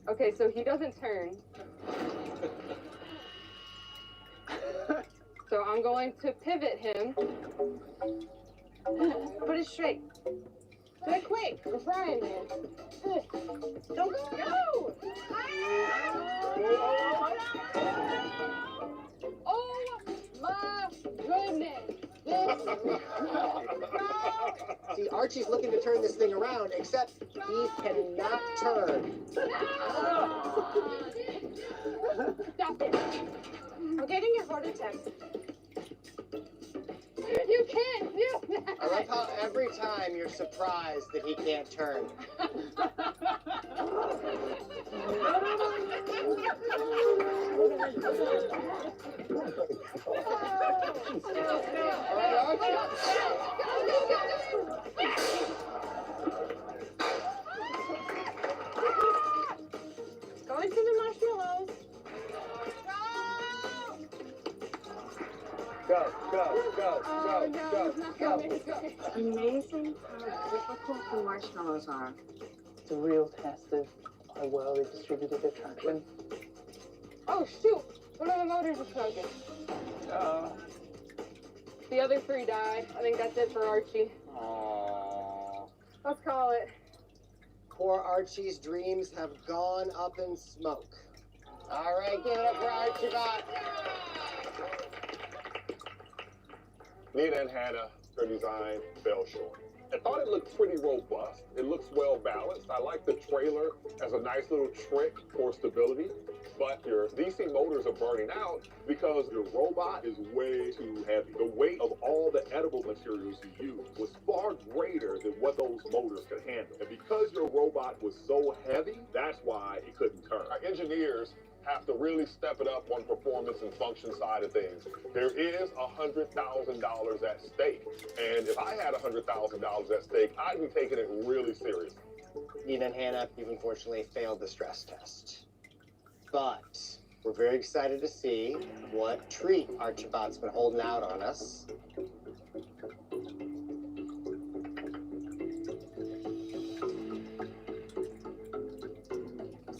Okay, so he doesn't turn. So I'm going to pivot him. Put it straight. Do it quick. We're frying, man. Don't go. Oh my goodness. See, Archie's looking to turn this thing around, except he cannot turn. Stop it. I'm getting a heart attack. You can. I love how every time you're surprised that he can't turn. Going to the marshmallows. Amazing how difficult the marshmallows are. It's a real test of how well they distributed their traction. Oh shoot! One of the motors is broken. The other 3 died. I think that's it for Archie. Aww. Let's call it. Poor Archie's dreams have gone up in smoke. All right, give it up for Archibald. Nina and Hannah, their design fell short. I thought it looked pretty robust. It looks well balanced. I like the trailer as a nice little trick for stability, but your DC motors are burning out because your robot is way too heavy. The weight of all the edible materials you used was far greater than what those motors could handle. And because your robot was so heavy, that's why it couldn't turn. Our engineers have to really step it up on performance and function side of things. There is $100,000 at stake. And if I had $100,000 at stake, I'd be taking it really serious. Nina and Hannah, you've unfortunately failed the stress test. But we're very excited to see what treat Archibald's been holding out on us.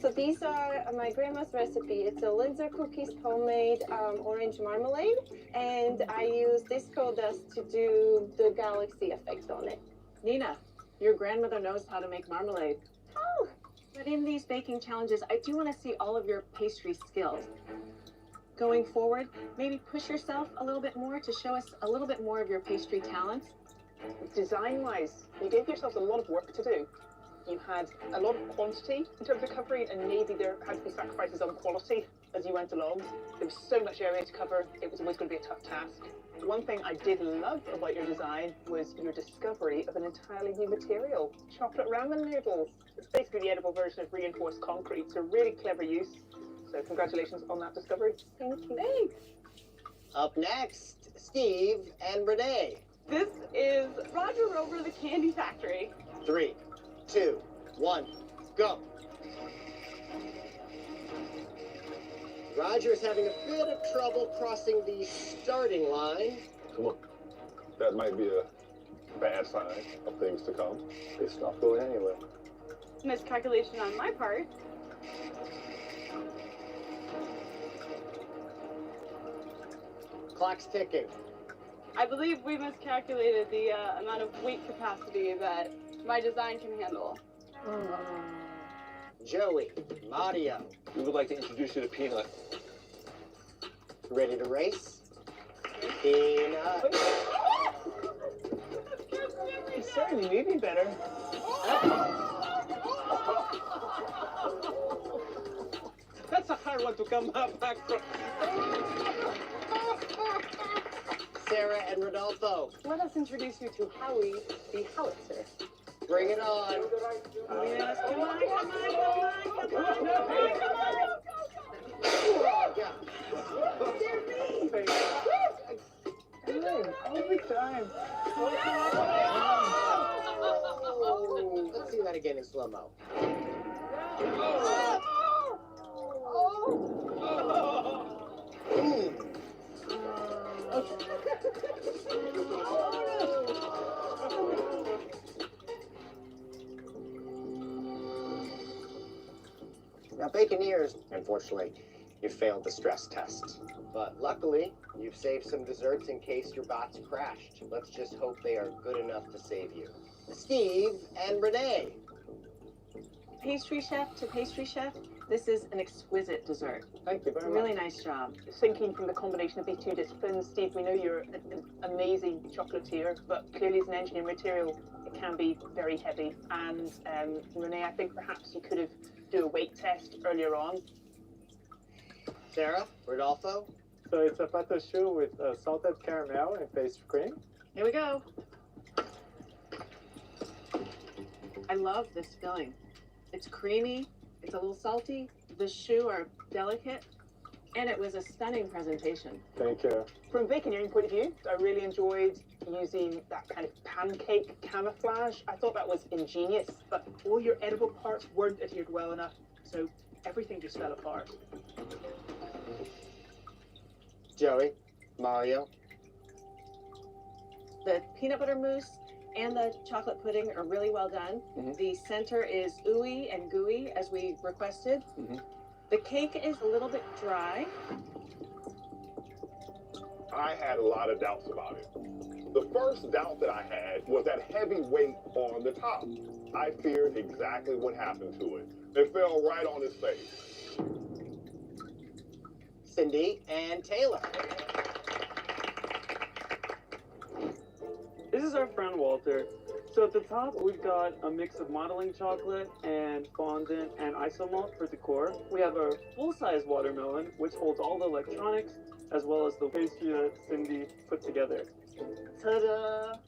So these are my grandma's recipe. It's a Linzer cookies homemade orange marmalade, and I use disco dust to do the galaxy effect on it. Nina, your grandmother knows how to make marmalade. Oh! But in these baking challenges, I do want to see all of your pastry skills. going forward, maybe push yourself a little bit more to show us a little bit more of your pastry talents? Design-wise, you gave yourselves a lot of work to do. You had a lot of quantity in terms of covering, and maybe there had to be sacrifices on quality as you went along. There was so much area to cover, it was always going to be a tough task. One thing I did love about your design was your discovery of an entirely new material, chocolate ramen noodles. It's basically the edible version of reinforced concrete, so really clever use. So congratulations on that discovery. Thank you. Thanks. Up next, Steve and Renee. This is Roger over the candy factory. 3, 2, 1, go. Roger's having a bit of trouble crossing the starting line. Come on. That might be a bad sign of things to come. It's not going anywhere. Miscalculation on my part. Clock's ticking. I believe we miscalculated the amount of weight capacity that my design can handle. Joey, Mario. We would like to introduce you to Peanut. Ready to race? Peanut. He's certainly moving better. That's a hard one to come back from. Sarah and Rodolfo. Let us introduce you to Howie, the howitzer. Bring it on. Yes, come on. Every time. Let's see that again in slow-mo. Now, Baconeers, unfortunately, you failed the stress test. But luckily, you've saved some desserts in case your bots crashed. Let's just hope they are good enough to save you. Steve and Renee. Pastry chef to pastry chef, this is an exquisite dessert. Thank you very much. Really nice job. Thinking from the combination of these two disciplines, Steve, we know you're an amazing chocolatier, but clearly as an engineering material, it can be very heavy. And Renee, I think perhaps you could have do a weight test earlier on. Sarah, Rodolfo. So it's a pâte choux with salted caramel and pastry cream. Here we go. I love this filling. It's creamy, it's a little salty, the choux are delicate, and it was a stunning presentation. Thank you. From a baconeering point of view, I really enjoyed using that kind of pancake camouflage. I thought that was ingenious, but all your edible parts weren't adhered well enough, so everything just fell apart. Joey, Mario. The peanut butter mousse and the chocolate pudding are really well done. The center is ooey and gooey, as we requested. The cake is a little bit dry. I had a lot of doubts about it. The first doubt that I had was that heavy weight on the top. I feared exactly what happened to it. It fell right on his face. Cindy and Taylor. This is our friend Walter. So at the top, we've got a mix of modeling chocolate and fondant and isomalt for decor. We have a full-size watermelon, which holds all the electronics, as well as the pastry that Cindy put together. Ta-da!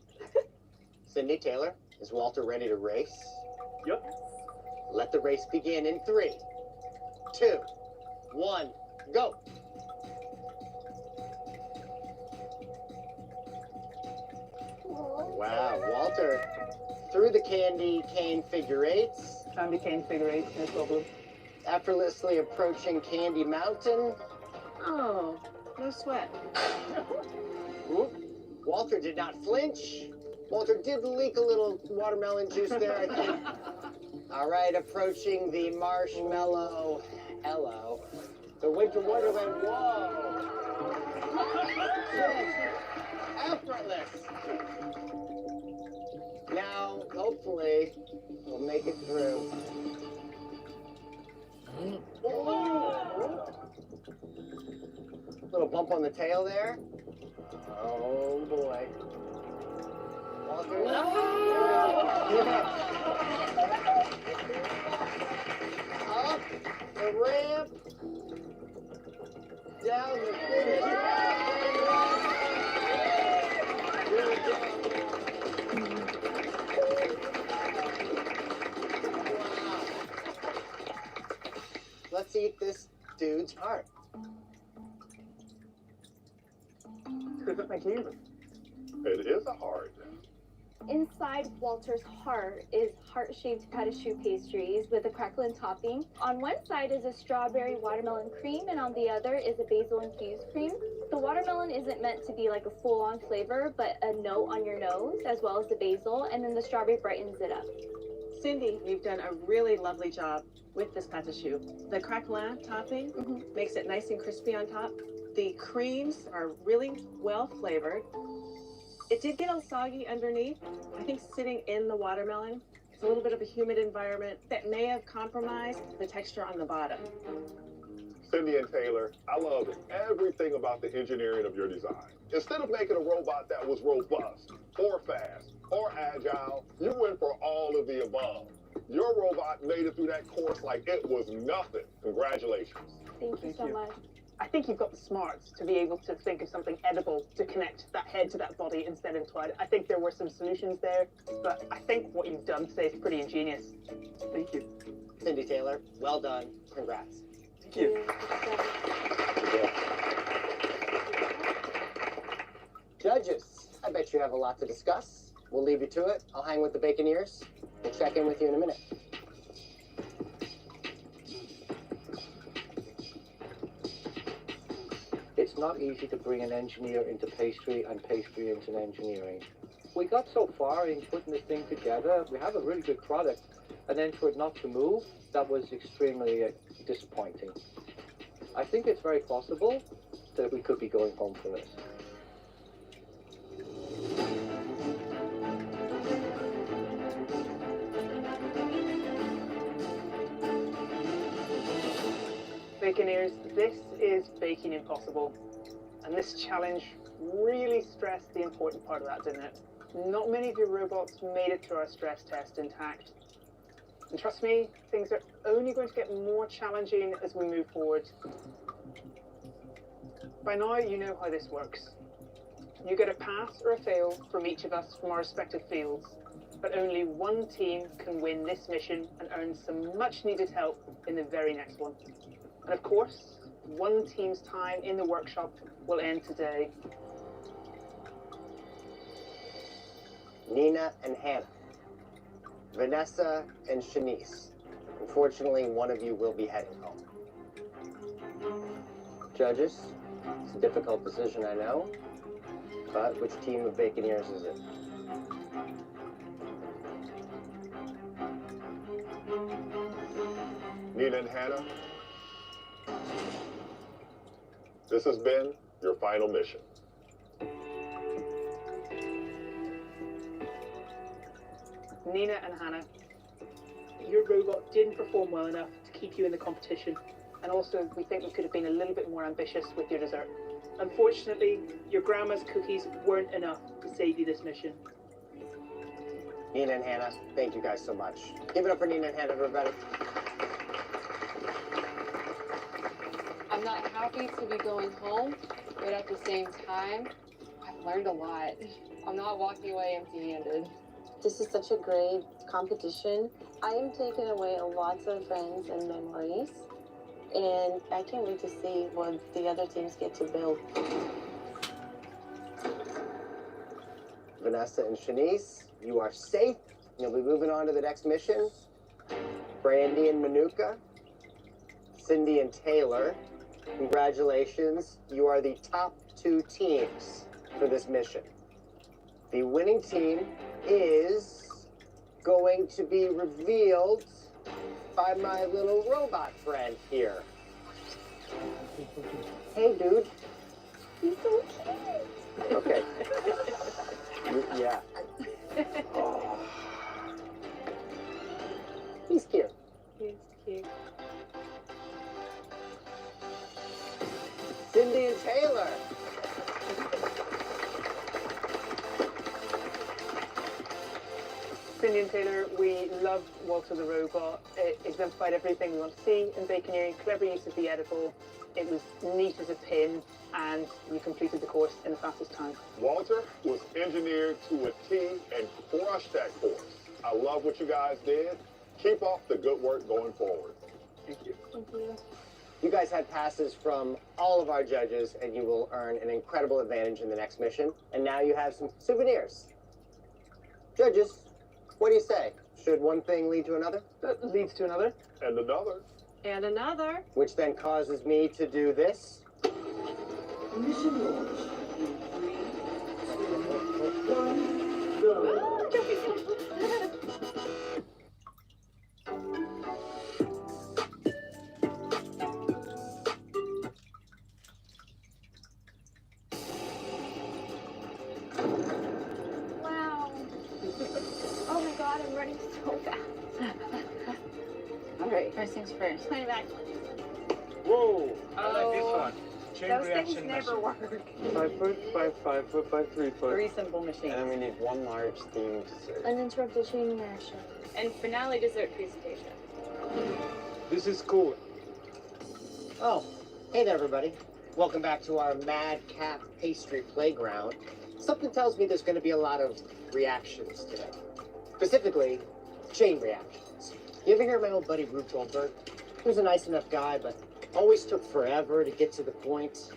Cindy, Taylor, is Walter ready to race? Yep. Let the race begin in 3, 2, 1, go! Wow, Walter through the candy cane figure eights. Candy cane figure eights, no problem. Effortlessly approaching Candy Mountain. Oh, no sweat. Oop. Walter did not flinch. Walter did leak a little watermelon juice there, I think. All right, approaching the marshmallow. Hello. The winter wonderland. Whoa. Effortless. Now, hopefully, we'll make it through. Little bump on the tail there. Oh boy. Walker. Up the ramp. Down the finish. Wow. Let's eat this dude's heart. Thank you. It is a heart. Inside Walter's heart is heart-shaped pâte pastries with a crackling topping. On one side is a strawberry watermelon cream, and on the other is a basil-infused cream. The watermelon isn't meant to be like a full-on flavor, but a note on your nose, as well as the basil, and then the strawberry brightens it up. Cindy, you've done a really lovely job with this pâte choux. The craquelin topping makes it nice and crispy on top. The creams are really well flavored. It did get a little soggy underneath. I think sitting in the watermelon, it's a little bit of a humid environment that may have compromised the texture on the bottom. Cindy and Taylor, I love everything about the engineering of your design. Instead of making a robot that was robust, or fast, or agile, you went for all of the above. Your robot made it through that course like it was nothing. Congratulations. Thank you so much. I think you've got the smarts to be able to think of something edible to connect that head to that body instead of twine. I think there were some solutions there, but I think what you've done today is pretty ingenious. Thank you. Cindy Taylor, well done. Congrats. Thank you. Judges, I bet you have a lot to discuss. We'll leave you to it. I'll hang with the Baconeers. We'll check in with you in a minute. It's not easy to bring an engineer into pastry and pastry into engineering. We got so far in putting this thing together, we have a really good product, and then for it not to move, that was extremely disappointing. I think it's very possible that we could be going home for this. Baconeers, this is baking impossible. And this challenge really stressed the important part of that, didn't it? Not many of your robots made it through our stress test intact. And trust me, things are only going to get more challenging as we move forward. By now, you know how this works. You get a pass or a fail from each of us from our respective fields, but only one team can win this mission and earn some much needed help in the very next one. And of course, one team's time in the workshop will end today. Nina and Hannah. Vanessa and Shanice. Unfortunately, one of you will be heading home. Judges, it's a difficult decision, I know, but which team of Baconeers is it? Nina and Hannah, this has been your final mission. Nina and Hannah, your robot didn't perform well enough to keep you in the competition. And also, we think you could have been a little bit more ambitious with your dessert. Unfortunately, your grandma's cookies weren't enough to save you this mission. Nina and Hannah, thank you guys so much. Give it up for Nina and Hannah, everybody. I'm not happy to be going home, but at the same time, I've learned a lot. I'm not walking away empty-handed. This is such a great competition. I am taking away lots of friends and memories, and I can't wait to see what the other teams get to build. Vanessa and Shanice, you are safe. You'll be moving on to the next mission. Brandy and Manuka, Cindy and Taylor, congratulations. You are the top 2 teams for this mission. The winning team is going to be revealed by my little robot friend here. Hey, dude. He's so cute. Okay. Yeah. Oh. He's cute. He's cute. Cindy and Taylor. Cindy and Taylor, we love Walter the Robot. It exemplified everything we want to see in baconeering. Clever use of the edible. It was neat as a pin, and you completed the course in the fastest time. Walter was engineered to a T and crushed that course. I love what you guys did. Keep up the good work going forward. Thank you. Thank you. You guys had passes from all of our judges, and you will earn an incredible advantage in the next mission. And now you have some souvenirs. Judges, what do you say? Should one thing lead to another? That leads to another. And another. And another. Which then causes me to do this. Mission launch in 3, 2, 1, go. Wow. Oh my god, I'm running so fast. All right, first things first. Put it back. Whoa! I like this one. Chain Those reaction things never machine. work. 5 foot by 5 foot by 3 foot. Three simple machines. And then we need one large themed dessert. Uninterrupted chain reaction. And finale dessert presentation. This is cool. Oh, hey there, everybody. Welcome back to our Madcap Pastry Playground. Something tells me there's going to be a lot of reactions today. Specifically, chain reactions. You ever hear of my old buddy Rube Goldberg? He was a nice enough guy, but always took forever to get to the point.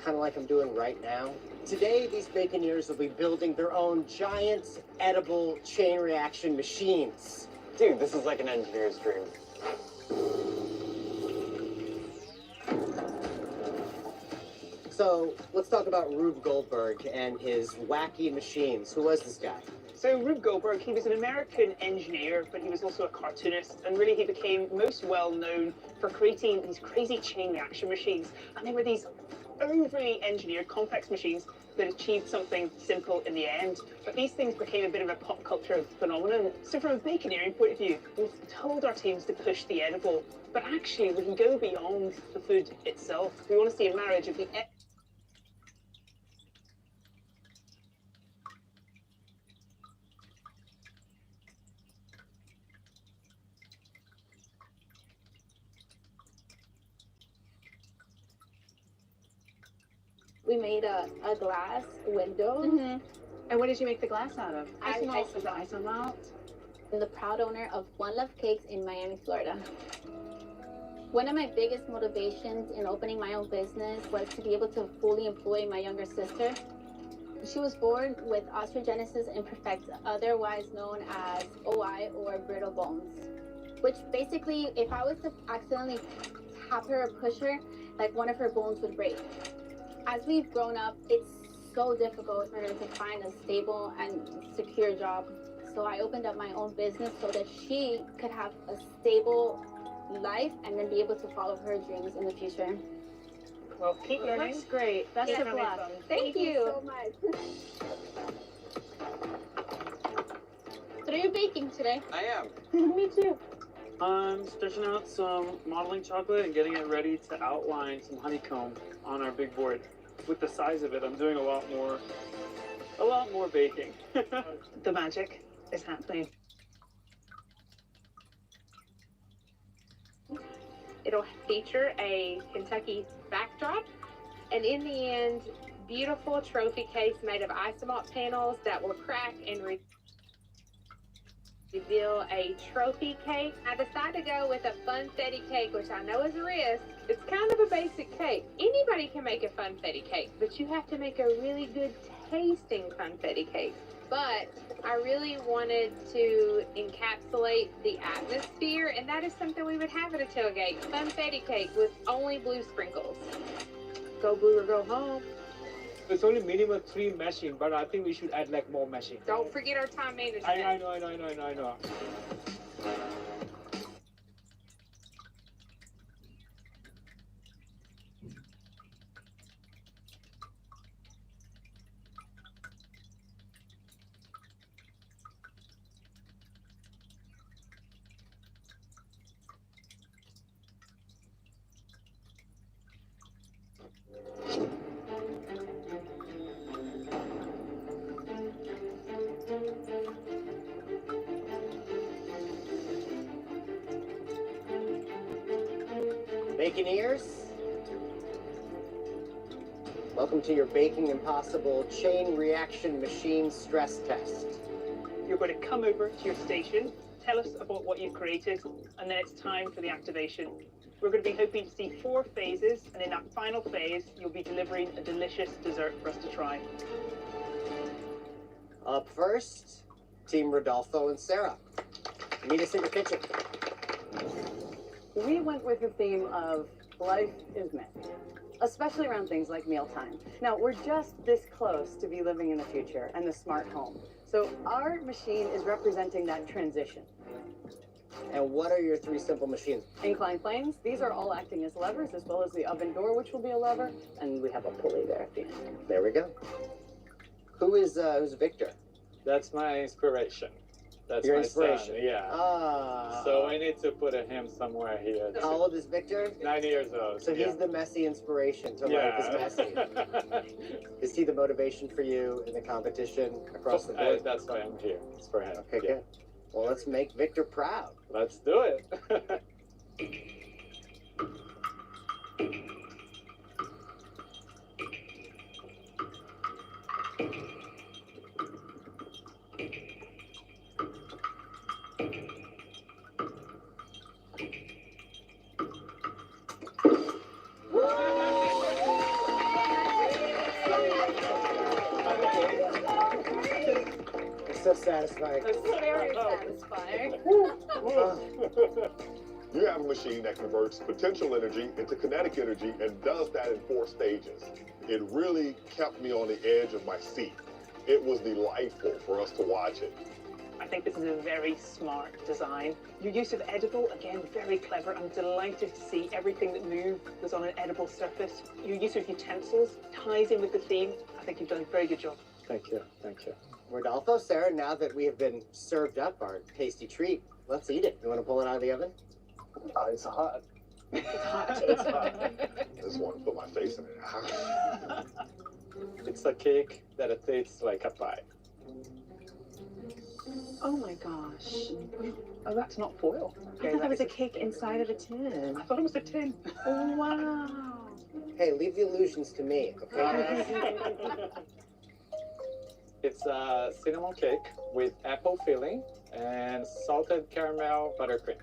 Kind of like I'm doing right now. Today, these baconeers will be building their own giant, edible chain reaction machines. Dude, this is like an engineer's dream. So, let's talk about Rube Goldberg and his wacky machines. Who was this guy? So Rube Goldberg, he was an American engineer, but he was also a cartoonist, and really he became most well known for creating these crazy chain reaction machines. And they were these overly engineered, complex machines that achieved something simple in the end. But these things became a bit of a pop culture phenomenon. So from a baconeering point of view, we've told our teams to push the edible, but actually we can go beyond the food itself. We want to see a marriage of the We made a glass window. And what did you make the glass out of? Ice malt. Was it ice malt? I'm the proud owner of One Love Cakes in Miami, Florida. One of my biggest motivations in opening my own business was to be able to fully employ my younger sister. She was born with osteogenesis imperfecta, otherwise known as OI or brittle bones, which basically, if I was to accidentally tap her or push her, like one of her bones would break. As we've grown up, it's so difficult for her to find a stable and secure job. So I opened up my own business so that she could have a stable life and then be able to follow her dreams in the future. Well, keep learning. Looks great. Best of luck. Thank you so much. What are you baking today? I am. Me too. I'm stretching out some modeling chocolate and getting it ready to outline some honeycomb on our big board. With the size of it, I'm doing a lot more baking. The magic is happening. It'll feature a Kentucky backdrop, and in the end, beautiful trophy case made of isomalt panels that will crack and reveal a trophy cake. I decided to go with a funfetti cake, which I know is a risk. It's kind of a basic cake. Anybody can make a funfetti cake, but you have to make a really good tasting funfetti cake. But I really wanted to encapsulate the atmosphere, and that is something we would have at a tailgate. Funfetti cake with only blue sprinkles. Go blue or go home. It's only minimum 3 meshing, but I think we should add like more meshing. Don't forget our time management. I know. Baconeers, welcome to your Baking Impossible chain reaction machine stress test. You're going to come over to your station, tell us about what you've created, and then it's time for the activation. We're going to be hoping to see 4 phases, and in that final phase, you'll be delivering a delicious dessert for us to try. Up first, Team Rodolfo and Sarah. Meet us in the kitchen. We went with the theme of life is messy, especially around things like mealtime. Now, we're just this close to be living in the future and the smart home. So our machine is representing that transition. And what are your 3 simple machines? Inclined planes, these are all acting as levers, as well as the oven door, which will be a lever, and we have a pulley there at the end. There we go. Who's Victor? That's my inspiration. That's Your my inspiration. son, yeah. Ah. So I need to put him somewhere here. How old is Victor? 9 years old. So he's the messy inspiration to life is messy. Is he the motivation for you in the competition across the board? That's why I'm here. It's for him. Okay, good. Well, let's make Victor proud. Let's do it. It's so satisfying. It's very satisfying. You have a machine that converts potential energy into kinetic energy and does that in 4 stages. It really kept me on the edge of my seat. It was delightful for us to watch it. I think this is a very smart design. Your use of edible, again, very clever. I'm delighted to see everything that moved was on an edible surface. Your use of utensils ties in with the theme. I think you've done a very good job. Thank you. Thank you. Rodolfo, Sarah, now that we have been served up our tasty treat, let's eat it. You want to pull it out of the oven? It's hot. It's hot. It's hot. I just want to put my face in it. It's a cake that it tastes like a pie. Oh my gosh. Oh, that's not foil. I thought that was a cake inside of a tin. I thought it was a tin. Oh, wow. Hey, leave the illusions to me, okay? It's a cinnamon cake with apple filling and salted caramel buttercream.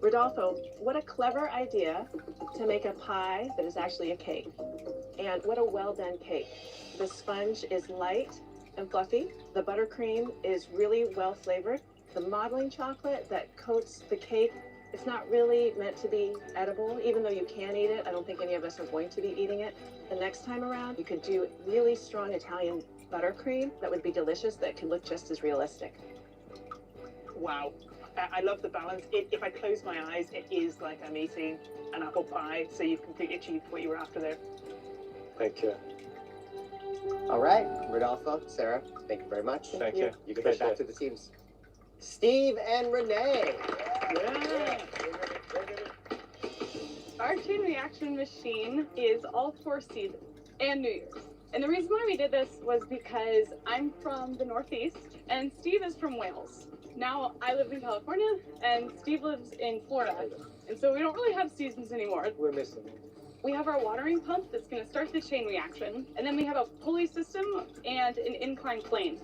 Rodolfo, what a clever idea to make a pie that is actually a cake. And what a well done cake. The sponge is light and fluffy. The buttercream is really well flavored. The modeling chocolate that coats the cake, it's not really meant to be edible, even though you can eat it. I don't think any of us are going to be eating it. The next time around, you could do really strong Italian buttercream that would be delicious, that could look just as realistic. Wow. I love the balance. If I close my eyes, it is like I'm eating an apple pie, so you've completely achieved what you were after there. Thank you. All right, Rodolfo, Sarah, thank you very much. Thank you. You can head back to the teams. Steve and Renee. Yeah. Our chain reaction machine is all 4 seasons and New Year's. And the reason why we did this was because I'm from the Northeast and Steve is from Wales. Now I live in California and Steve lives in Florida. And so we don't really have seasons anymore. We're missing it. We have our watering pump that's going to start the chain reaction. And then we have a pulley system and an inclined plane.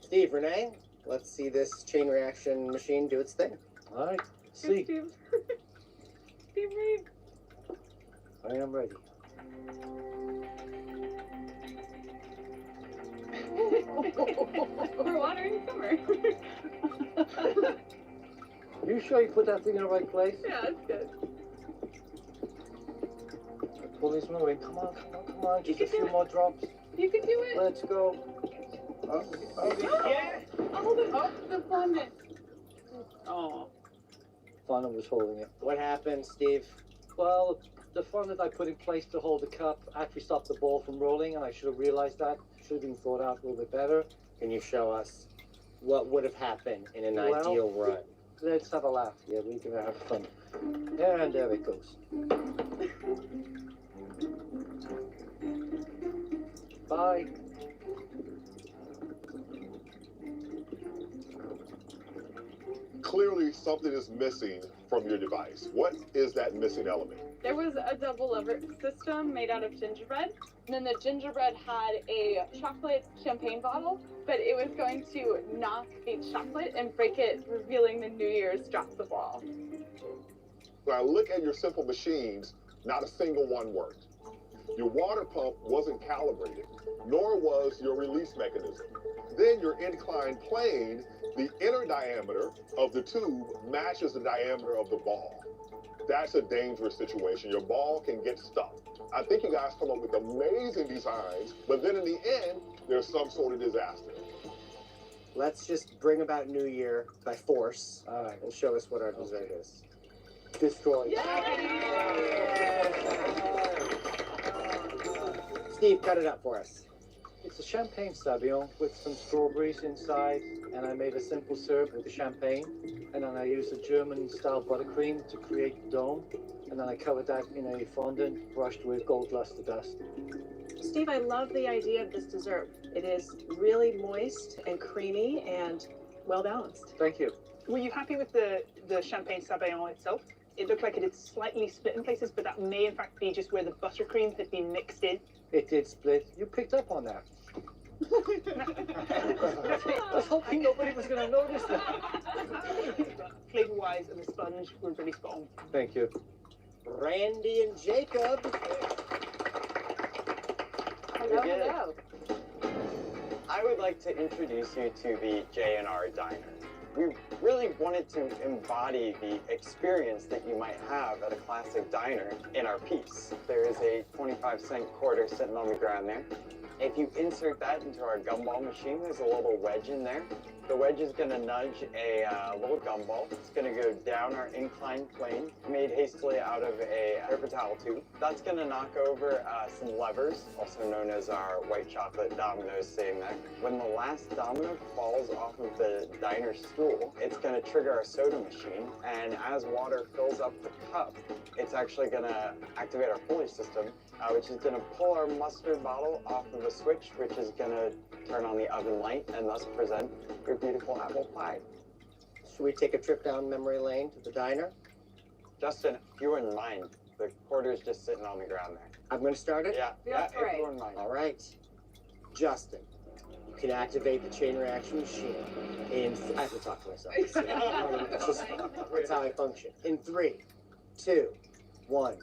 Steve, Renee, let's see this chain reaction machine do its thing. All right, Good, Steve. Steve, ready? I am ready. We're watering summer. You sure you put that thing in the right place? Yeah, it's good. The pulley's moving. Come on, come on, come on. Just a few more drops. You can do it. Let's go. Yeah. Oh, the fondant. Oh. Fana was holding it. What happened, Steve? Well, the fondant I put in place to hold the cup actually stopped the ball from rolling, and I should have realized that. Should have been thought out a little bit better. Can you show us what would have happened in an ideal run? Let's have a laugh. Yeah, we're gonna have fun. And there it goes. Bye. Clearly, something is missing from your device. What is that missing element? There was a double lever system made out of gingerbread. And then the gingerbread had a chocolate champagne bottle, but it was going to knock the chocolate and break it, revealing the New Year's drop the ball. When I look at your simple machines, not a single one worked. Your water pump wasn't calibrated, nor was your release mechanism. Then your inclined plane, the inner diameter of the tube matches the diameter of the ball. That's a dangerous situation. Your ball can get stuck. I think you guys come up with amazing designs, but then in the end, there's some sort of disaster. Let's just bring about New Year by force and show us what our dessert is. Destroy. Steve, cut it up for us. It's a champagne sabayon with some strawberries inside, and I made a simple syrup with the champagne, and then I used a German-style buttercream to create the dome, and then I covered that in a fondant brushed with gold luster dust. Steve, I love the idea of this dessert. It is really moist and creamy and well balanced. Thank you. Were you happy with the champagne sabayon itself? It looked like it had slightly split in places, but that may in fact be just where the buttercream had been mixed in. It did split. You picked up on that. I was hoping nobody was going to notice that. Flavor-wise and the sponge were really spot on. Thank you. Randy and Jacob. Hello. I would like to introduce you to the Jnr Diner. We really wanted to embody the experience that you might have at a classic diner in our piece. There is a 25-cent quarter sitting on the ground there. If you insert that into our gumball machine, there's a little wedge in there. The wedge is going to nudge a little gumball. It's going to go down our inclined plane, made hastily out of a paper towel tube. That's going to knock over some levers, also known as our white chocolate dominoes sitting there. When the last domino falls off of the diner stool, it's going to trigger our soda machine, and as water fills up the cup, it's actually going to activate our pulley system, which is going to pull our mustard bottle off of a switch, which is going to turn on the oven light and thus present your beautiful apple pie. Should we take a trip down memory lane to the diner? Justin, if you wouldn't mind, the quarter's just sitting on the ground there. I'm going to start it? Yeah, if you wouldn't mind. All right. Justin, you can activate the chain reaction machine in... I have to talk to myself. That's how I function. In 3, 2, 1.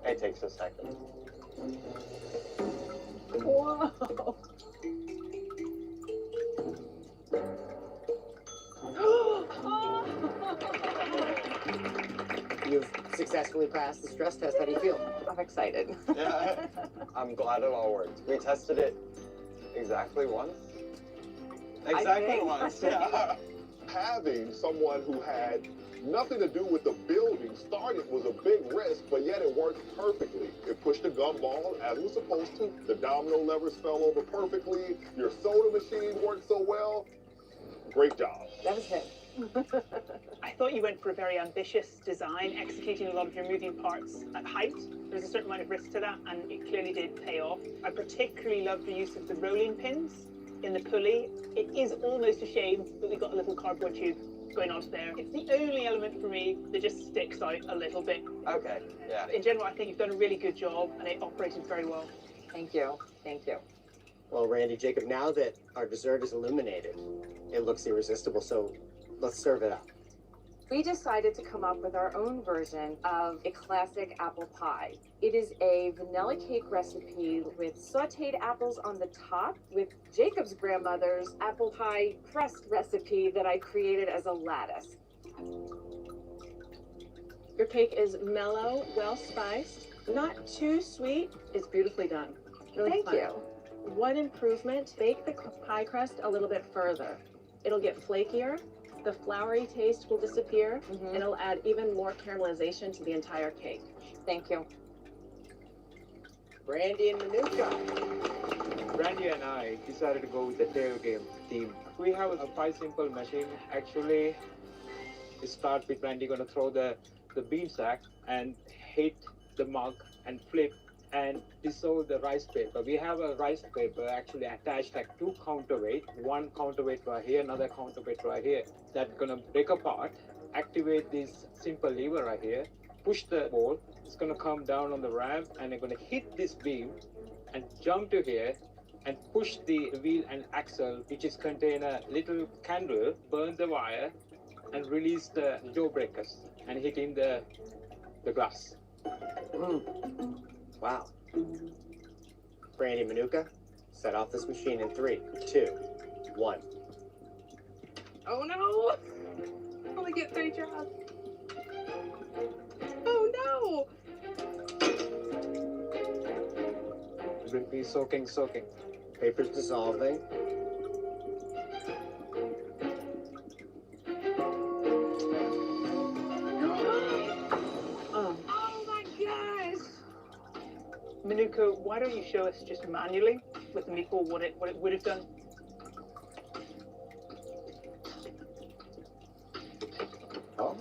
It takes a second. Whoa! You've successfully passed the stress test. How do you feel? I'm excited. Yeah, I'm glad it all worked. We tested it exactly once. Exactly once, yeah. Having someone who had nothing to do with the building started was a big risk, but yet it worked perfectly. It pushed the gumball as it was supposed to. The domino levers fell over perfectly. Your soda machine worked so well. Great job. That was him. I thought you went for a very ambitious design, executing a lot of your moving parts at height. There's a certain amount of risk to that, and it clearly did pay off. I particularly love the use of the rolling pins in the pulley. It is almost a shame that we got a little cardboard tube going onto there. It's the only element for me that just sticks out a little bit. Okay, yeah. In general, I think you've done a really good job, and it operated very well. Thank you. Thank you. Well, Randy, Jacob, now that our dessert is illuminated, it looks irresistible, so let's serve it up. We decided to come up with our own version of a classic apple pie. It is a vanilla cake recipe with sauteed apples on the top, with Jacob's grandmother's apple pie crust recipe that I created as a lattice. Your cake is mellow, well spiced, not too sweet. It's beautifully done. Really Thank fun. you. One improvement, bake the pie crust a little bit further. It'll get flakier, the floury taste will disappear, and it'll add even more caramelization to the entire cake. Thank you. Randy and Manuka. Randy and I decided to go with the tail game theme. We have a quite simple machine. Actually, it starts with Randy going to throw the bean sack and hit the mug and flip, and dissolve the rice paper. We have a rice paper actually attached like two counterweight, one counterweight right here, another counterweight right here. That's gonna break apart, activate this simple lever right here, push the ball, it's gonna come down on the ramp and it's gonna hit this beam and jump to here and push the wheel and axle, which is contain a little candle, burn the wire and release the door breakers and hitting the glass. Wow. Brandy Manuka, set off this machine in 3, 2, 1. Oh no! Only get 3 tries. Oh no! Will be soaking. Paper's dissolving. Oh my gosh! Manuka, why don't you show us just manually with the meatball what it would have done? Oh.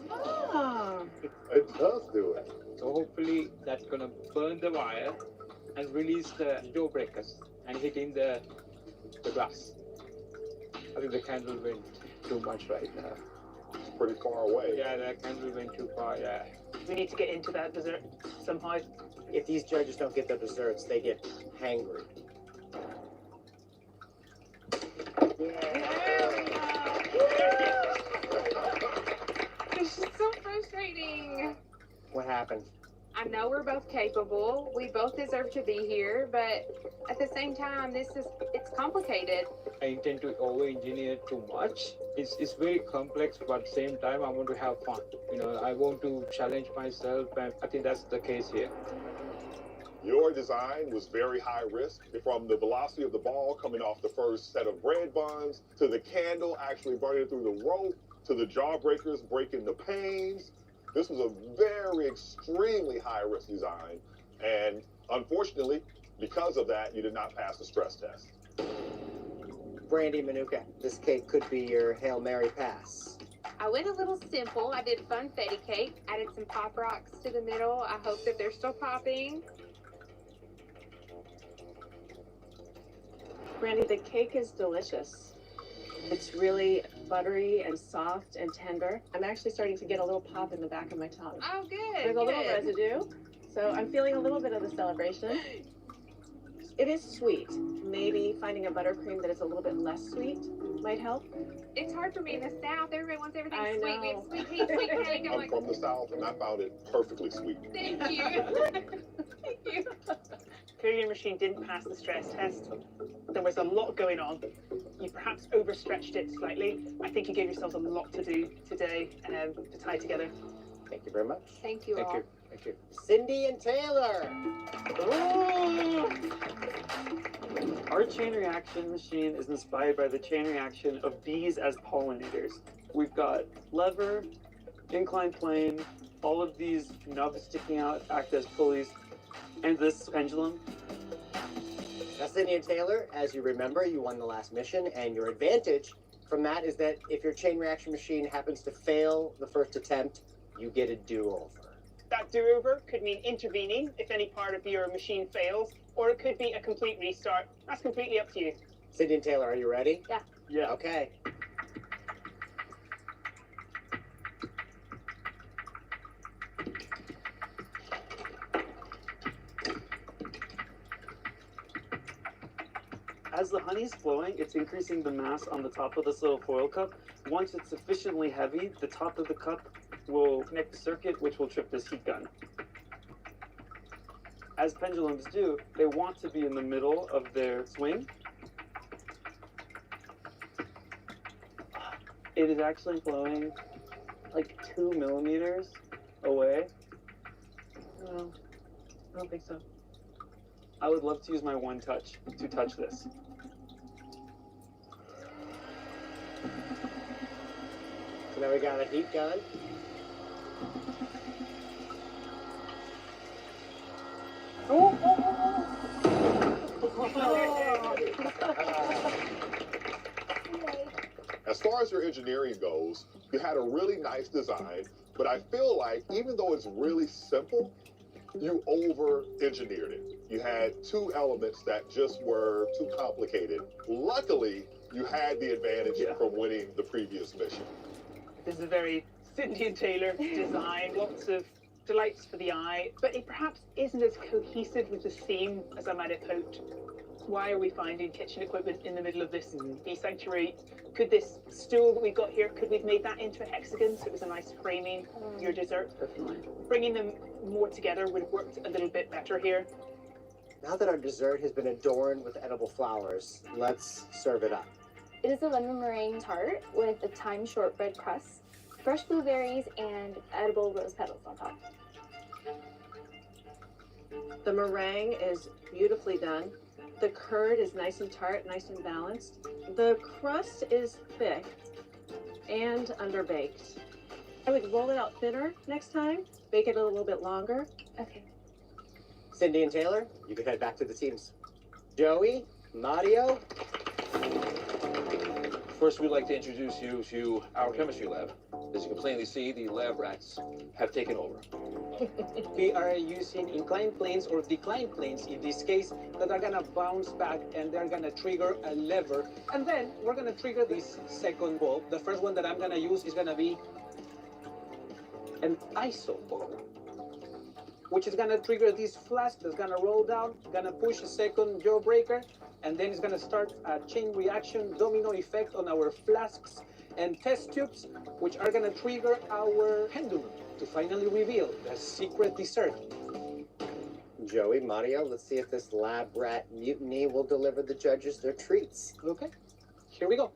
It does do it. So hopefully that's gonna burn the wire and release the door breakers and hitting the glass. I think the candle went too much right now. It's pretty far away. Yeah, that candle went too far, yeah. We need to get into that dessert somehow. If these judges don't get their desserts, they get hangry. This is so frustrating. What happened? I know we're both capable. We both deserve to be here, but at the same time, it's complicated. I intend to over-engineer too much. It's very complex, but at the same time, I want to have fun. You know, I want to challenge myself, and I think that's the case here. Your design was very high risk, from the velocity of the ball coming off the first set of bread buns, to the candle actually burning through the rope, to the jawbreakers breaking the panes. This was a very extremely high-risk design, and unfortunately, because of that, you did not pass the stress test. Brandy Manuka, this cake could be your Hail Mary pass. I went a little simple. I did funfetti cake, added some pop rocks to the middle. I hope that they're still popping. Brandy, the cake is delicious. It's really buttery and soft and tender. I'm actually starting to get a little pop in the back of my tongue. Oh, good. There's a little residue, so I'm feeling a little bit of the celebration. It is sweet. Maybe finding a buttercream that is a little bit less sweet might help. It's hard for me in the South. Everybody wants everything I sweet. We have know. sweet tea, sweet cake. I'm from the South, and I found it perfectly sweet. Thank you. Thank you. Clearly your machine didn't pass the stress test. There was a lot going on. You perhaps overstretched it slightly. I think you gave yourselves a lot to do today to tie together. Thank you very much. Thank you all. Thank you. Cindy and Taylor. Our chain reaction machine is inspired by the chain reaction of bees as pollinators. We've got lever, inclined plane, all of these nubs sticking out act as pulleys, and this pendulum. Now, Cindy and Taylor, as you remember, you won the last mission, and your advantage from that is that if your chain reaction machine happens to fail the first attempt, you get a do-over. That do-over could mean intervening if any part of your machine fails, or it could be a complete restart. That's completely up to you. Cindy and Taylor, are you ready? Yeah. Yeah. Okay. As the honey's flowing, it's increasing the mass on the top of this little foil cup. Once it's sufficiently heavy, the top of the cup will connect the circuit, which will trip this heat gun. As pendulums do, they want to be in the middle of their swing. It is actually flowing like 2 millimeters away. No, I don't think so. I would love to use my one touch to touch this. So now we got a heat gun. As far as your engineering goes, you had a really nice design, but I feel like even though it's really simple, you over-engineered it. You had two elements that just were too complicated. Luckily, you had the advantage from winning the previous mission. This is a very Cindy and Taylor design, lots of delights for the eye, but it perhaps isn't as cohesive with the theme as I might have hoped. Why are we finding kitchen equipment in the middle of this bee sanctuary? Could this stool that we've got here, could we've made that into a hexagon so it was a nice framing for your dessert? Bringing them more together would have worked a little bit better here. Now that our dessert has been adorned with edible flowers, let's serve it up. It is a lemon meringue tart with a thyme shortbread crust, fresh blueberries, and edible rose petals on top. The meringue is beautifully done. The curd is nice and tart, nice and balanced. The crust is thick and underbaked. I would roll it out thinner next time, bake it a little bit longer. Okay. Cindy and Taylor, you can head back to the teams. Joey, Mario. First, we'd like to introduce you to our chemistry lab. As you can plainly see, the lab rats have taken over. We are using inclined planes or declined planes in this case that are gonna bounce back and they're gonna trigger a lever. And then we're gonna trigger this second bulb. The first one that I'm gonna use is gonna be an ISO bulb, which is gonna trigger this flask that's gonna roll down, gonna push a second jawbreaker, and then it's gonna start a chain reaction domino effect on our flasks and test tubes, which are gonna trigger our pendulum to finally reveal the secret dessert. Joey, Mario, let's see if this lab rat mutiny will deliver the judges their treats. Okay, here we go.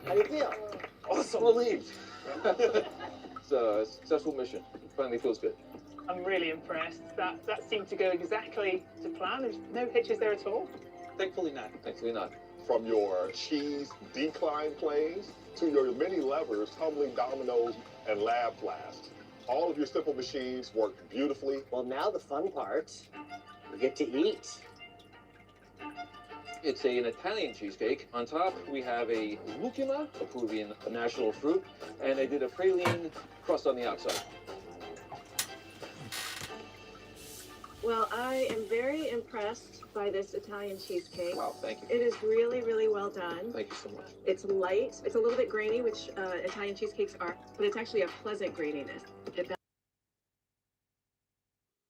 How do you feel? Awesome, relieved. It's a successful mission. Finally feels good. I'm really impressed. That seemed to go exactly to plan. There's no hitches there at all. Thankfully not. Thankfully not. From your cheese decline planes to your mini levers, tumbling dominoes, and lab blast. All of your simple machines work beautifully. Well, now the fun part. We get to eat. It's an Italian cheesecake. On top, we have a lucuma, a Peruvian national fruit, and I did a praline crust on the outside. Well, I am very impressed by this Italian cheesecake. Wow, thank you. It is really, really well done. Thank you so much. It's light. It's a little bit grainy, which Italian cheesecakes are, but it's actually a pleasant graininess.